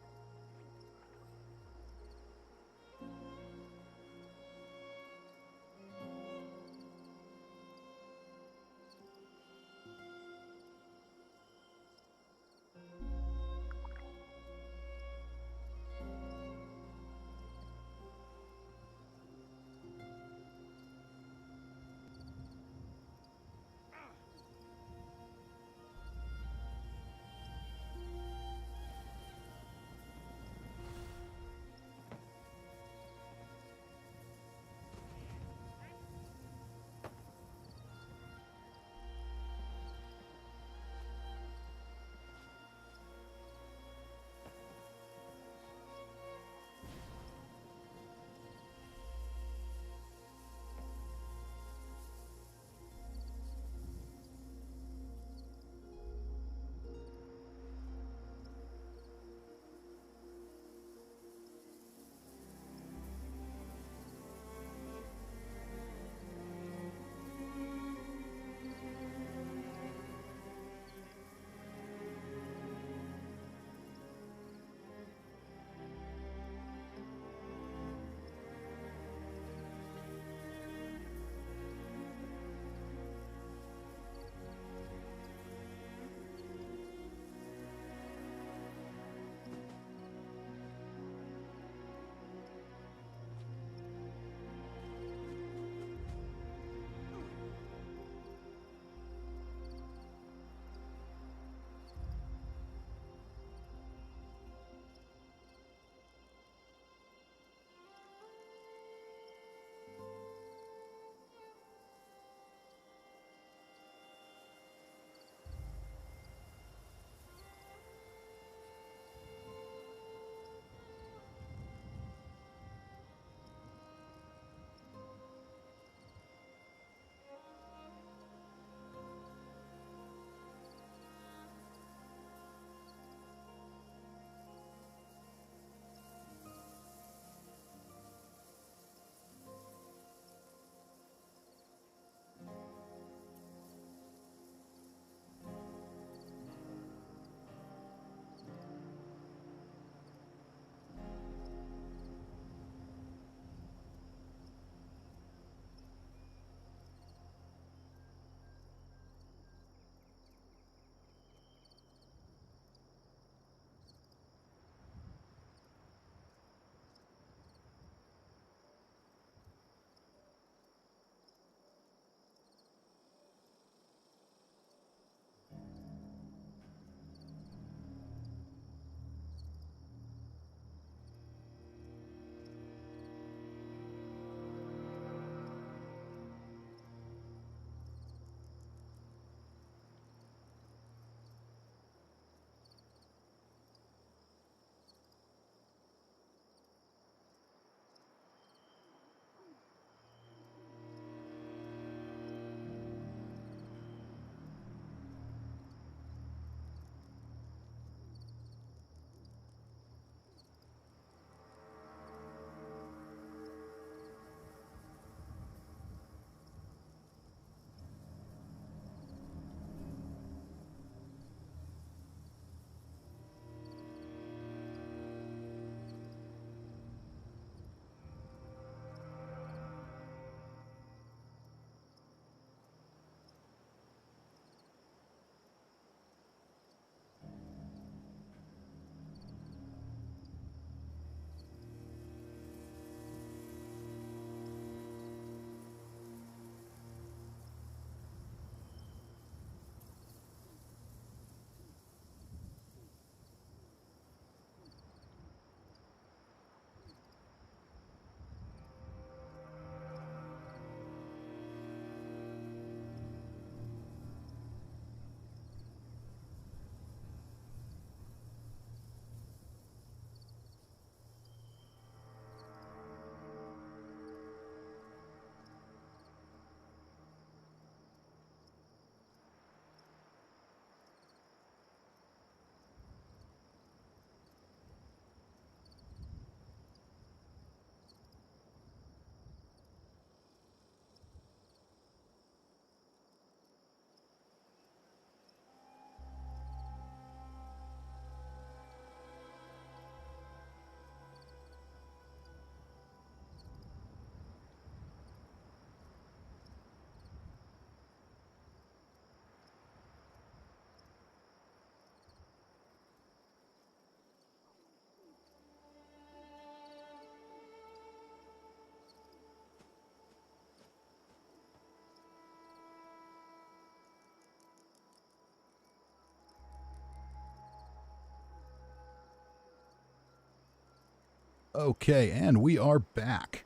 Okay, and we are back.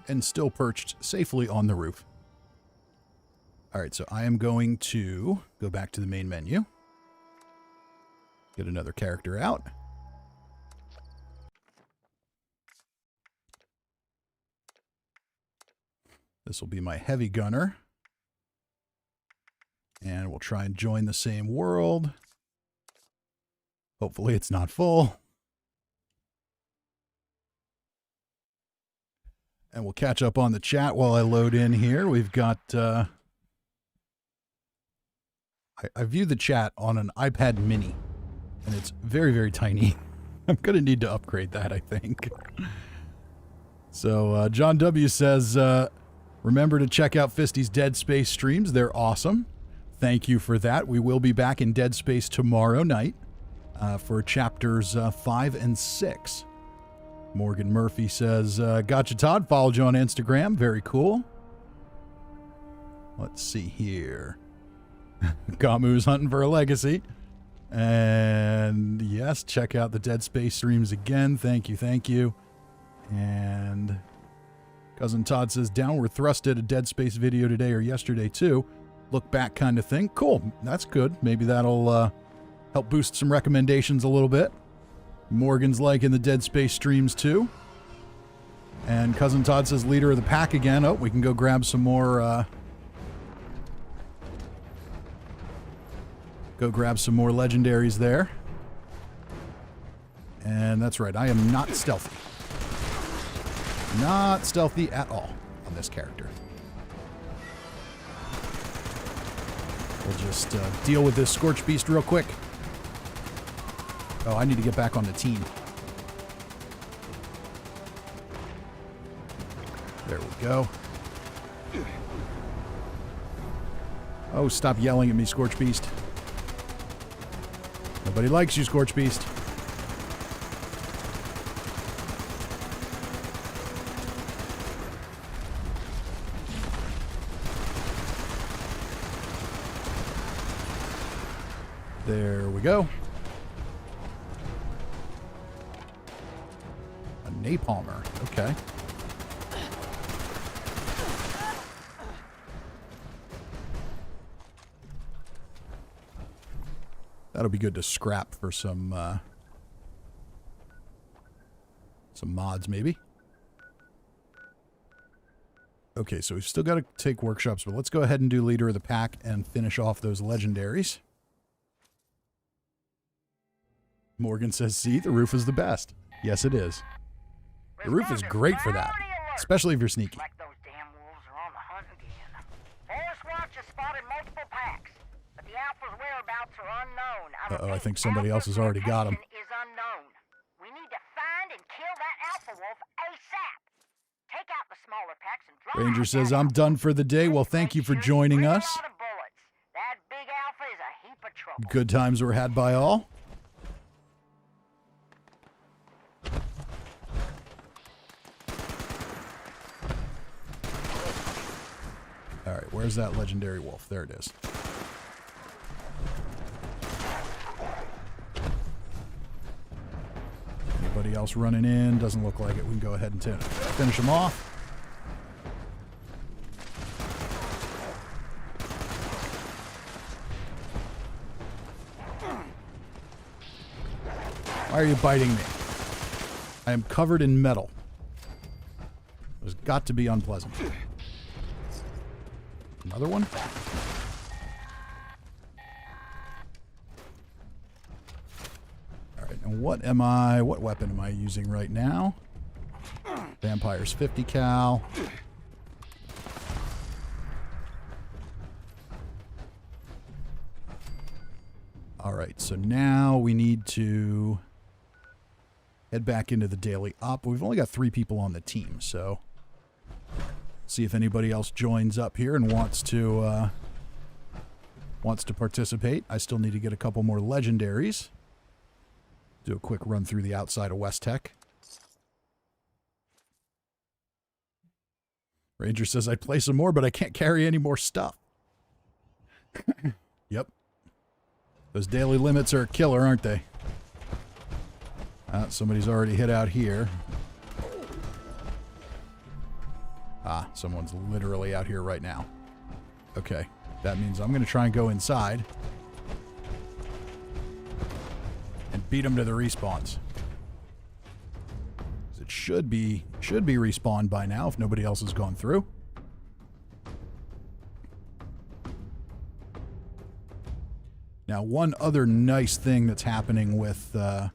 And still perched safely on the roof. All right, so I am going to go back to the main menu. Get another character out. This will be my heavy gunner. And we'll try and join the same world. Hopefully it's not full. And we'll catch up on the chat while I load in here. We've got... I view the chat on an iPad mini, and it's very, very tiny. I'm going to need to upgrade that, I think. So, John W. says, remember to check out Fisty's Dead Space streams. They're awesome. Thank you for that. We will be back in Dead Space tomorrow night for chapters 5 and 6. Morgan Murphy says, gotcha, Todd. Followed you on Instagram. Very cool. Let's see here. Gamu's hunting for a legacy. And yes, check out the Dead Space streams again. Thank you, thank you. And Cousin Todd says, downward thrusted a Dead Space video today or yesterday too. Look back kind of thing. Cool. That's good. Maybe that'll help boost some recommendations a little bit. Morgan's liking the Dead Space streams too. And Cousin Todd says, leader of the pack again. Oh, we can go grab some more... Go grab some more legendaries there. And that's right, I am not stealthy. Not stealthy at all on this character. We'll just deal with this Scorch Beast real quick. Oh, I need to get back on the team. There we go. Oh, stop yelling at me, Scorch Beast. Nobody likes you, Scorch Beast. There we go. A napalmer. Okay. That'll be good to scrap for some mods, maybe. Okay, so we've still got to take workshops, but let's go ahead and do leader of the pack and finish off those legendaries. Morgan says, see, the roof is the best. Yes, it is. The roof is great for that, especially if you're sneaky. Like those damn wolves are on the hunt again. Forest Watch has spotted multiple packs, but the alpha's whereabouts are unknown. Uh-oh, I think somebody else has already got him. Is unknown. We need to find and kill that alpha wolf ASAP. Take out the smaller packs and draw Ranger out says, that I'm done for the day. Well, thank you for joining us. That big alpha is a heap of trouble. Good times were had by all. All right, where's that legendary wolf? There it is. Anybody else running in? Doesn't look like it. We can go ahead and finish them off. Why are you biting me? I am covered in metal. There's got to be unpleasant. Another one? Alright, and what weapon am I using right now? Vampire's 50 cal. Alright, so now we need to head back into the daily op. We've only got 3 people on the team, so see if anybody else joins up here and wants to participate. I still need to get a couple more legendaries. Do a quick run through the outside of West Tech. Ranger says, I'd play some more, but I can't carry any more stuff. Yep. Those daily limits are a killer, aren't they? Somebody's already hit out here. Someone's literally out here right now. Okay, that means I'm going to try and go inside and beat them to the respawns. It should be respawned by now if nobody else has gone through. Now, one other nice thing that's happening with the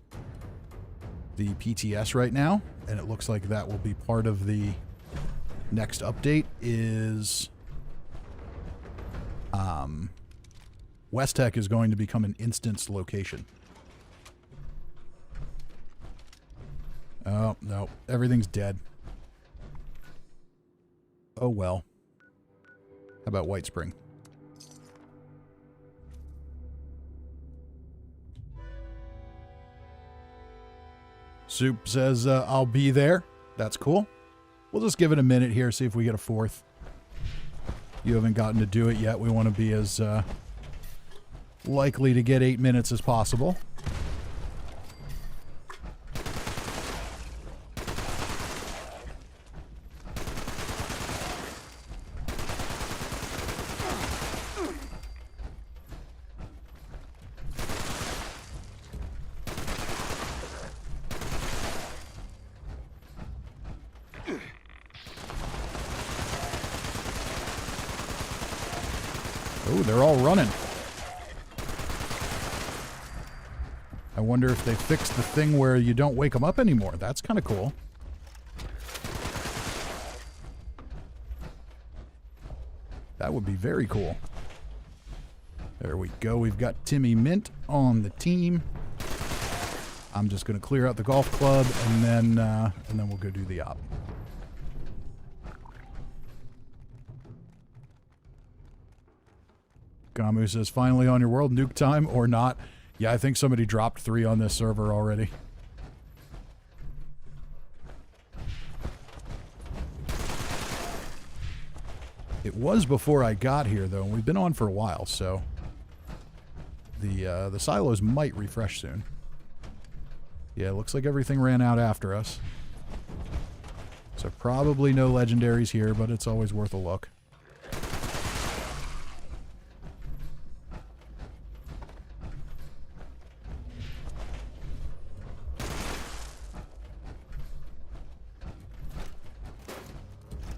PTS right now, and it looks like that will be part of the next update, is West Tech is going to become an instance location. Oh, no. Everything's dead. Oh, well. How about White Spring? Soup says, I'll be there. That's cool. We'll just give it a minute here, see if we get a fourth. You haven't gotten to do it yet. We want to be as likely to get 8 minutes as possible. Oh, they're all running. I wonder if they fixed the thing where you don't wake them up anymore. That's kind of cool. That would be very cool. There we go. We've got Timmy Mint on the team. I'm just going to clear out the golf club, and then we'll go do the op. Gamu says, finally on your world, nuke time or not. Yeah, I think somebody dropped 3 on this server already. It was before I got here, though, and we've been on for a while, so the silos might refresh soon. Yeah, it looks like everything ran out after us. So probably no legendaries here, but it's always worth a look.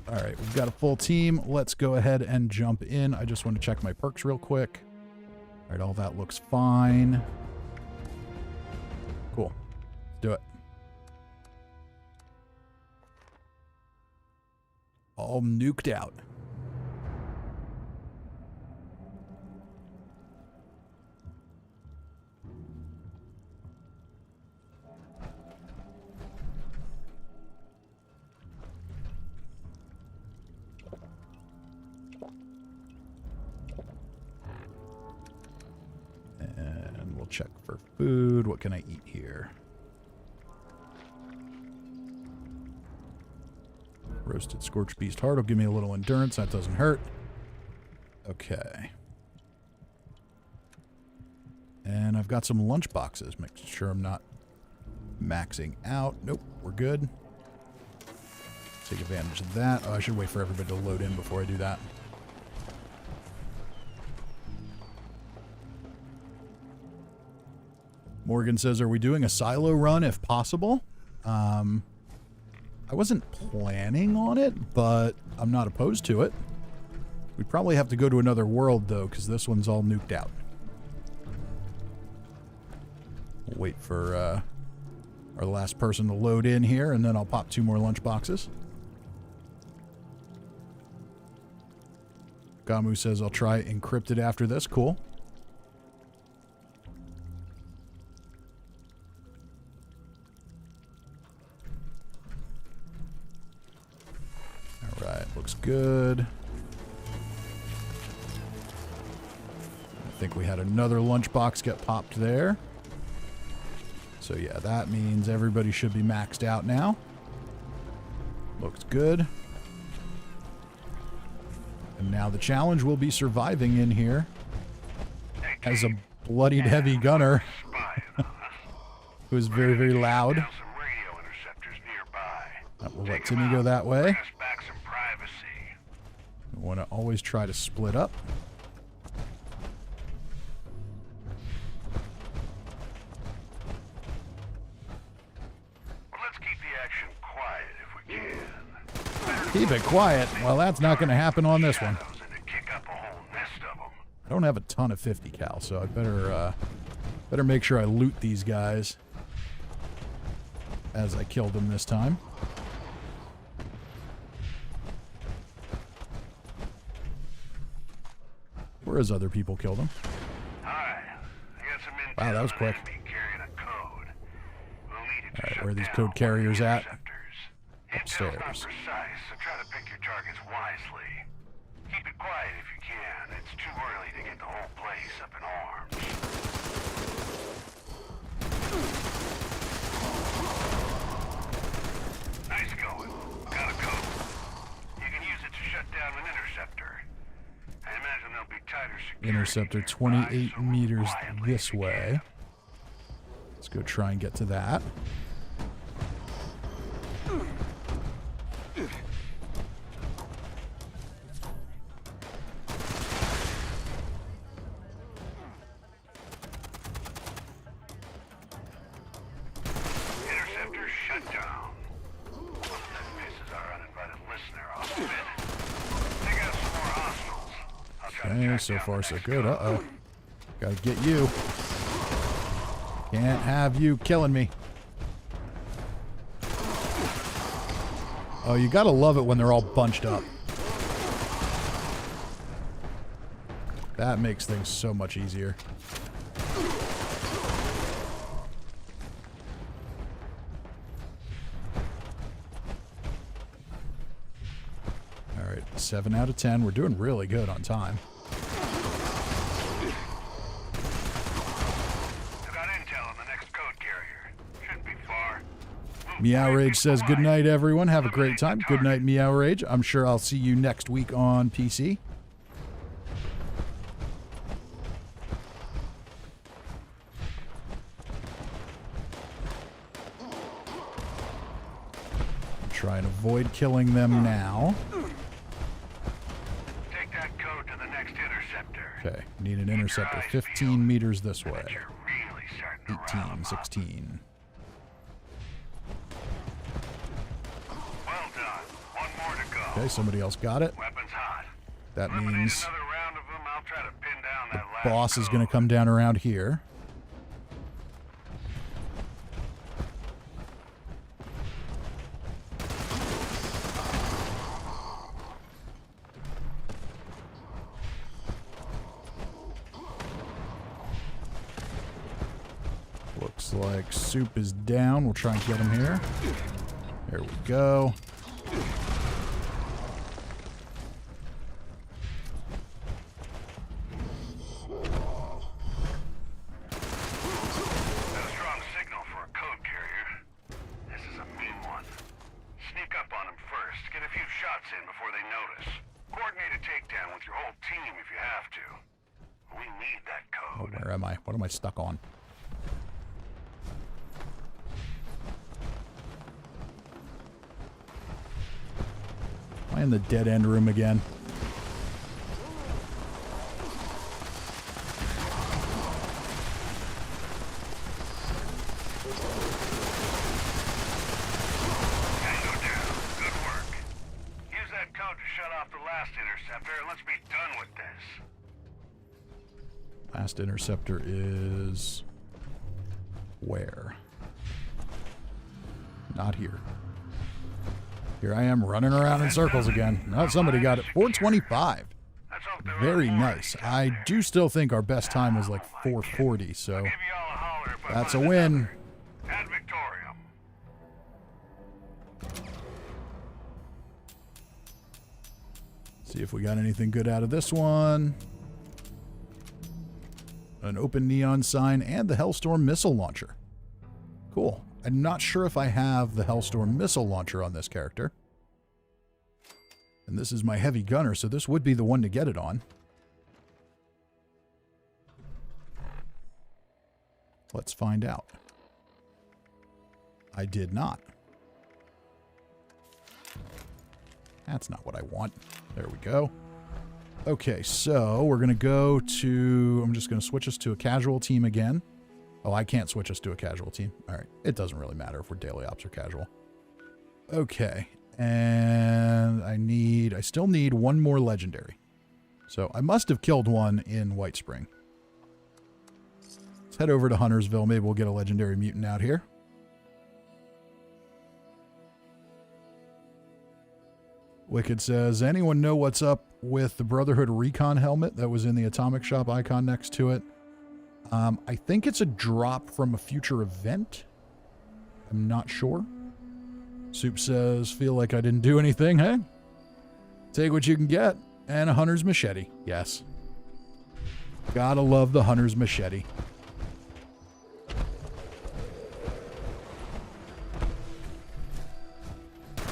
Alright, we've got a full team. Let's go ahead and jump in. I just want to check my perks real quick. Alright, all that looks fine. Cool. Let's do it. All nuked out. And we'll check for food. What can I eat here? Roasted scorched beast heart will give me a little endurance. That doesn't hurt. Okay. And I've got some lunch boxes. Make sure I'm not maxing out. Nope, we're good. Take advantage of that. Oh, I should wait for everybody to load in before I do that. Morgan says, are we doing a silo run if possible? I wasn't planning on it, but I'm not opposed to it. We'd probably have to go to another world, though, because this one's all nuked out. We'll wait for our last person to load in here, and then I'll pop 2 more lunch boxes. Gamu says, I'll try encrypted after this. Cool. Alright, looks good. I think we had another lunchbox get popped there. So yeah, that means everybody should be maxed out now. Looks good. And now the challenge will be surviving in here as a bloodied heavy gunner was very, very loud. Down some radio interceptors nearby. We'll let Take 'em Timmy go out. that way. Bring us back some privacy. We want to always try to split up. Well, let's keep the action quiet if we can. Keep it quiet. Well, that's not going to happen on this one. Shadows and to kick up a whole nest of them. I don't have a ton of 50 cal, so I better make sure I loot these guys as I kill them this time. Whereas other people kill them. Alright, I got some intel Wow, that was on quick. enemy carrying a code. We'll need it to Alright, shut where are these down code one of the carriers at? interceptors. Intel's Upstairs. not precise, so try to pick your targets wisely. Keep it quiet if you can. It's too early to get the whole place up in arms. Nice going. Got a code. You can use it to shut down an interceptor. I imagine there'll be tighter security. Interceptor nearby, 28 so move meters quietly this if you way. can. Let's go try and get to that. Interceptor shut down. That pisses our uninvited listener off a bit. Take out some more hostiles. I'll try to Okay, track so down far the so next good. code. Uh-oh. Gotta get you. Can't have you killing me. Oh, you gotta love it when they're all bunched up. That makes things so much easier. All right, 7 out of 10. We're doing really good on time. I got intel on the next code carrier. Shouldn't be far. Meow Rage says, good night, everyone. Have a great time. Good night, Meow Rage. I'm sure I'll see you next week on PC. Try and avoid killing them now. Take that code to the next interceptor. Okay, need an interceptor 15 meters this way. You're really starting to rile 'em 18, up. 16. Well done. One more to go. Okay, somebody else got it. Weapons hot. That Eliminate means another round of them. I'll try to pin down that last boss is going to code. come down around here. Looks like Soup is down. We'll try and get him here. There we go. That's a strong signal for a code carrier. This is a mean one. Sneak up on them first. Get a few shots in before they notice. Coordinate a takedown with your whole team if you have to. We need that Oh, code. where am I? What am I stuck on? Am I in the dead end room again? Tango down. Good work. Use that code to shut off the last interceptor and let's be done with this. Last interceptor is where? Not here. Here I am running around in circles again. Oh, somebody got it. 425. Let's hope there are Very more nice. of these out I there. do still think our best time was like 440, so Give you all a holler if I that's a find win. another. Ad Victorium. See if we got anything good out of this one. An open neon sign and the Hellstorm missile launcher. Cool. I'm not sure if I have the Hellstorm missile launcher on this character. And this is my heavy gunner, so this would be the one to get it on. Let's find out. I did not. That's not what I want. There we go. Okay, so we're going to go to... I'm just going to switch us to a casual team again. Oh, I can't switch us to a casual team. All right. It doesn't really matter if we're daily ops or casual. Okay. And I still need one more legendary. So I must have killed one in White Spring. Let's head over to Huntersville. Maybe we'll get a legendary mutant out here. Wicked says, anyone know what's up with the Brotherhood Recon helmet that was in the Atomic Shop icon next to it? I think it's a drop from a future event. I'm not sure. Soup says, feel like I didn't do anything. Hey, take what you can get. And a hunter's machete. Yes. Gotta love the hunter's machete.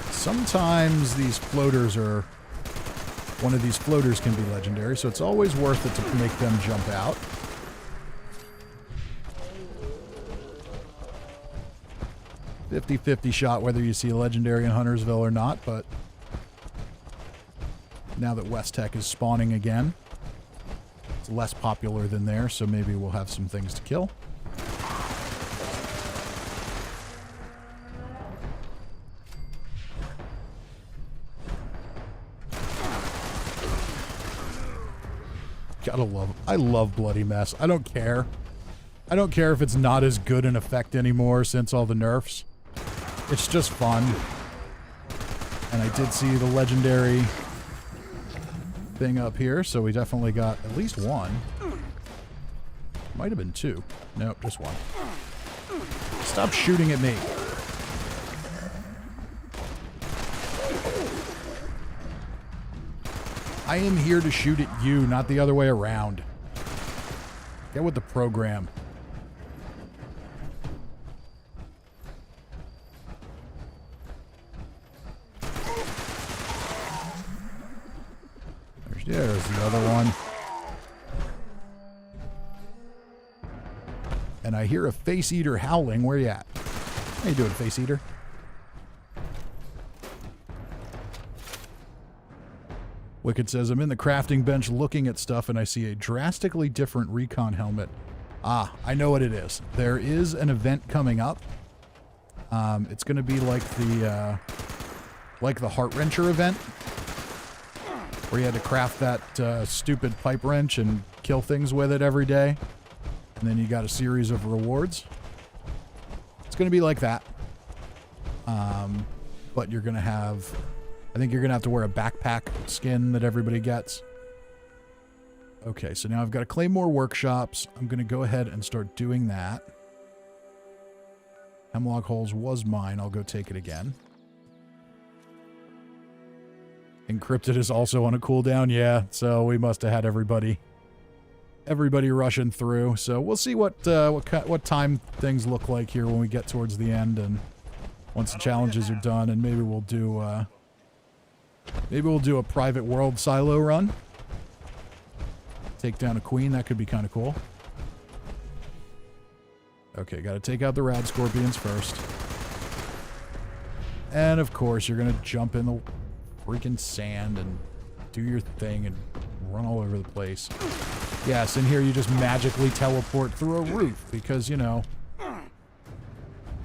Sometimes these floaters are... One of these floaters can be legendary, so it's always worth it to make them jump out. 50-50 shot whether you see a legendary in Huntersville or not, but now that West Tech is spawning again, it's less popular than there, so maybe we'll have some things to kill. Gotta love it. I love Bloody Mess. I don't care. I don't care if it's not as good an effect anymore since all the nerfs. It's just fun. And I did see the legendary thing up here, so we definitely got at least one. Might have been two. Nope, just one. Stop shooting at me. I am here to shoot at you, not the other way around. Get with the program. There's the other one. And I hear a face eater howling. Where you at? How you doing, face eater? Wicked says, I'm in the crafting bench looking at stuff and I see a drastically different recon helmet. Ah, I know what it is. There is an event coming up. It's going to be like the Heart Wrencher event, where you had to craft that stupid pipe wrench and kill things with it every day. And then you got a series of rewards. It's going to be like that. But you're going to have... I think you're going to have to wear a backpack skin that everybody gets. Okay, so now I've got to claim more workshops. I'm going to go ahead and start doing that. Hemlock Holes was mine. I'll go take it again. Encrypted is also on a cooldown. Yeah, so we must have had everybody rushing through. So we'll see what time things look like here when we get towards the end, and once the challenges are done, and maybe we'll do a private world silo run. Take down a queen. That could be kind of cool. Okay, got to take out the rad scorpions first. And of course, you're going to jump in the freaking sand and do your thing and run all over the place. Yes, and here you just magically teleport through a roof because, you know,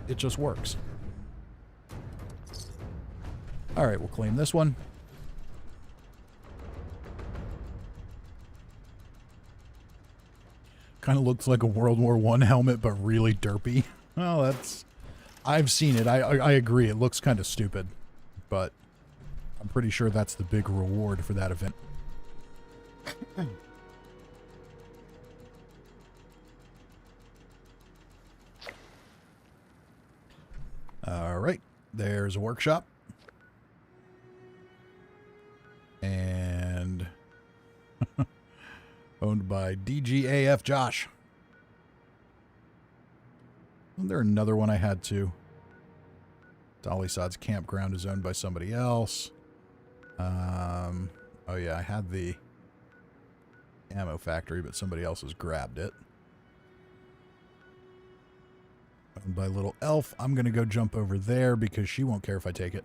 it just works. All right, we'll claim this one. Kind of looks like a World War I helmet, but really derpy. Well, that's... I've seen it. I agree. It looks kind of stupid, but I'm pretty sure that's the big reward for that event. All right. There's a workshop. And... owned by DGAF Josh. Wasn't there another one I had too? Dolly Sod's campground is owned by somebody else. Oh yeah, I had the ammo factory, but somebody else has grabbed it. Owned by Little Elf. I'm going to go jump over there because she won't care if I take it.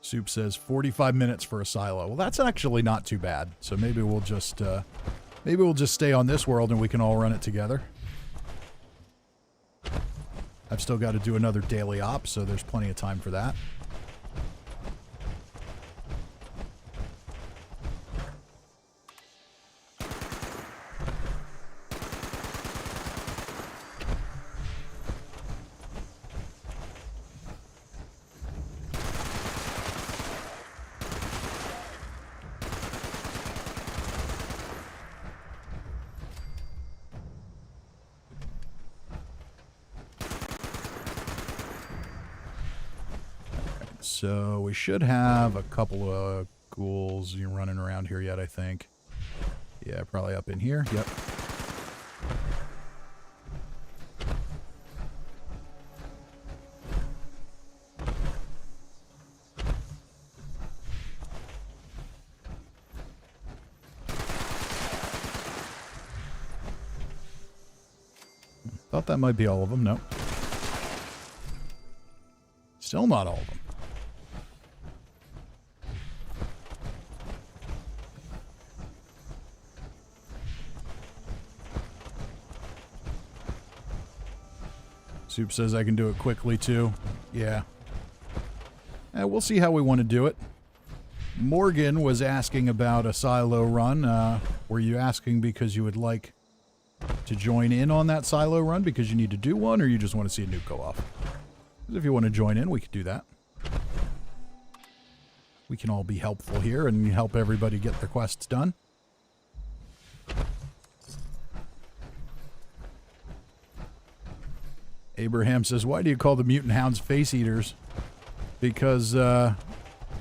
Soup says 45 minutes for a silo. Well, that's actually not too bad. So maybe we'll just stay on this world and we can all run it together. I've still got to do another daily op, so there's plenty of time for that. So we should have a couple of ghouls running around here yet, I think. Yeah, probably up in here. Yep. Thought that might be all of them. Nope. Still not all of them. Soup says I can do it quickly, too. Yeah. We'll see how we want to do it. Morgan was asking about a silo run. Were you asking because you would like to join in on that silo run because you need to do one, or you just want to see a nuke go off? If you want to join in, we could do that. We can all be helpful here and help everybody get their quests done. Abraham says, why do you call the mutant hounds face eaters? Because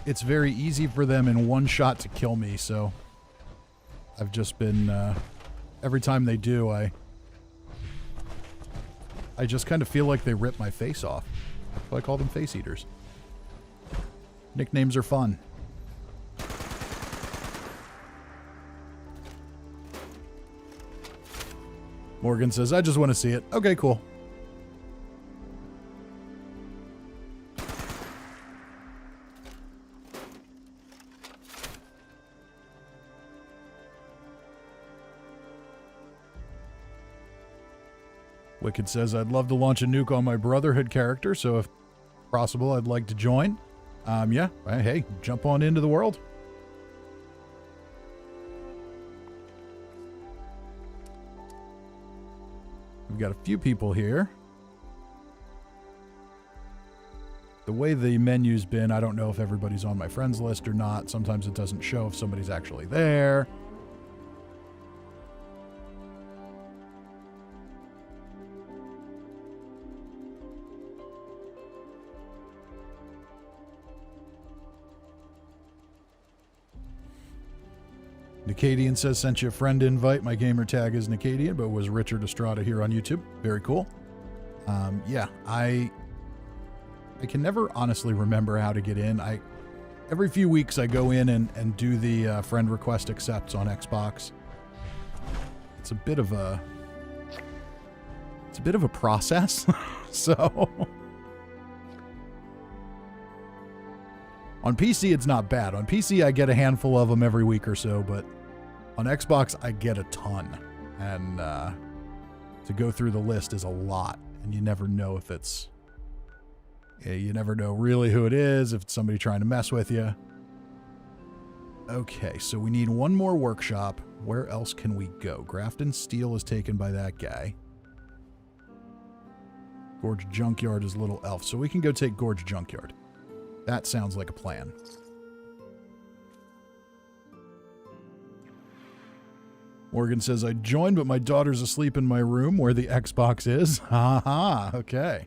it's very easy for them in one shot to kill me, so I've just been every time they do, I just kind of feel like they rip my face off. So I call them face eaters. Nicknames are fun. Morgan says, I just want to see it. Okay, cool. Wicked says, I'd love to launch a nuke on my Brotherhood character, so if possible, I'd like to join. Yeah, hey, jump on into the world. We've got a few people here. The way the menu's been, I don't know if everybody's on my friends list or not. Sometimes it doesn't show if somebody's actually there. Nicadian says, sent you a friend invite. My gamer tag is Nicadian, but was Richard Estrada here on YouTube. Very cool. Yeah, I can never honestly remember how to get in. Every few weeks I go in and do the friend request accepts on Xbox. It's a bit of a process. So on PC it's not bad. On PC I get a handful of them every week or so, but on Xbox I get a ton. And to go through the list is a lot, and you never know if it's you never know really who it is, if it's somebody trying to mess with you. Okay, so we need one more workshop. Where else can we go? Grafton Steel is taken by that guy. Gorge Junkyard is Little Elf, so we can go take Gorge Junkyard. That sounds like a plan. Morgan says, I joined, but my daughter's asleep in my room where the Xbox is. Ha ha, okay.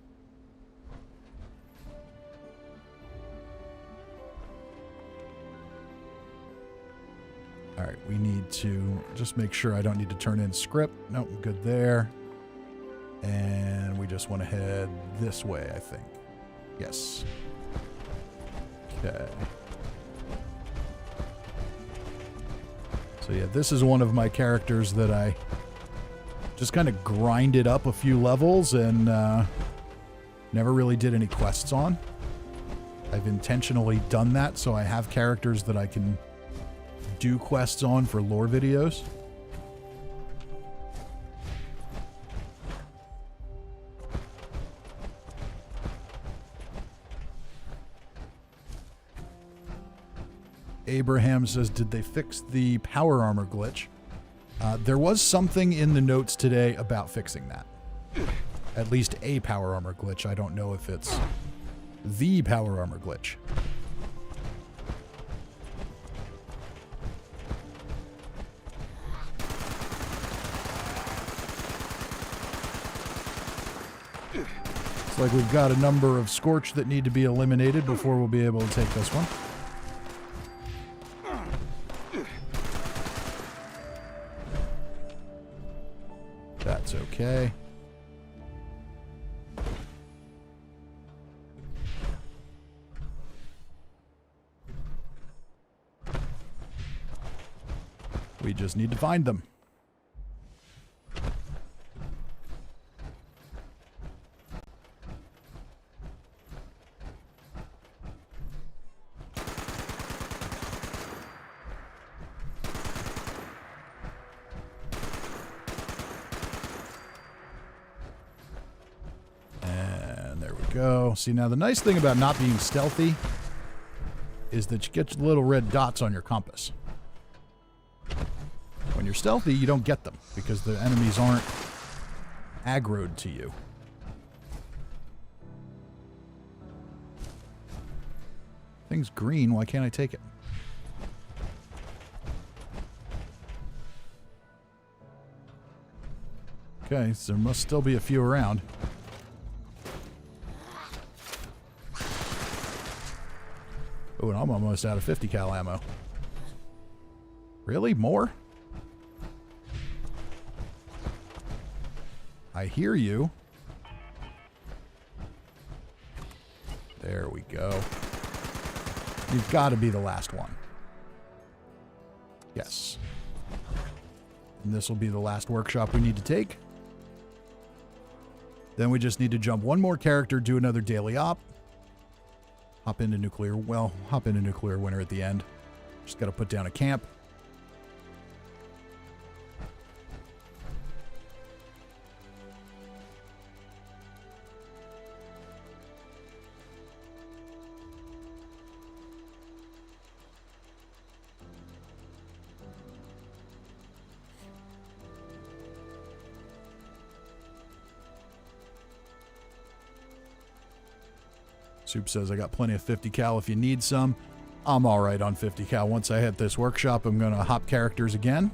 All right, we need to just make sure I don't need to turn in script. Nope, good there. And we just want to head this way, I think. Yes. Okay. So yeah, this is one of my characters that I just kind of grinded up a few levels and never really did any quests on. I've intentionally done that so I have characters that I can do quests on for lore videos. Abraham says, did they fix the power armor glitch? There was something in the notes today about fixing that. At least a power armor glitch. I don't know if it's the power armor glitch. It's like we've got a number of Scorch that need to be eliminated before we'll be able to take this one. That's okay. We just need to find them. Go. See, now the nice thing about not being stealthy is that you get little red dots on your compass. When you're stealthy, you don't get them because the enemies aren't aggroed to you. Thing's green. Why can't I take it? Okay, so there must still be a few around. Oh, and I'm almost out of 50 cal ammo. Really? More? I hear you. There we go. You've got to be the last one. Yes. And this will be the last workshop we need to take. Then we just need to jump one more character, do another daily op. Hop into nuclear. Well, hop into nuclear winter at the end. Just got to put down a camp. Soup says, I got plenty of 50 cal if you need some. I'm all right on 50 cal. Once I hit this workshop, I'm going to hop characters again.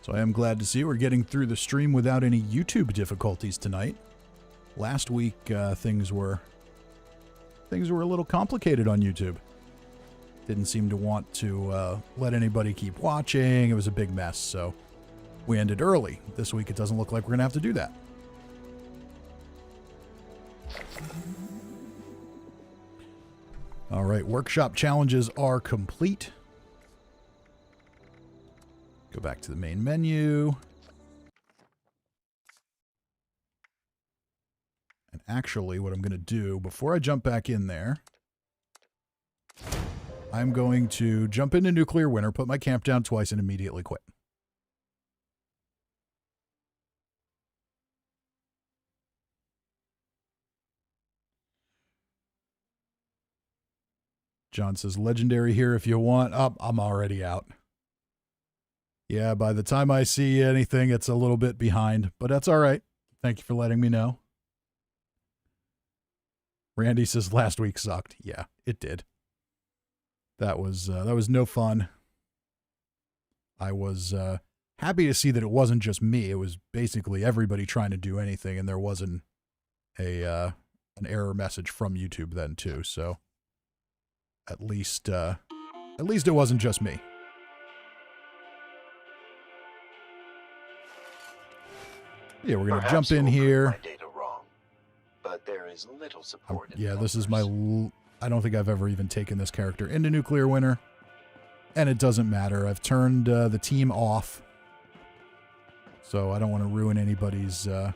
So I am glad to see we're getting through the stream without any YouTube difficulties tonight. Last week, things were a little complicated on YouTube. Didn't seem to want to let anybody keep watching. It was a big mess, so we ended early. This week, it doesn't look like we're going to have to do that. All right, workshop challenges are complete. Go back to the main menu. And actually, what I'm going to do, before I jump back in there, I'm going to jump into nuclear winter, put my camp down twice, and immediately quit. John says, legendary here if you want. Oh, I'm already out. Yeah, by the time I see anything, it's a little bit behind, but that's all right. Thank you for letting me know. Randy says last week sucked. Yeah, it did. That was no fun. I was happy to see that it wasn't just me. It was basically everybody trying to do anything, and there wasn't an error message from YouTube then too. So at least it wasn't just me. Yeah, we're gonna jump in here. My data wrong, but there is little support. Yeah, this is my. I don't think I've ever even taken this character into Nuclear Winter, and it doesn't matter. I've turned the team off, so I don't want to ruin anybody's. Don't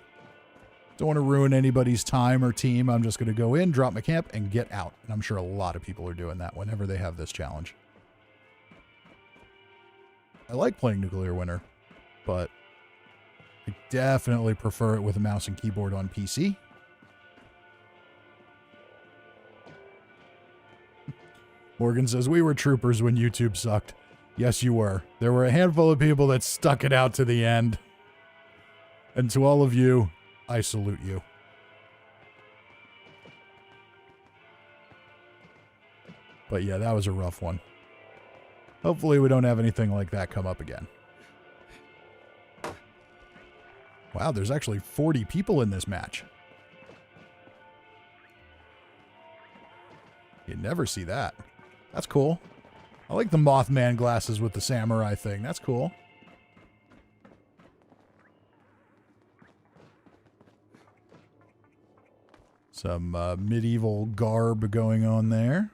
want to ruin anybody's time or team. I'm just going to go in, drop my camp, and get out. And I'm sure a lot of people are doing that whenever they have this challenge. I like playing Nuclear Winter, but I definitely prefer it with a mouse and keyboard on PC. Morgan says, we were troopers when YouTube sucked. Yes, you were. There were a handful of people that stuck it out to the end. And to all of you, I salute you. But yeah, that was a rough one. Hopefully we don't have anything like that come up again. Wow, there's actually 40 people in this match. You never see that. That's cool. I like the Mothman glasses with the samurai thing. That's cool. Some medieval garb going on there.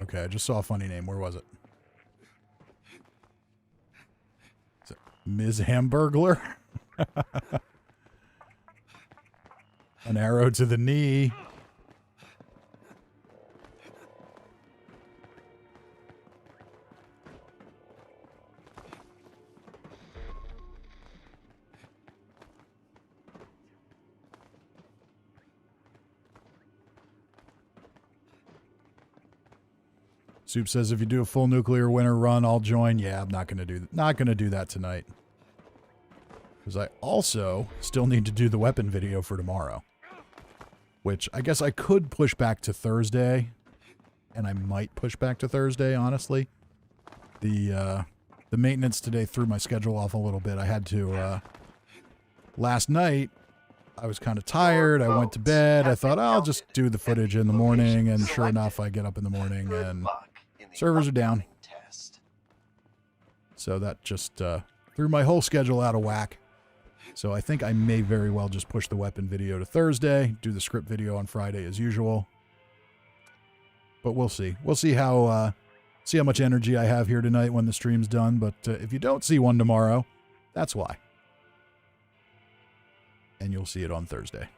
Okay, I just saw a funny name. Where was it? Is it Ms. Hamburglar? An arrow to the knee. Soup says if you do a full Nuclear Winter run, I'll join. Yeah, I'm not gonna do that tonight. Because I also still need to do the weapon video for tomorrow. Which I guess I could push back to Thursday. And I might push back to Thursday, honestly. The maintenance today threw my schedule off a little bit. I had to, last night, I was kind of tired. I went to bed. I thought, I'll just do the footage in the morning. And sure enough, I get up in the morning and servers are down. So that just threw my whole schedule out of whack. So I think I may very well just push the weapon video to Thursday, do the script video on Friday as usual. But we'll see. We'll see how much energy I have here tonight when the stream's done. But if you don't see one tomorrow, that's why. And you'll see it on Thursday.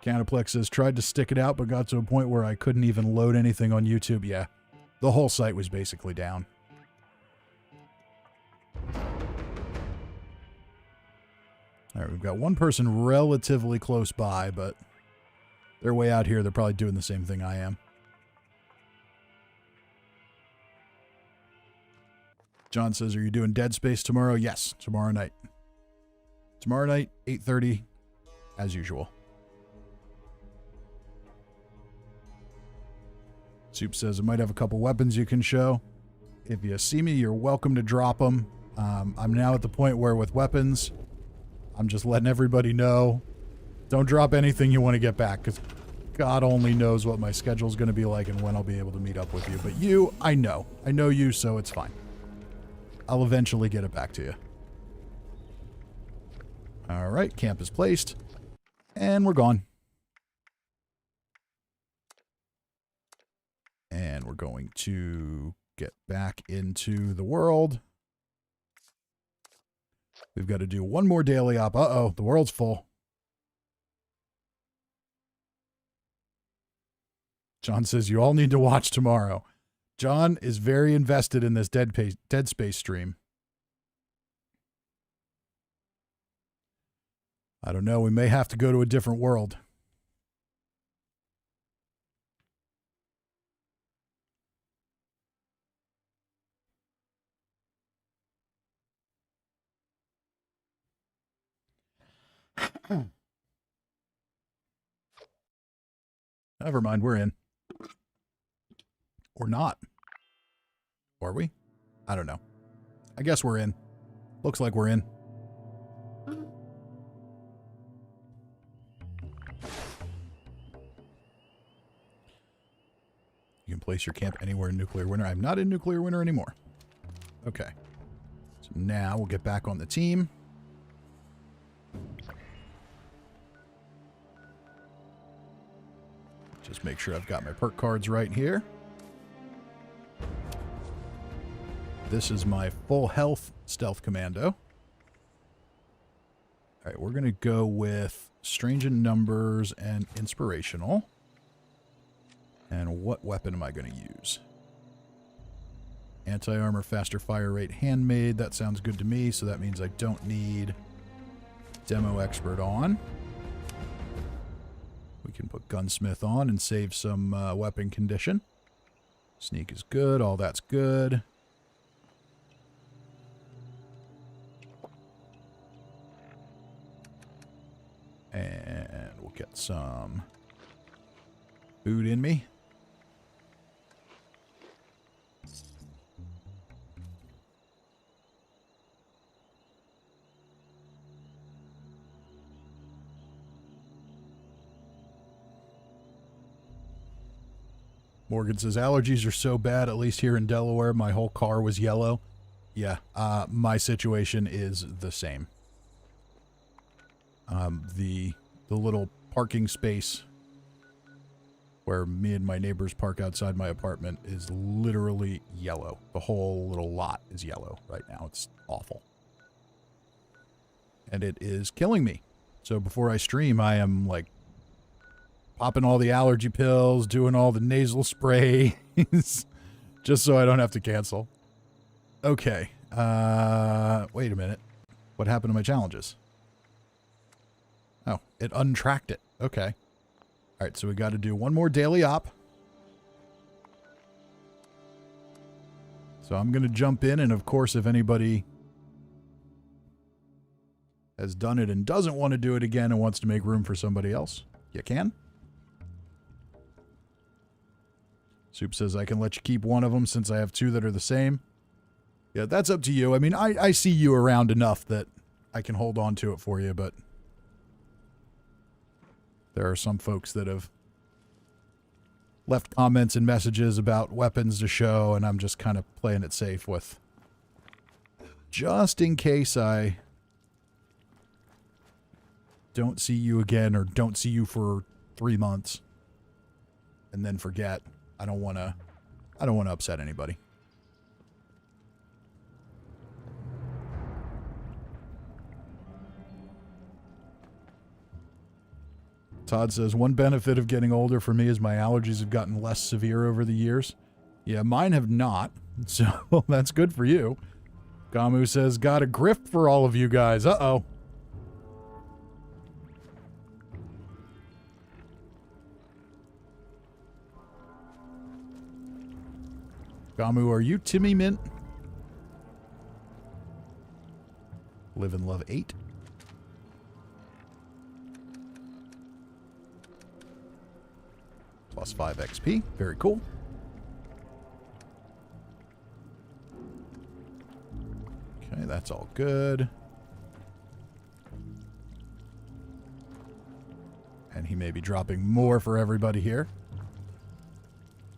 Canaplex says, tried to stick it out, but got to a point where I couldn't even load anything on YouTube. Yeah, the whole site was basically down. All right, we've got one person relatively close by, but they're way out here. They're probably doing the same thing I am. John says, are you doing Dead Space tomorrow? Yes, tomorrow night. Tomorrow night, 8:30, as usual. Soup says, I might have a couple weapons you can show. If you see me, you're welcome to drop them. I'm now at the point where with weapons, I'm just letting everybody know, don't drop anything you want to get back, because God only knows what my schedule's going to be like and when I'll be able to meet up with you. But you, I know you, so it's fine. I'll eventually get it back to you. All right, camp is placed, and we're gone. And we're going to get back into the world. We've got to do one more daily op. Uh-oh, the world's full. John says, you all need to watch tomorrow. John is very invested in this Dead Space stream. I don't know. We may have to go to a different world. Never mind, we're in. Or not. Are we? I don't know. I guess we're in. Looks like we're in. You can place your camp anywhere in Nuclear Winter. I'm not in Nuclear Winter anymore. Okay. So now we'll get back on the team. Just make sure I've got my perk cards right here. This is my full health stealth commando. All right, we're going to go with strange in numbers and inspirational. And what weapon am I going to use? Anti-armor, faster fire rate, handmade. That sounds good to me, so that means I don't need demo expert on. We can put gunsmith on and save some weapon condition. Sneak is good. All that's good. And we'll get some food in me. Morgan says, allergies are so bad, at least here in Delaware, my whole car was yellow. Yeah, my situation is the same. The little parking space where me and my neighbors park outside my apartment is literally yellow. The whole little lot is yellow right now. It's awful. And it is killing me. So before I stream, I am like popping all the allergy pills, doing all the nasal sprays, just so I don't have to cancel. Okay. Wait a minute. What happened to my challenges? Oh, it untracked it. Okay. All right, so we got to do one more daily op. So I'm going to jump in, and of course, if anybody has done it and doesn't want to do it again and wants to make room for somebody else, you can. Soup says, I can let you keep one of them since I have two that are the same. Yeah, that's up to you. I mean, I see you around enough that I can hold on to it for you, but there are some folks that have left comments and messages about weapons to show, and I'm just kind of playing it safe with just in case I don't see you again or don't see you for 3 months and then forget. I don't want to upset anybody. Todd says, one benefit of getting older for me is my allergies have gotten less severe over the years. Yeah, mine have not. So that's good for you. Gamu says, got a grift for all of you guys. Uh-oh. Gamu, are you Timmy Mint? Live and love 8. Plus 5 XP. Very cool. Okay, that's all good. And he may be dropping more for everybody here.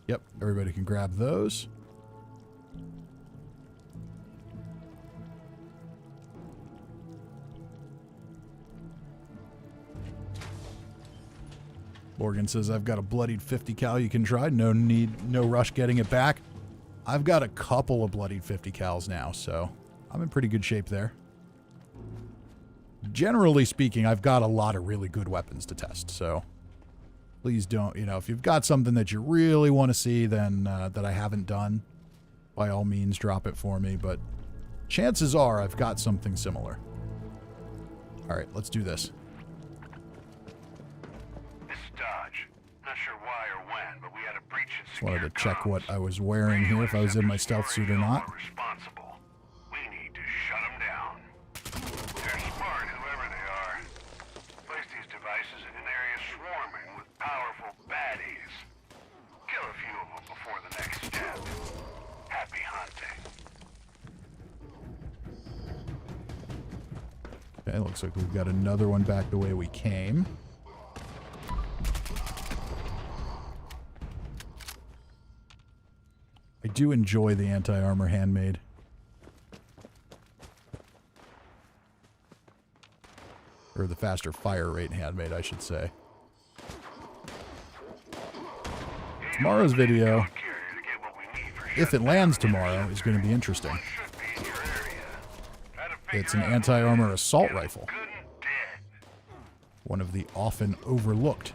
Yep, everybody can grab those. Morgan says, I've got a bloodied 50 cal you can try. No rush getting it back. I've got a couple of bloodied 50 cals now, so I'm in pretty good shape there. Generally speaking, I've got a lot of really good weapons to test, so please don't, you know, if you've got something that you really want to see, then that I haven't done, by all means, drop it for me. But chances are I've got something similar. All right, let's do this. This is Dodge. Not sure why or when, but we had a breach in Just secure wanted to check comms. what I was wearing here, if I was in my stealth suit or not. Responsible. We need to shut them down. They're smart, whoever they are. Place these devices in an area swarming with powerful baddies. Kill a few of them before the next step. Happy hunting. Okay, looks like we've got another one back the way we came. I do enjoy the anti-armor handmade. Or the faster fire rate handmade, I should say. Tomorrow's video, if it lands tomorrow, is going to be interesting. It's an anti-armor assault rifle. One of the often overlooked.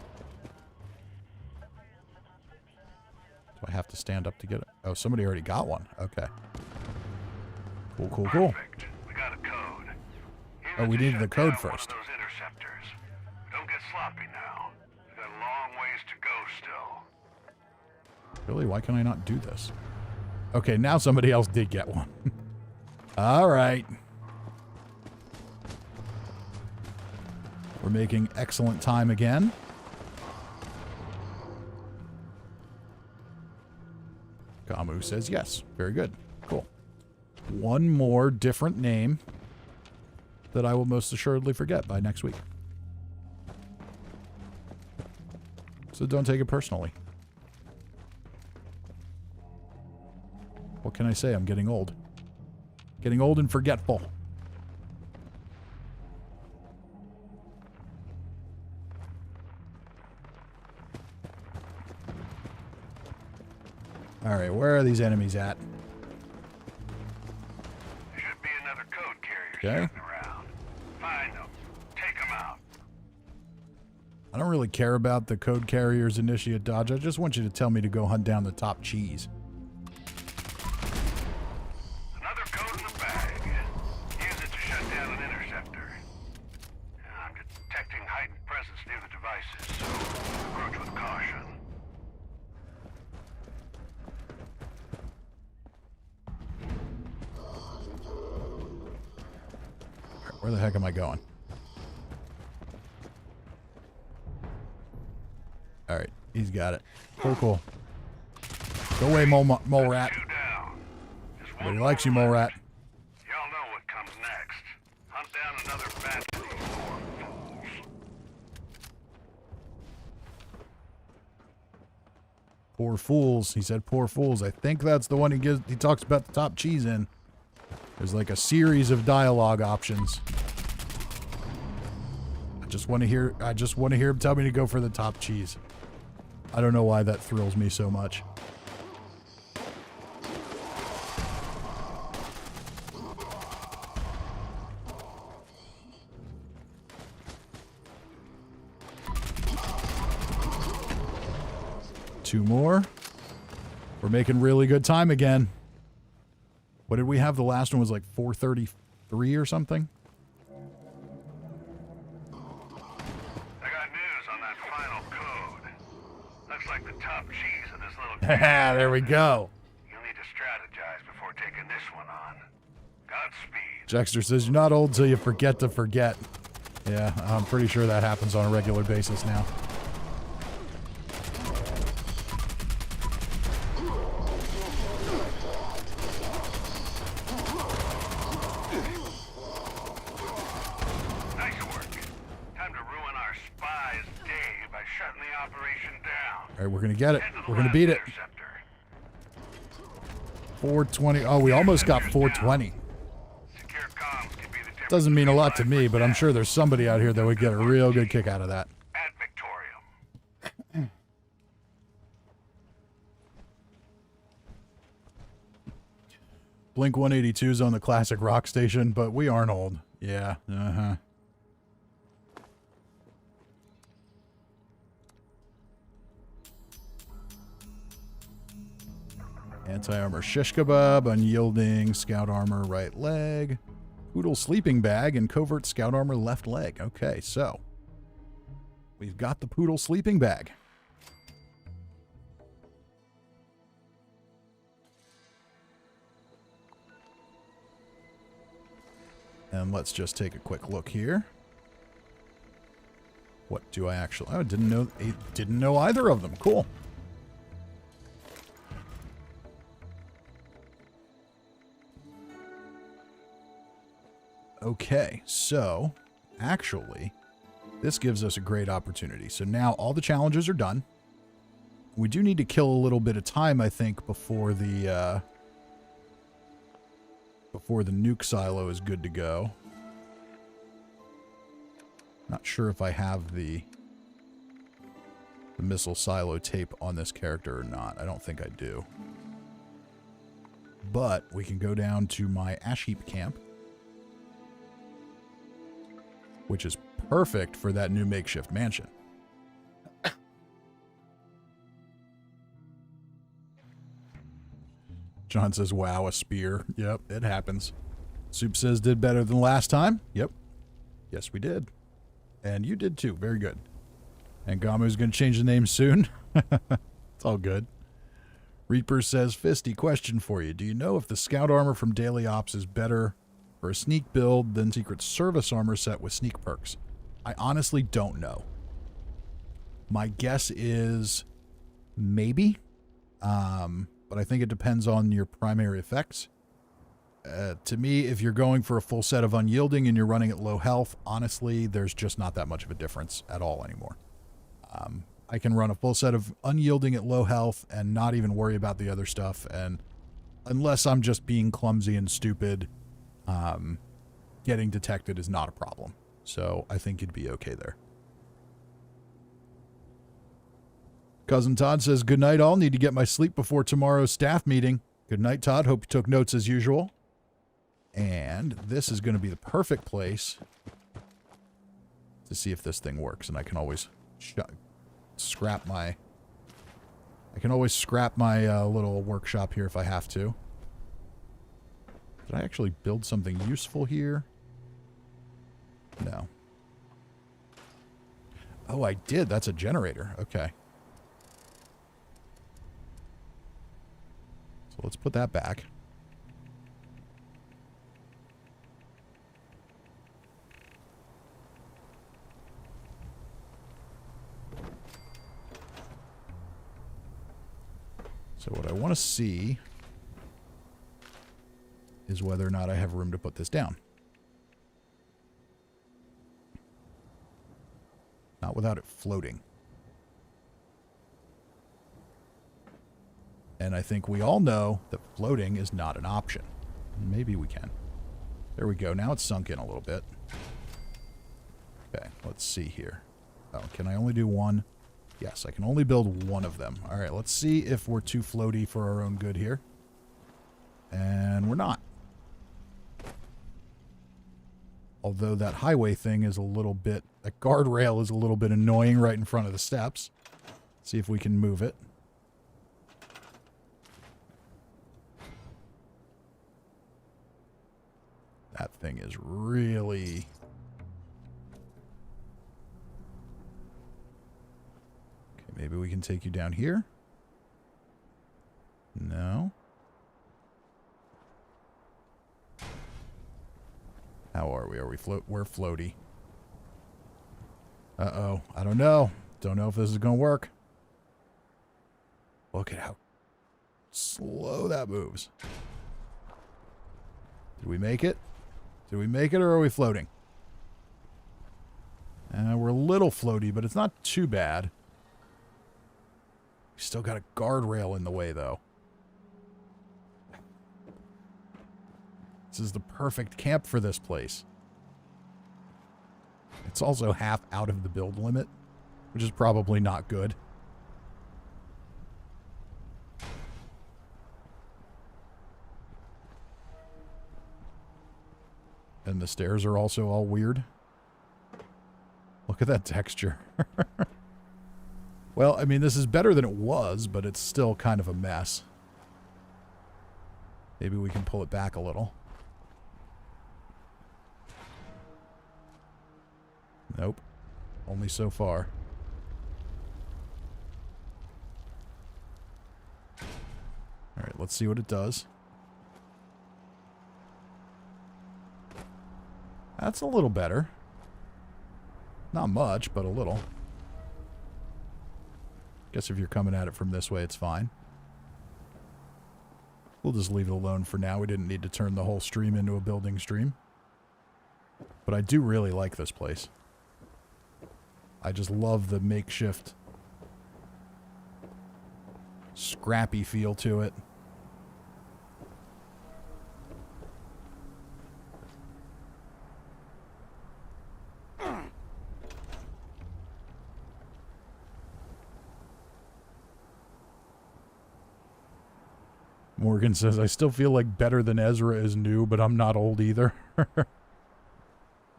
Do I have to stand up to get it? Oh, somebody already got one. Okay. Cool, cool, cool. We got a code. Oh, we needed the code first. Those interceptors. Don't get sloppy now. We've got a long ways to go still. Really? Why can I not do this? Okay, now somebody else did get one. All right. We're making excellent time again. Gamu says yes. Very good. Cool. One more different name that I will most assuredly forget by next week. So don't take it personally. What can I say? I'm getting old. Getting old and forgetful. Alright, where are these enemies at? There should be another code carrier Okay. sitting around. Find them. Take them out. I don't really care about the code carriers initiate dodge. I just want you to tell me to go hunt down the top cheese. Another code in the bag. Use it to shut down an interceptor. I'm detecting heightened presence near the devices, so approach with caution. Where the heck am I going? Alright, he's got it. Cool, cool. Go away, mole rat. Two down. Just one Nobody likes you, more mole left. rat. Y'all know what comes next. Hunt down another batch of these poor fools. Poor fools. He said poor fools. I think that's the one he talks about the top cheese in. There's like a series of dialogue options. I just want to hear him tell me to go for the top cheese. I don't know why that thrills me so much. Two more. We're making really good time again. What did we have? The last one was like 433 or something. I got news on that final code. Looks like the top cheese of this little There we go. You'll need to strategize before taking this one on. Godspeed. Jexter says you're not old till you forget to forget. Yeah, I'm pretty sure that happens on a regular basis now. Nice work. Time to ruin our spy's day by shutting the operation down. All right, we're going to get it. Head to the We're going to last beat it. interceptor. 420. Oh, we almost got 420. Secure comms can be the difference Doesn't mean a lot to between me, life but or I'm death. sure there's somebody out here that would get a real good kick out of that. Ad Victorium. Blink 182's on the classic rock station, but we aren't old. Yeah, uh-huh. Anti-armor shish kebab, unyielding scout armor right leg, poodle sleeping bag, and covert scout armor left leg. Okay, so we've got the poodle sleeping bag. And let's just take a quick look here. What do I actually... Oh, didn't know either of them. Cool. Okay, so actually, this gives us a great opportunity. So now all the challenges are done. We do need to kill a little bit of time, I think, before the nuke silo is good to go. Not sure if I have the missile silo tape on this character or not. I don't think I do. But we can go down to my ash heap camp, which is perfect for that new makeshift mansion. John says, wow, a spear. Yep, it happens. Soup says, did better than last time. Yep. Yes, we did. And you did too. Very good. And Gamu's going to change the name soon. It's all good. Reaper says, Fisty, question for you. Do you know if the scout armor from Daily Ops is better for a sneak build than Secret Service armor set with sneak perks? I honestly don't know. My guess is maybe. But I think it depends on your primary effects. To me, if you're going for a full set of unyielding and you're running at low health, honestly, there's just not that much of a difference at all anymore. I can run a full set of unyielding at low health and not even worry about the other stuff. And unless I'm just being clumsy and stupid, getting detected is not a problem. So I think you'd be okay there. Cousin Todd says, good night all. Need to get my sleep before tomorrow's staff meeting. Good night, Todd. Hope you took notes as usual. And this is going to be the perfect place to see if this thing works. And I can always scrap my little workshop here if I have to. Did I actually build something useful here? No. Oh, I did. That's a generator. Okay. So let's put that back. So what I want to see is whether or not I have room to put this down. Not without it floating. And I think we all know that floating is not an option. Maybe we can. There we go. Now it's sunk in a little bit. Okay, let's see here. Oh, can I only do one? Yes, I can only build one of them. All right, let's see if we're too floaty for our own good here. And we're not. Although that highway thing is a little bit... That guardrail is a little bit annoying right in front of the steps. See if we can move it. That thing is really... Okay, maybe we can take you down here. No. How are we? Are we we're floaty. Uh-oh. I don't know. Don't know if this is going to work. Look at how slow that moves. Did we make it? Did we make it, or are we floating? We're a little floaty, but it's not too bad. We still got a guardrail in the way, though. This is the perfect camp for this place. It's also half out of the build limit, which is probably not good. And the stairs are also all weird. Look at that texture. Well, I mean, this is better than it was, but it's still kind of a mess. Maybe we can pull it back a little. Nope. Only so far. Alright, let's see what it does. That's a little better. Not much, but a little. Guess if you're coming at it from this way, it's fine. We'll just leave it alone for now. We didn't need to turn the whole stream into a building stream. But I do really like this place. I just love the makeshift, scrappy feel to it. Morgan says, I still feel like better than Ezra is new, but I'm not old either.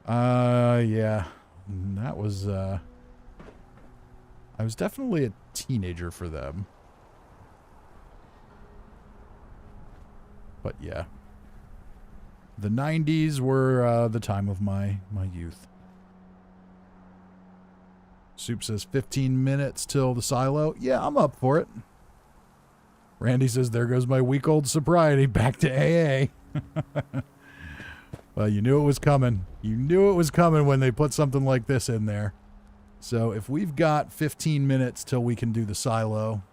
Yeah. That was, I was definitely a teenager for them. But yeah. The 90s were, the time of my youth. Soup says 15 minutes till the silo. Yeah, I'm up for it. Randy says, there goes my week-old sobriety back to AA. Well, you knew it was coming. You knew it was coming when they put something like this in there. So if we've got 15 minutes till we can do the silo.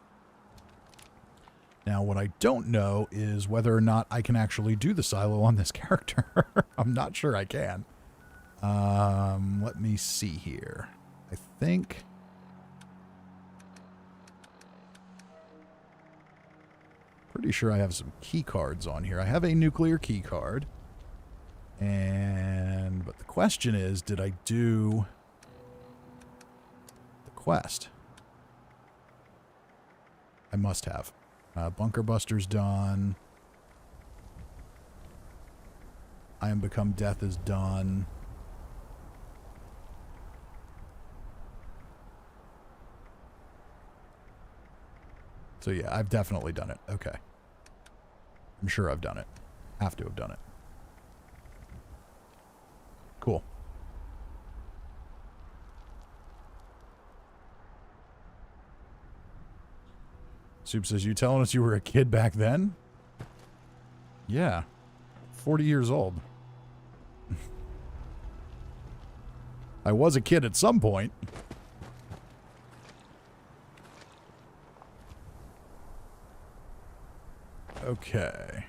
Now, what I don't know is whether or not I can actually do the silo on this character. I'm not sure I can. Let me see here. I think... Pretty sure I have some key cards on here. I have a nuclear key card. But the question is, did I do the quest? I must have. Bunker Buster's done. I Am Become Death is done. So yeah, I've definitely done it. Okay. I'm sure I've done it. Have to have done it. Cool. Soup says, you telling us you were a kid back then? Yeah. 40 years old. I was a kid at some point. Okay.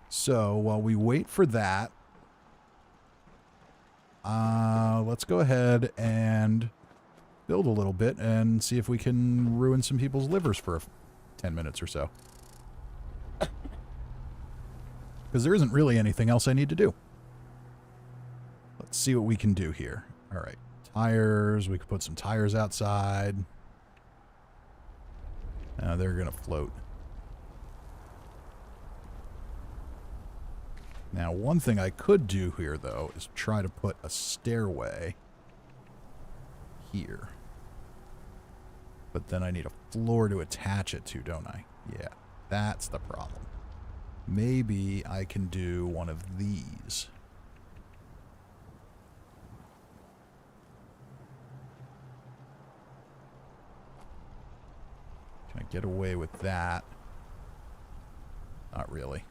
So, while we wait for that, let's go ahead and build a little bit and see if we can ruin some people's livers for 10 minutes or so. Because there isn't really anything else I need to do. Let's see what we can do here. All right. Tires. We could put some tires outside. They're going to float. Now, one thing I could do here, though, is try to put a stairway here. But then I need a floor to attach it to, don't I? Yeah, that's the problem. Maybe I can do one of these. Can I get away with that? Not really.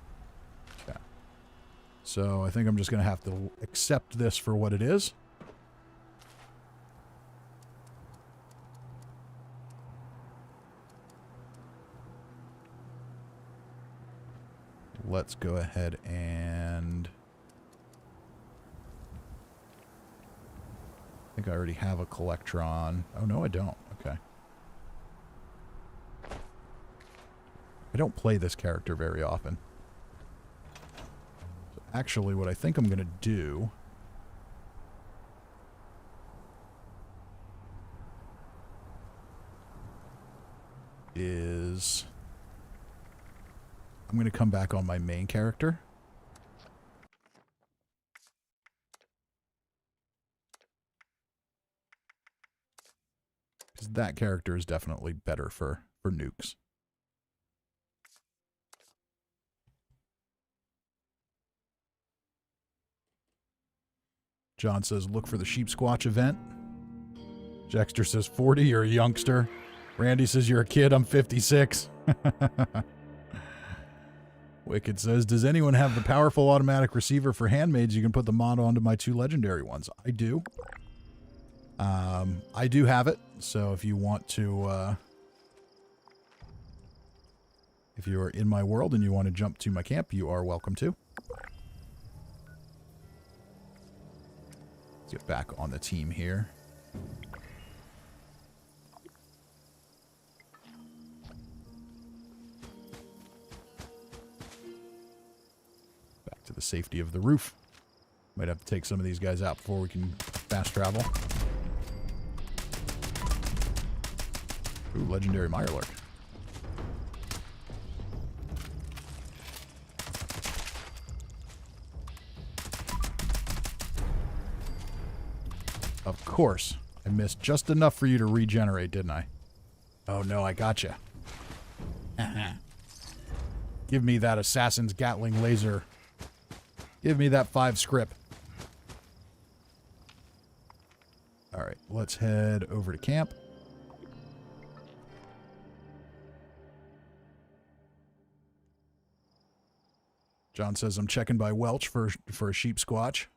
Okay. So I think I'm just going to have to accept this for what it is. Let's go ahead and... I think I already have a Collectron. Oh, no, I don't. Okay. I don't play this character very often. So actually, what I think I'm going to do... is... I'm going to come back on my main character. Because that character is definitely better for nukes. John says, look for the Sheep Squatch event. Jexter says, 40, you're a youngster. Randy says, you're a kid, I'm 56. Wicked says, does anyone have the powerful automatic receiver for handmaids? You can put the mod onto my 2 legendary ones. I do. I do have it, so if you want to, if you are in my world and you want to jump to my camp, you are welcome to. Let's get back on the team here. Back to the safety of the roof. Might have to take some of these guys out before we can fast travel. Ooh, legendary Mirelurk. Of course. I missed just enough for you to regenerate, didn't I? Oh no, I gotcha. Give me that Assassin's Gatling laser. Give me that 5 script. Alright, let's head over to camp. John says I'm checking by Welch for a sheep squatch.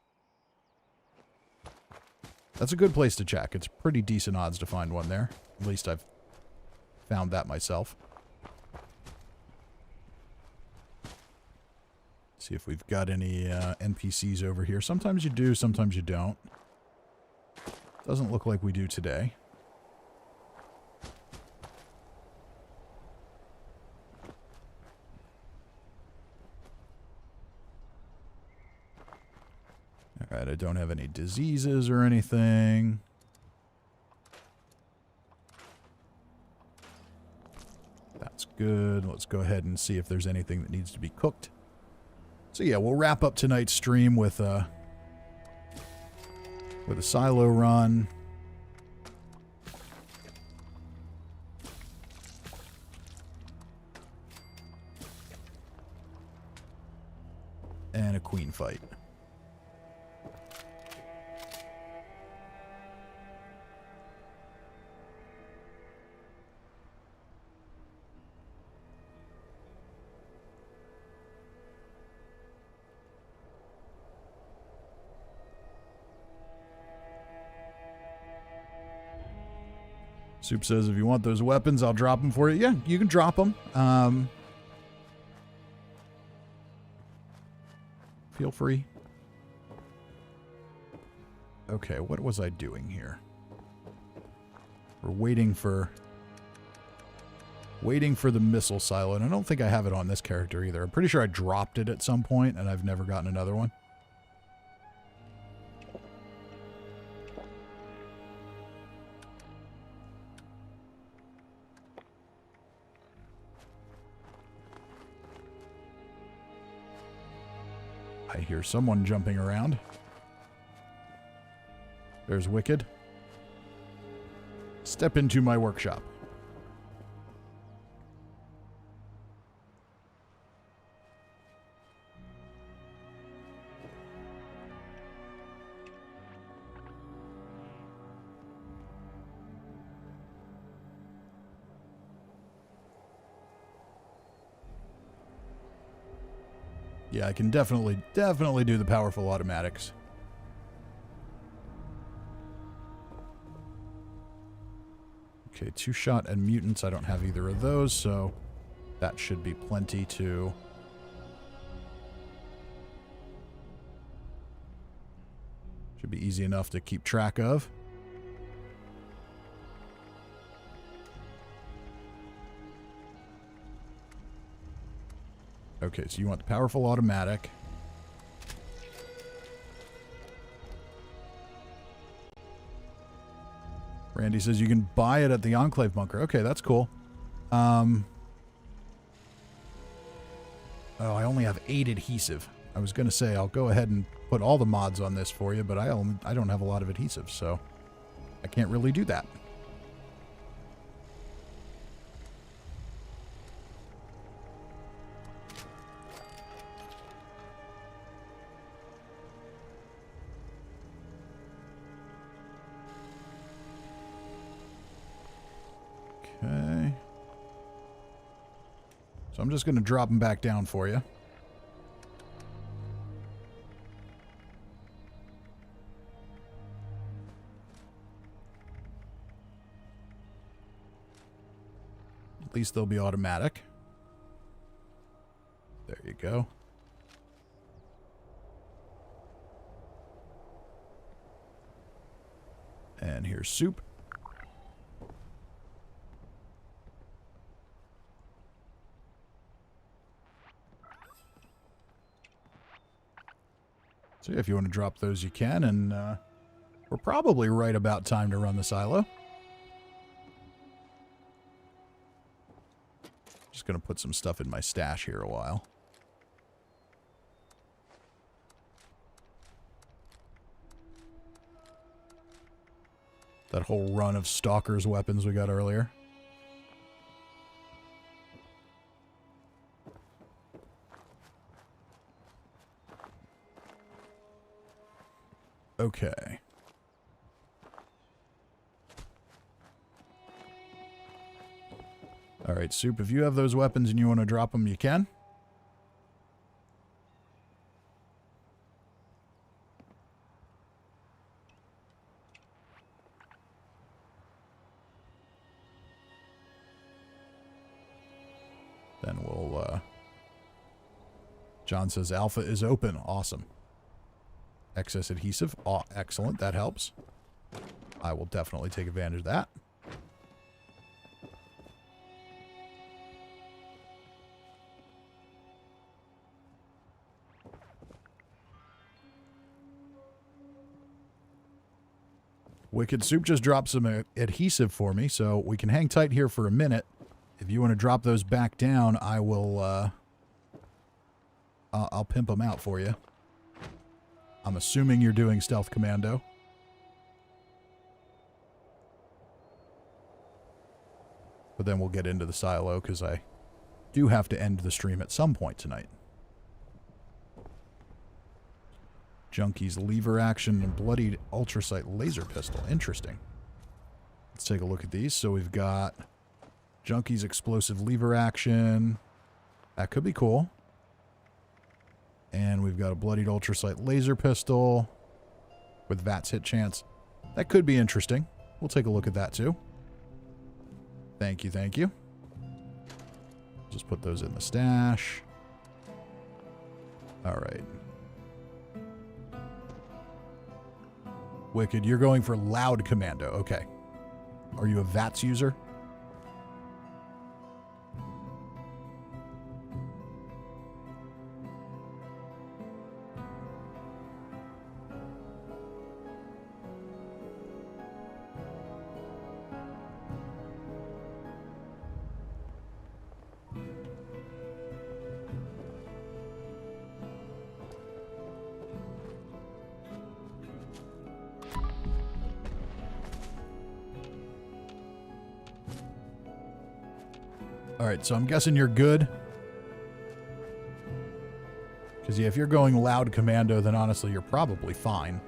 That's a good place to check. It's pretty decent odds to find one there. At least I've found that myself. See if we've got any NPCs over here. Sometimes you do, sometimes you don't. Doesn't look like we do today. Alright, I don't have any diseases or anything. That's good. Let's go ahead and see if there's anything that needs to be cooked. So yeah, we'll wrap up tonight's stream with a silo run. And a queen fight. Soup says, if you want those weapons, I'll drop them for you. Yeah, you can drop them. Feel free. Okay, what was I doing here? We're waiting for the missile silo, and I don't think I have it on this character either. I'm pretty sure I dropped it at some point, and I've never gotten another one. I hear someone jumping around. There's Wicked. Step into my workshop. Yeah, I can definitely do the powerful automatics. Okay, 2-shot and mutants. I don't have either of those, so that should be plenty to... Should be easy enough to keep track of. Okay, so you want the powerful automatic. Randy says you can buy it at the Enclave bunker. Okay, that's cool. Oh, I only have 8 adhesive. I was going to say I'll go ahead and put all the mods on this for you, but I don't have a lot of adhesive, so I can't really do that. So I'm just going to drop them back down for you. At least they'll be automatic. There you go. And here's soup. So if you want to drop those, you can. And we're probably right about time to run the silo. Just going to put some stuff in my stash here a while. That whole run of Stalker's weapons we got earlier. Okay. All right, Soup, if you have those weapons and you want to drop them, you can. Then we'll, John says Alpha is open. Awesome. Excess adhesive. Oh, excellent. That helps. I will definitely take advantage of that. Wicked Soup just dropped some adhesive for me, so we can hang tight here for a minute. If you want to drop those back down, I will, I'll pimp them out for you. I'm assuming you're doing Stealth Commando. But then we'll get into the silo, because I do have to end the stream at some point tonight. Junkie's lever action and bloodied ultrasight laser pistol. Interesting. Let's take a look at these. So we've got Junkie's explosive lever action. That could be cool. And we've got a bloodied ultrasight laser pistol with VATS hit chance. That could be interesting. We'll take a look at that too. Thank you, thank you. Just put those in the stash. All right. Wicked, you're going for loud commando. Okay. Are you a VATS user? Alright, so I'm guessing you're good. Because, yeah, if you're going loud commando, then honestly, you're probably fine.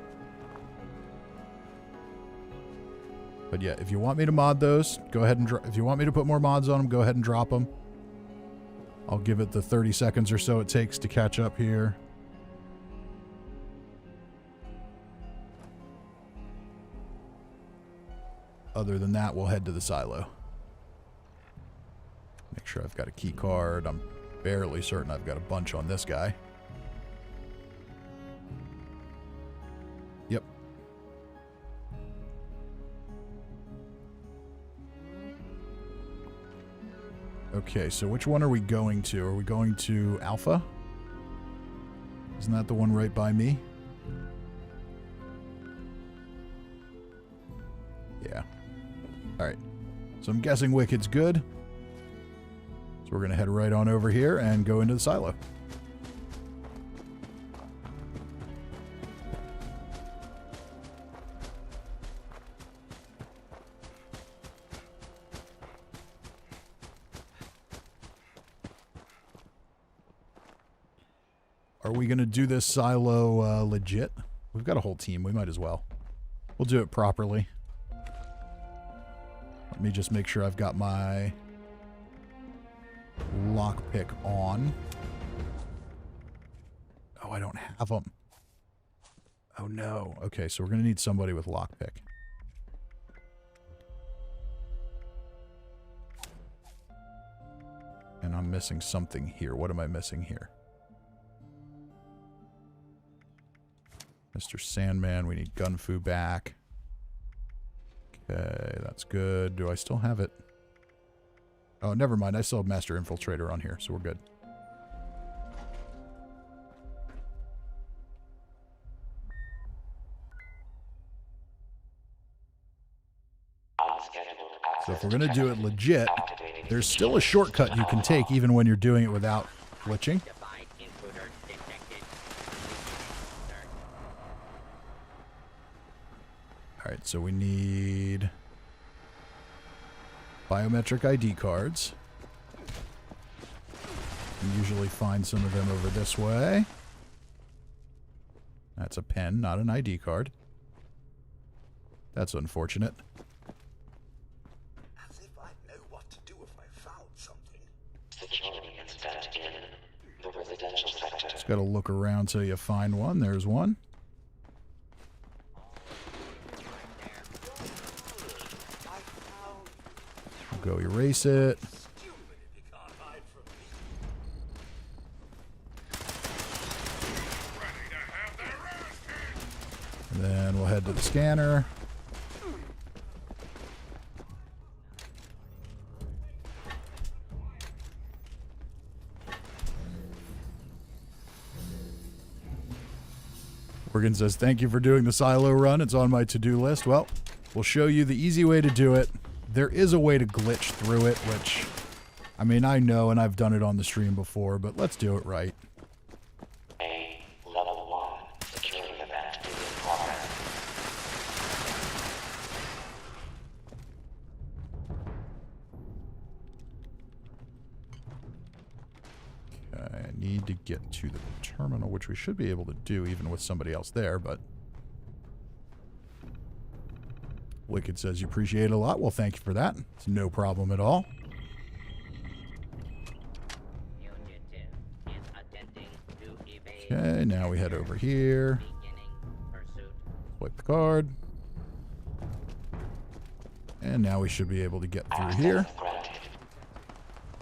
But, yeah, if you want me to mod those, go ahead and... if you want me to put more mods on them, go ahead and drop them. I'll give it the 30 seconds or so it takes to catch up here. Other than that, we'll head to the silo. Make sure I've got a key card. I'm barely certain I've got a bunch on this guy. Yep. Okay, so which one are we going to? Are we going to Alpha? Isn't that the one right by me? Yeah. Alright. So I'm guessing Wicked's good. So we're going to head right on over here and go into the silo. Are we going to do this silo legit? We've got a whole team. We might as well. We'll do it properly. Let me just make sure I've got my lockpick on. Oh, I don't have them. Oh, no. Okay, so we're going to need somebody with lockpick. And I'm missing something here. What am I missing here? Mr. Sandman, we need Gunfu back. Okay, that's good. Do I still have it? Oh, never mind. I still have Master Infiltrator on here, so we're good. So if we're going to do it legit, there's still a shortcut you can take even when you're doing it without glitching. Alright, so we need biometric ID cards. You usually find some of them over this way. That's a pen, not an ID card. That's unfortunate. As if I know what to do if I found something. Security incident in the residential sector. Just gotta look around till you find one. There's one. Go erase it. And then we'll head to the scanner. Morgan says, thank you for doing the silo run. It's on my to-do list. Well, we'll show you the easy way to do it. There is a way to glitch through it, which, I mean, I know and I've done it on the stream before, but let's do it right. A level 1 security event is in progress. Okay, I need to get to the terminal, which we should be able to do even with somebody else there, but... Wicked says you appreciate it a lot. Well, thank you for that. It's no problem at all. Okay, now we head over here. Swipe the card. And now we should be able to get through here.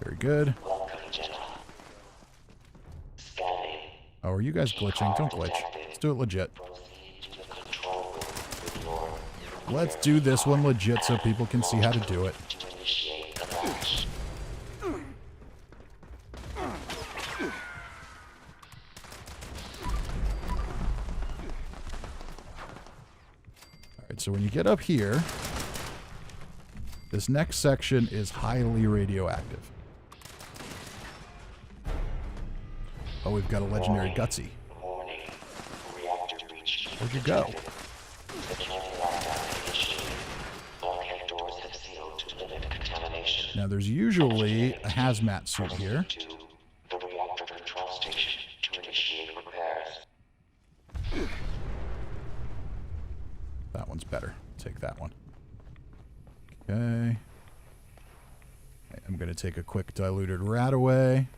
Very good. Oh, are you guys glitching? Don't glitch. Let's do it legit. Let's do this one legit so people can see how to do it. Alright, so when you get up here, this next section is highly radioactive. Oh, we've got a legendary Gutsy. Where'd you go? Now, there's usually a hazmat suit here. That one's better. Take that one. Okay. I'm going to take a quick diluted rat away.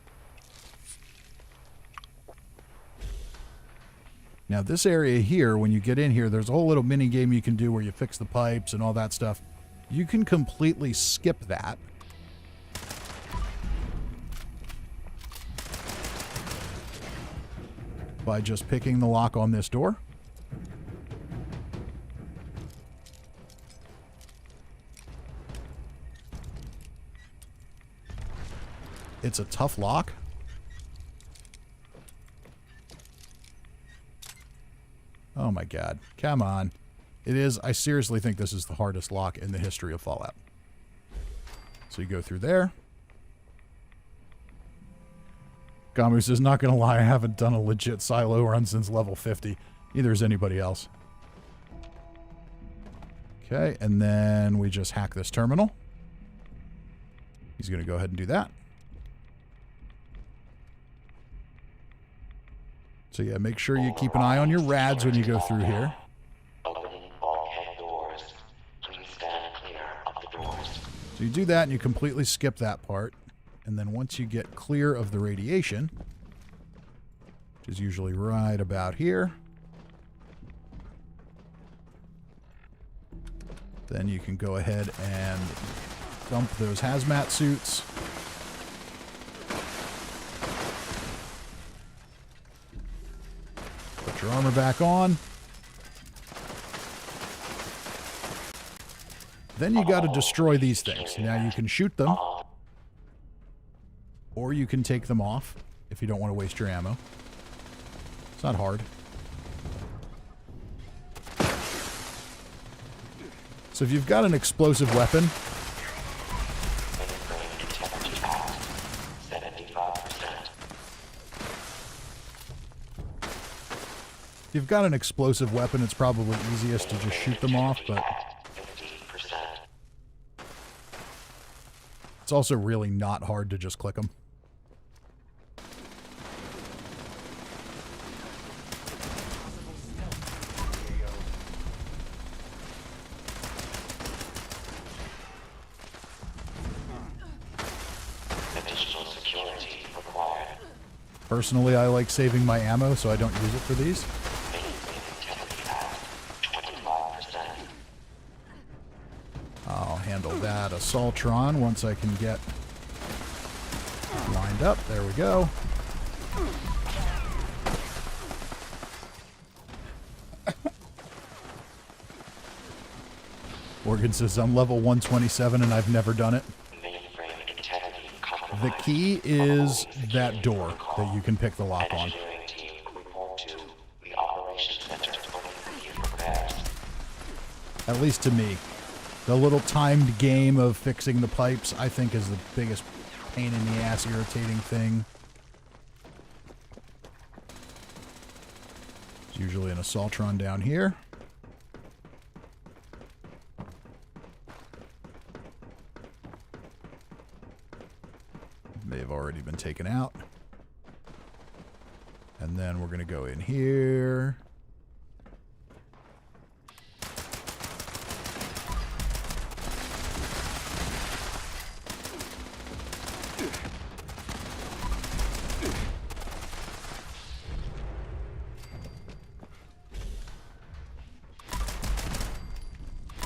Now, this area here, when you get in here, there's a whole little mini game you can do where you fix the pipes and all that stuff. You can completely skip that. By just picking the lock on this door. It's a tough lock. Oh my god. Come on. It is. I seriously think this is the hardest lock in the history of Fallout. So you go through there. Gamu says, not gonna lie, I haven't done a legit silo run since level 50. Neither has anybody else. Okay, and then we just hack this terminal. He's gonna go ahead and do that. So yeah, make sure you keep an eye on your rads when you go through here. So you do that and you completely skip that part. and then once you get clear of the radiation, which is usually right about here, then you can go ahead and dump those hazmat suits. Put your armor back on. Then you got to destroy these things. Now you can shoot them, or you can take them off if you don't want to waste your ammo. It's not hard. So if you've got an explosive weapon, if you've got an explosive weapon, it's probably easiest to just shoot them off, but it's also really not hard to just click them. Personally, I like saving my ammo, so I don't use it for these. I'll handle that assaultron once I can get lined up. There we go. Morgan says, I'm level 127 and I've never done it. The key is that door that you can pick the lock on. At least to me. The little timed game of fixing the pipes, I think, is the biggest pain in the ass irritating thing. There's usually an assaultron down here. They've already been taken out. And then we're going to go in here.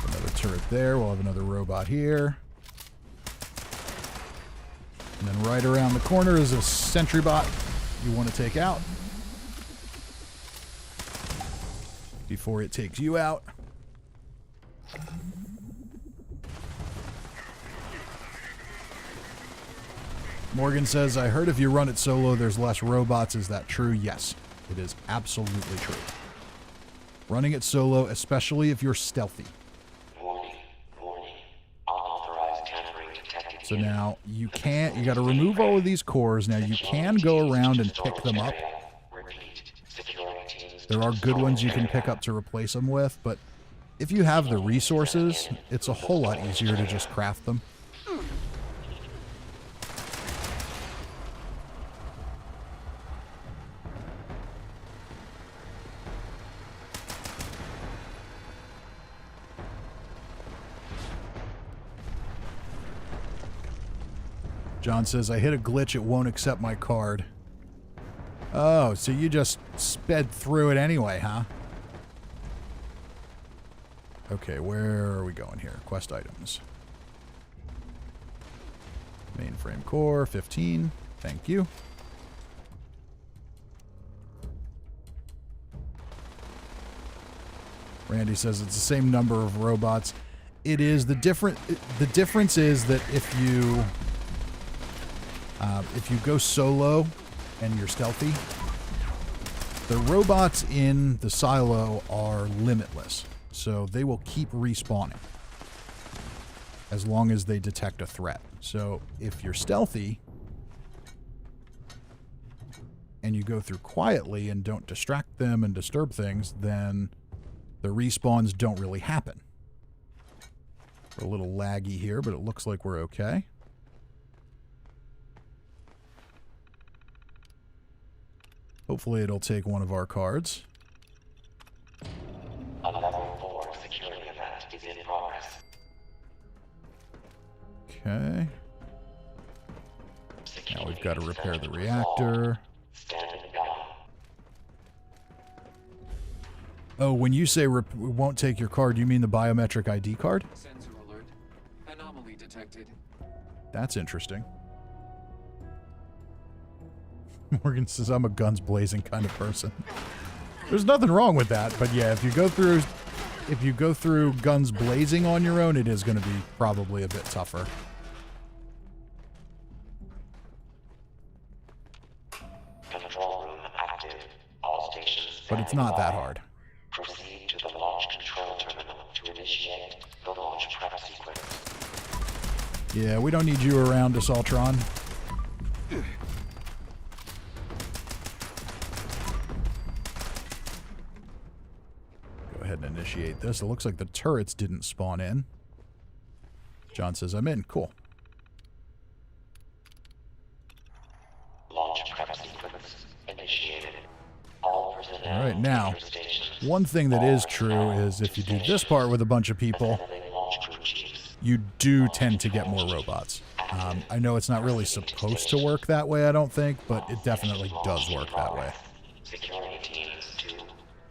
Another turret there. We'll have another robot here. And then right around the corner is a sentry bot you want to take out before it takes you out. Morgan says, I heard if you run it solo, there's less robots. Is that true? Yes, it is absolutely true. Running it solo, especially if you're stealthy. So now you can't, you got to remove all of these cores. Now you can go around and pick them up. There are good ones you can pick up to replace them with, but if you have the resources, it's a whole lot easier to just craft them. John says, I hit a glitch, it won't accept my card. Oh, so you just sped through it anyway, huh? Okay, where are we going here? Quest items. Mainframe core, 15. Thank you. Randy says it's the same number of robots. It is. The difference is that if you go solo and you're stealthy, the robots in the silo are limitless. So they will keep respawning as long as they detect a threat. So if you're stealthy and you go through quietly and don't distract them and disturb things, then the respawns don't really happen. We're a little laggy here, but it looks like we're okay. Hopefully it'll take one of our cards. A level 4 security event is in progress. Okay. we've got to repair the reactor. Standing by. Oh, when you say we won't take your card, you mean the biometric ID card? Sensor alert. Anomaly detected. That's interesting. Morgan says I'm a guns blazing kind of person. There's nothing wrong with that, but yeah, if you go through guns blazing on your own, it is going to be probably a bit tougher. Control room active. All stations But it's standing not that by. hard. Proceed to the launch control terminal to initiate the launch prep sequence. Yeah, we don't need you around us, Ultron. Go ahead and initiate this. It looks like the turrets didn't spawn in. John says I'm in. Cool. Launch prep sequence initiated. All personnel. All right, now, enter stations. one thing that is true is if you do this part with a bunch of people, Assembling launch crew chiefs. you do tend to get more robots. I know it's not really supposed to work that way, I don't think, but it definitely does work that way. Security teams to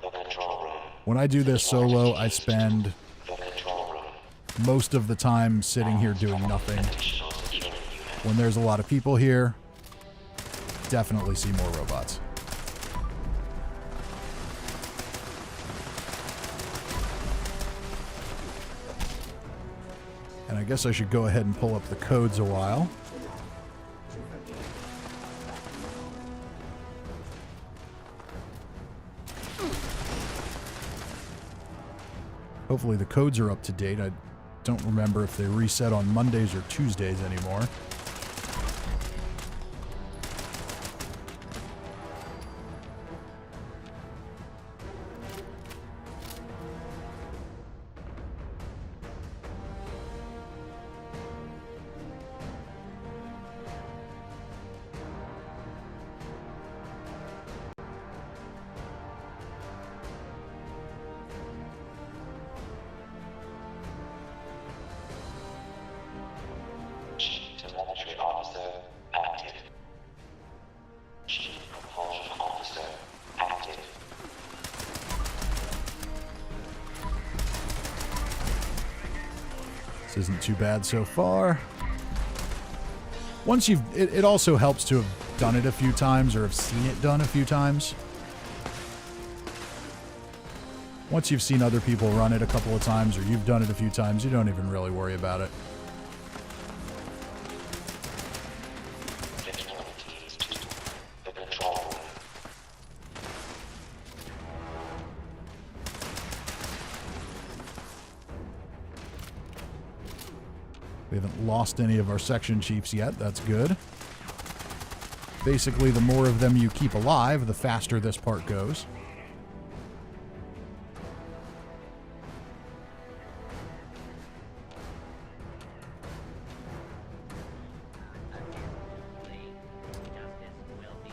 the control room. When I do this solo, I spend The control room. most of the time sitting here doing nothing. Additional security unit. When there's a lot of people here, definitely see more robots. And I guess I should go ahead and pull up the codes a while. Hopefully the codes are up to date. I don't remember if they reset on Mondays or Tuesdays anymore. Telemetry officer active. Chief propulsion officer active. This isn't too bad so far. Once it also helps to have done it a few times or have seen it done a few times. Once you've seen other people run it a couple of times or you've done it a few times, you don't even really worry about it. Security teams to the control room. We haven't lost any of our section chiefs yet. That's good. Basically, the more of them you keep alive, the faster this part goes. Justice will be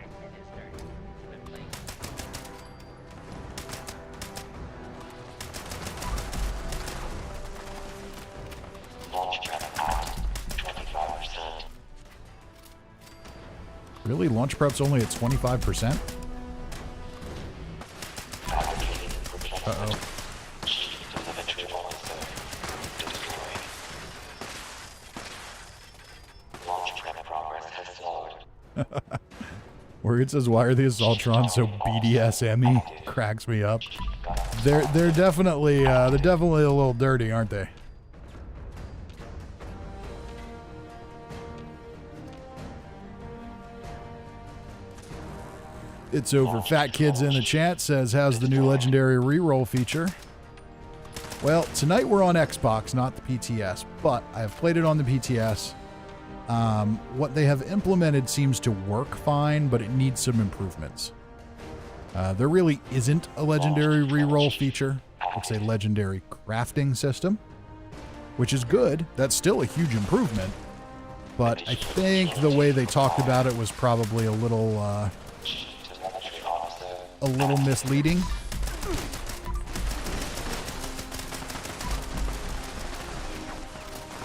administered swiftly. Launch prep at 25%. Really? Launch prep's only at 25%? Fabricating replacement. Uh-oh. Chief telemetry officer destroyed. Launch prep progress has slowed. Where it says, why are the Assaultrons so BDSM-y? Cracks me up. They're definitely a little dirty, aren't they? It's over. Fat Kids in the chat says, how's the new legendary reroll feature? Well, tonight we're on Xbox, not the PTS, but I have played it on the PTS. What they have implemented seems to work fine, but it needs some improvements. There really isn't a legendary reroll feature. It's a legendary crafting system, which is good. That's still a huge improvement. But I think the way they talked about it was probably a little misleading.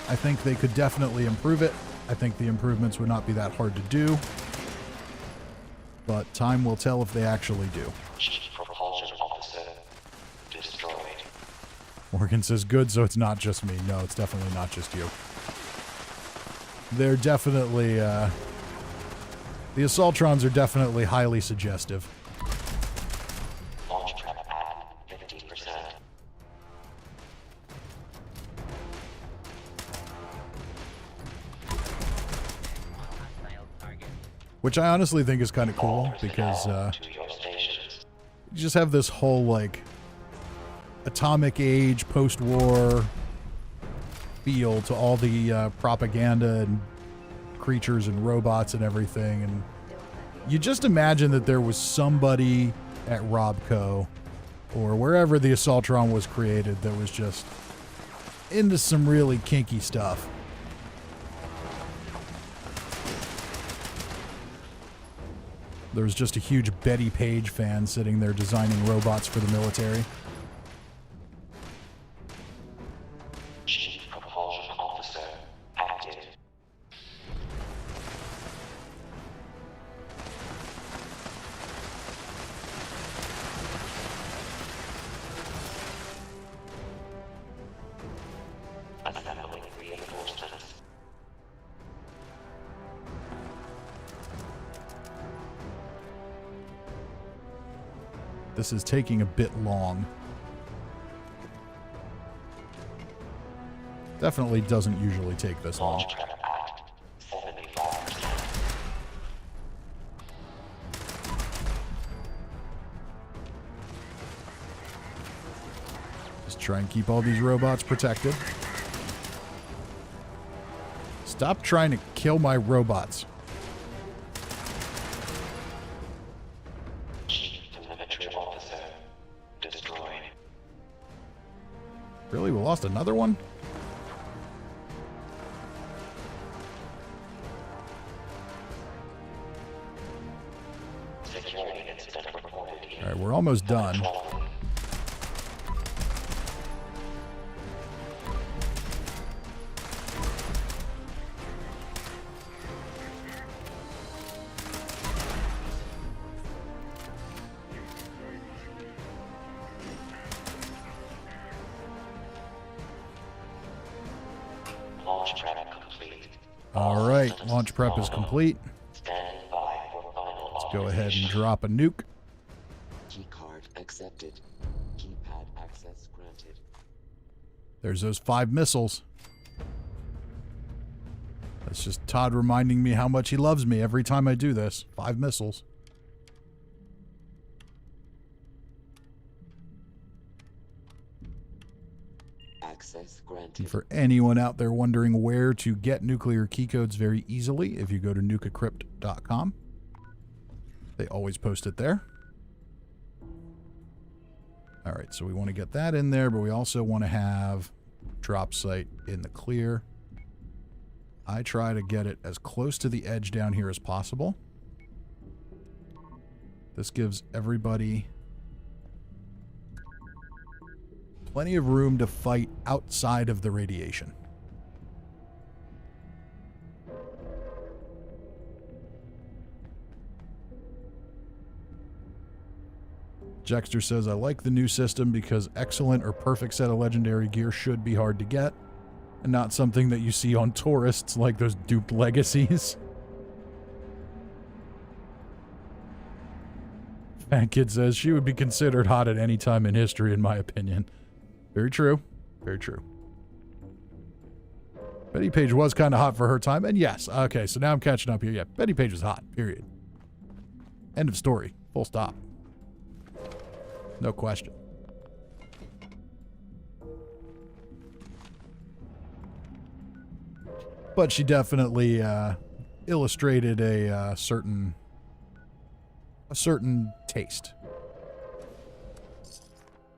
I think they could definitely improve it. I think the improvements would not be that hard to do. But time will tell if they actually do. Chief Propulsion Officer destroyed. Morgan says, good, so it's not just me. No, it's definitely not just you. They're definitely, the Assaultrons are definitely highly suggestive. Launch prep at 50%. Which I honestly think is kind of cool, because, To your stations. you just have this whole, like, atomic age, post-war feel to all the propaganda and creatures and robots and everything. And you just imagine that there was somebody at Robco or wherever the Assaultron was created that was just into some really kinky stuff. There was just a huge Betty Page fan sitting there designing robots for the military. Chief Propulsion Officer active. Assembling reinforcements. This is taking a bit long. Definitely doesn't usually take this long. Launch prep at 75%. Just try and keep all these robots protected. Stop trying to kill my robots. Chief Telemetry Officer destroyed. Really? We lost another one? Security incident reported here. Alright, we're almost done. Launch prep complete. Alright, launch prep is complete. Stand by for final Let's go ahead and drop a nuke. Keycard accepted. Keypad access granted. There's those 5 missiles. That's just Todd reminding me how much he loves me every time I do this. 5 missiles. Access And granted. for anyone out there wondering where to get nuclear key codes very easily, if you go to nukecrypt.com, they always post it there. All right, so we want to get that in there, but we also want to have drop site in the clear. I try to get it as close to the edge down here as possible. This gives everybody plenty of room to fight outside of the radiation. Jexter says, I like the new system because excellent or perfect set of legendary gear should be hard to get, and not something that you see on tourists like those duped legacies. Fat Kid says, she would be considered hot at any time in history, in my opinion. Very true. Very true. Betty Page was kind of hot for her time, and yes, okay, so now I'm catching up here. Yeah, Betty Page was hot, period. End of story. Full stop. No question. But she definitely illustrated a certain taste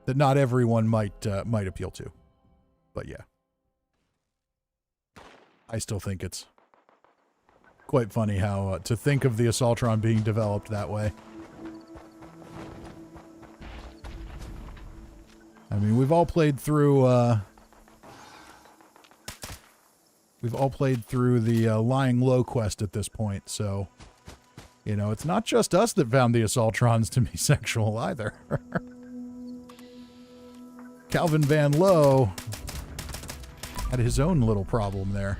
that not everyone might appeal to. But yeah, I still think it's quite funny how to think of the Assaultron being developed that way. I mean, we've all played through we've all played through the Lying Low quest at this point, so, you know, it's not just us that found the Assaultrons to be sexual either. Calvin Van Lowe had his own little problem there.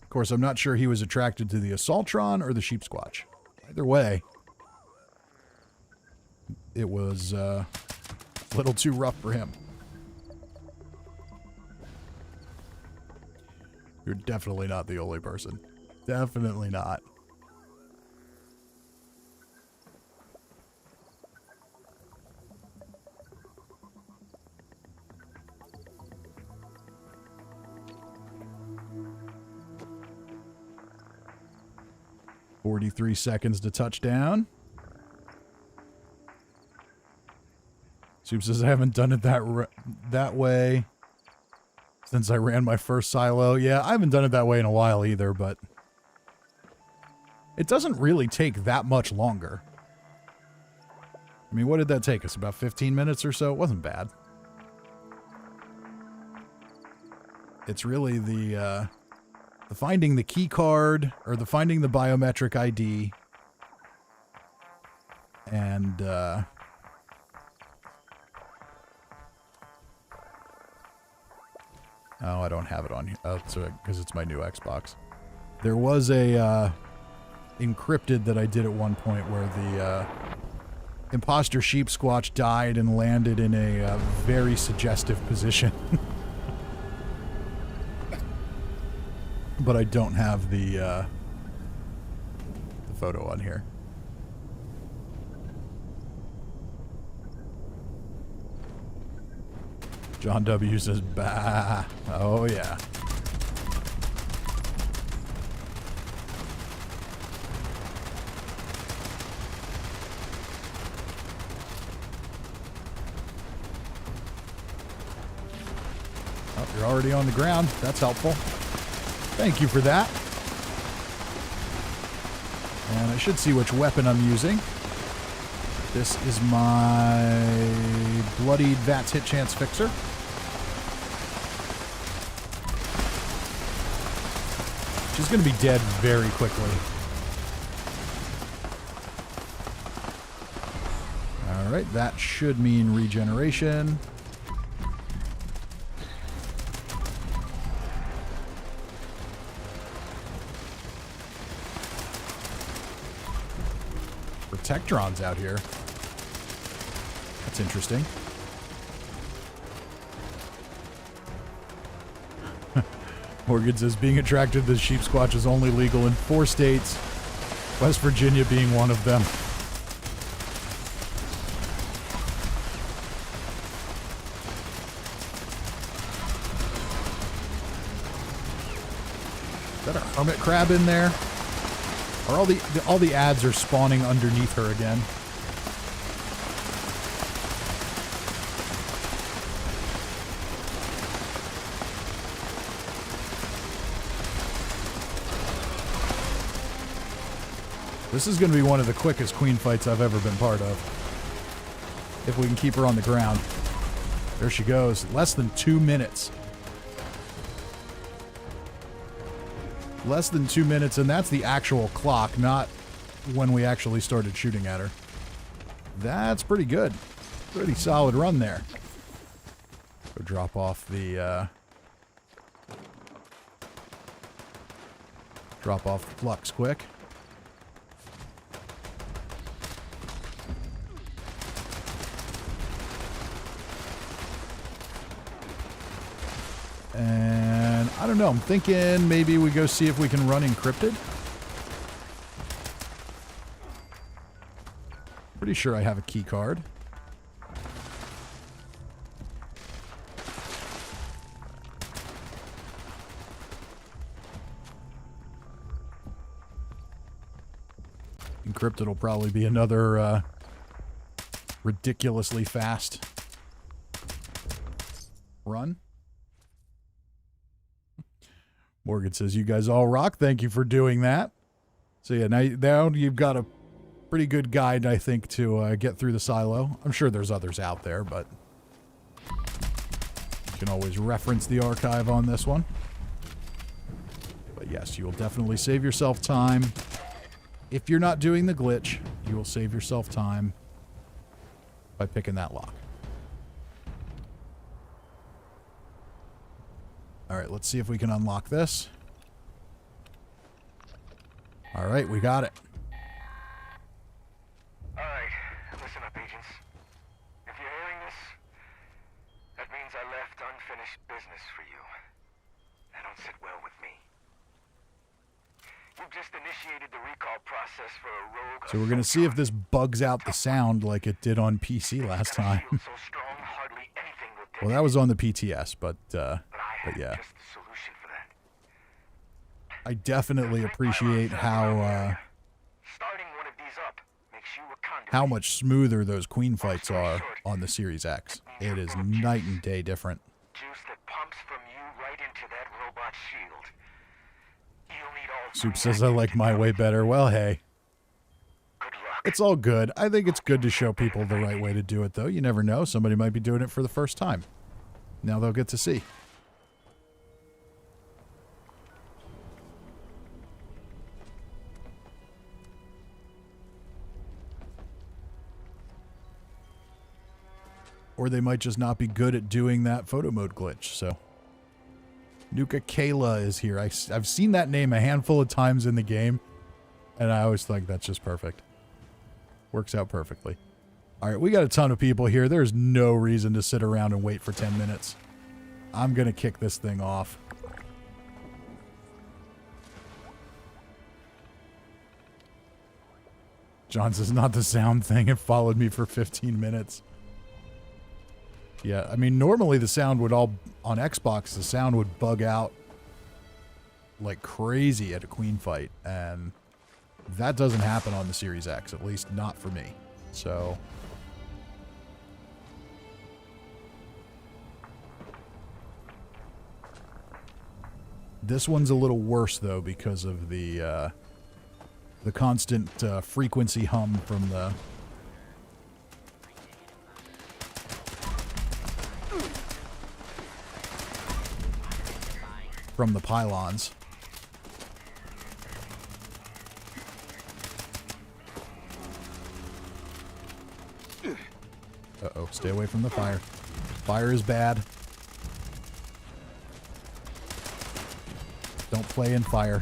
Of course, I'm not sure he was attracted to the Assaultron or the Sheep Squatch. Either way, it was a little too rough for him. You're definitely not the only person. Definitely not. "43 seconds to touchdown." Soup says, I haven't done it that way since I ran my first silo. Yeah, I haven't done it that way in a while either, but it doesn't really take that much longer. I mean, what did that take us? About 15 minutes or so? It wasn't bad. It's really the finding the key card, or the finding the biometric ID, and oh, I don't have it on here. Oh, because it's my new Xbox. There was a encrypted that I did at one point where the imposter sheep squatch died and landed in a very suggestive position. But I don't have the photo on here. John W. says, bah. Oh, yeah. Oh, you're already on the ground. That's helpful. Thank you for that. And I should see which weapon I'm using. This is my Bloodied Vats Hit Chance Fixer. She's going to be dead very quickly. Alright, that should mean regeneration. Protectrons out here. That's interesting. Morgan says, being attracted to the sheep squatch is only legal in 4 states, West Virginia being one of them. Is that a hermit crab in there? Or all the ads are spawning underneath her again. This is going to be one of the quickest queen fights I've ever been part of. If we can keep her on the ground. There she goes. Less than 2 minutes. Less than 2 minutes, and that's the actual clock, not when we actually started shooting at her. That's pretty good. Pretty solid run there. Go drop off the flux quick. And I don't know, I'm thinking maybe we go see if we can run encrypted. Pretty sure I have a key card. Encrypted will probably be another ridiculously fast run. Morgan says, you guys all rock. Thank you for doing that. So yeah, now you've got a pretty good guide, I think, to get through the silo. I'm sure there's others out there, but you can always reference the archive on this one. But yes, you will definitely save yourself time. If you're not doing the glitch, you will save yourself time by picking that lock. Alright, let's see if we can unlock this. Alright, we got it. Alright, listen up, agents. If you're hearing this, that means I left unfinished business for you. That don't sit well with me. You've just initiated the recall process for a rogue. So we're going to see if this bugs out the sound like it did on PC last time. So strong, hardly anything will Well, that was on the PTS, but yeah. just the solution for that. I definitely appreciate how Starting one of these up makes you a conduit. how much smoother those queen fights are on the Series X. It is night and day different. Juice that pumps from you right into that robot shield. You'll need all Soup says I like my way better. Well, hey. It's all good. I think it's good to show people the right way to do it, though. You never know. Somebody might be doing it for the first time. Now they'll get to see. Or they might just not be good at doing that photo mode glitch, so. Nuka Kayla is here. I've seen that name a handful of times in the game, and I always think that's just perfect. Works out perfectly. All right, we got a ton of people here. There's no reason to sit around and wait for 10 minutes. I'm going to kick this thing off. John says, not the sound thing. It followed me for 15 minutes. Yeah, I mean, normally the sound would all, on Xbox, the sound would bug out like crazy at a queen fight, and that doesn't happen on the Series X, at least not for me. So this one's a little worse though because of the constant frequency hum from the pylons. Uh-oh, stay away from the fire. Fire is bad. Don't play in fire.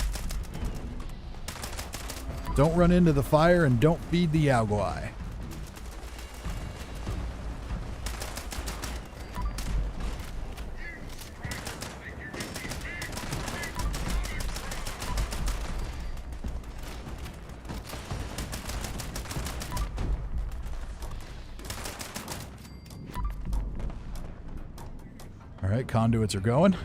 Don't run into the fire and don't feed the Yaogwai. All right, conduits are going.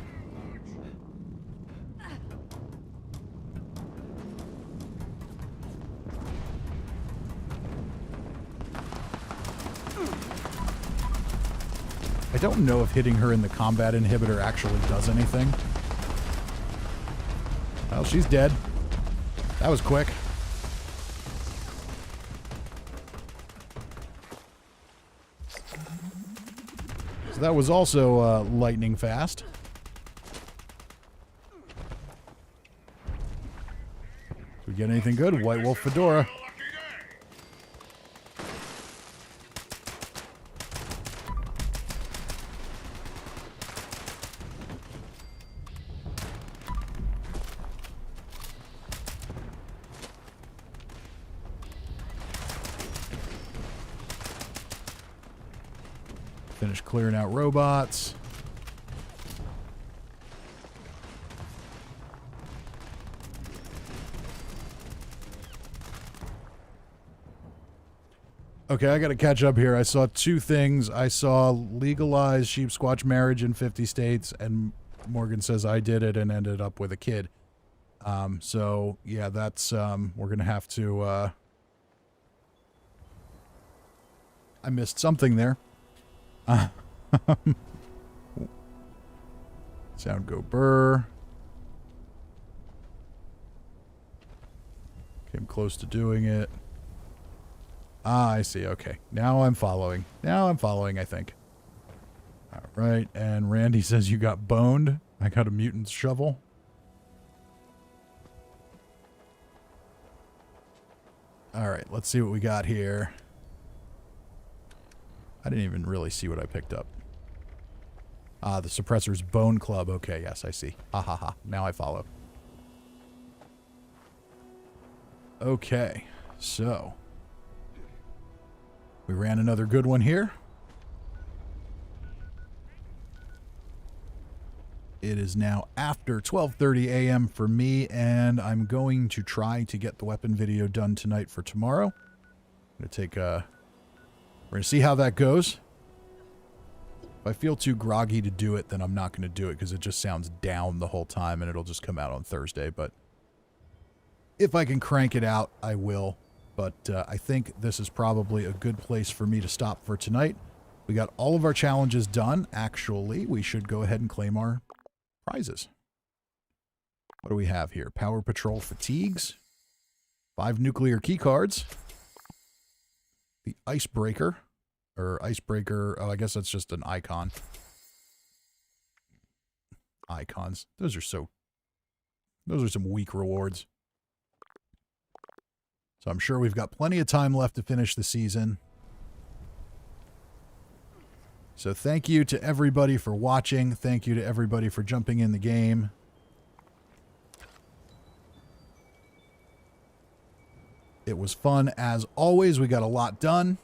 I don't know if hitting her in the combat inhibitor actually does anything. Well, she's dead. That was quick. So that was also lightning fast. Did we get anything good? White Wolf Fedora. Finish clearing out robots. Okay, I got to catch up here. I saw two things. I saw legalize sheep squatch marriage in 50 states, and Morgan says I did it and ended up with a kid. So, yeah, that's, we're going to have to, I missed something there. Sound go burr. Came close to doing it. Ah, I see. Okay. Now I'm following. I think. All right. And Randy says you got boned. I got a mutant's shovel. All right. Let's see what we got here. I didn't even really see what I picked up. Ah, the suppressor's bone club. Okay. Yes, I see. Ha ha ha. Now I follow. Okay. So we ran another good one here. It is now after 12:30 a.m. for me, and I'm going to try to get the weapon video done tonight for tomorrow. I'm going to take a... We're going to see how that goes. If I feel too groggy to do it, then I'm not going to do it because it just sounds down the whole time, and it'll just come out on Thursday. But if I can crank it out, I will. But I think this is probably a good place for me to stop for tonight. We got all of our challenges done. Actually, we should go ahead and claim our prizes. What do we have here? Power Patrol fatigues. 5 nuclear key cards. The Icebreaker. Or Icebreaker. Oh, I guess that's just an icon. Icons. Those are some weak rewards. So I'm sure we've got plenty of time left to finish the season. So thank you to everybody for watching. Thank you to everybody for jumping in the game. It was fun as always. We got a lot done.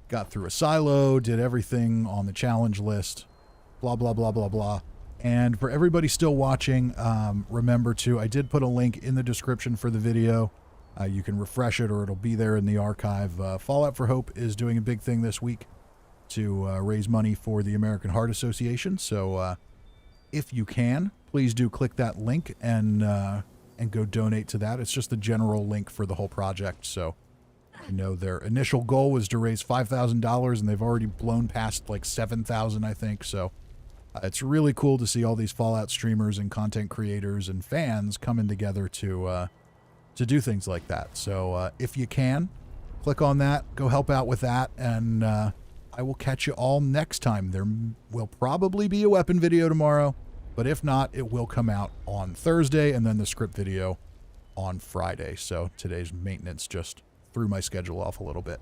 Got through a silo, did everything on the challenge list. Blah, blah, blah, blah, blah. And for everybody still watching, remember to, I did put a link in the description for the video. You can refresh it or it'll be there in the archive. Fallout for Hope is doing a big thing this week to raise money for the American Heart Association. So if you can, please do click that link and go donate to that. It's just the general link for the whole project. So, you know, their initial goal was to raise $5,000 and they've already blown past like 7,000, I think. So it's really cool to see all these Fallout streamers and content creators and fans coming together to do things like that. So if you can, click on that, go help out with that, and I will catch you all next time. There will probably be a weapon video tomorrow, but if not, it will come out on Thursday, and then the script video on Friday. So today's maintenance just threw my schedule off a little bit.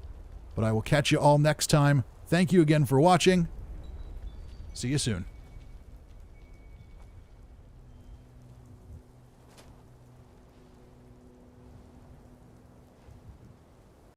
But I will catch you all next time. Thank you again for watching. See you soon.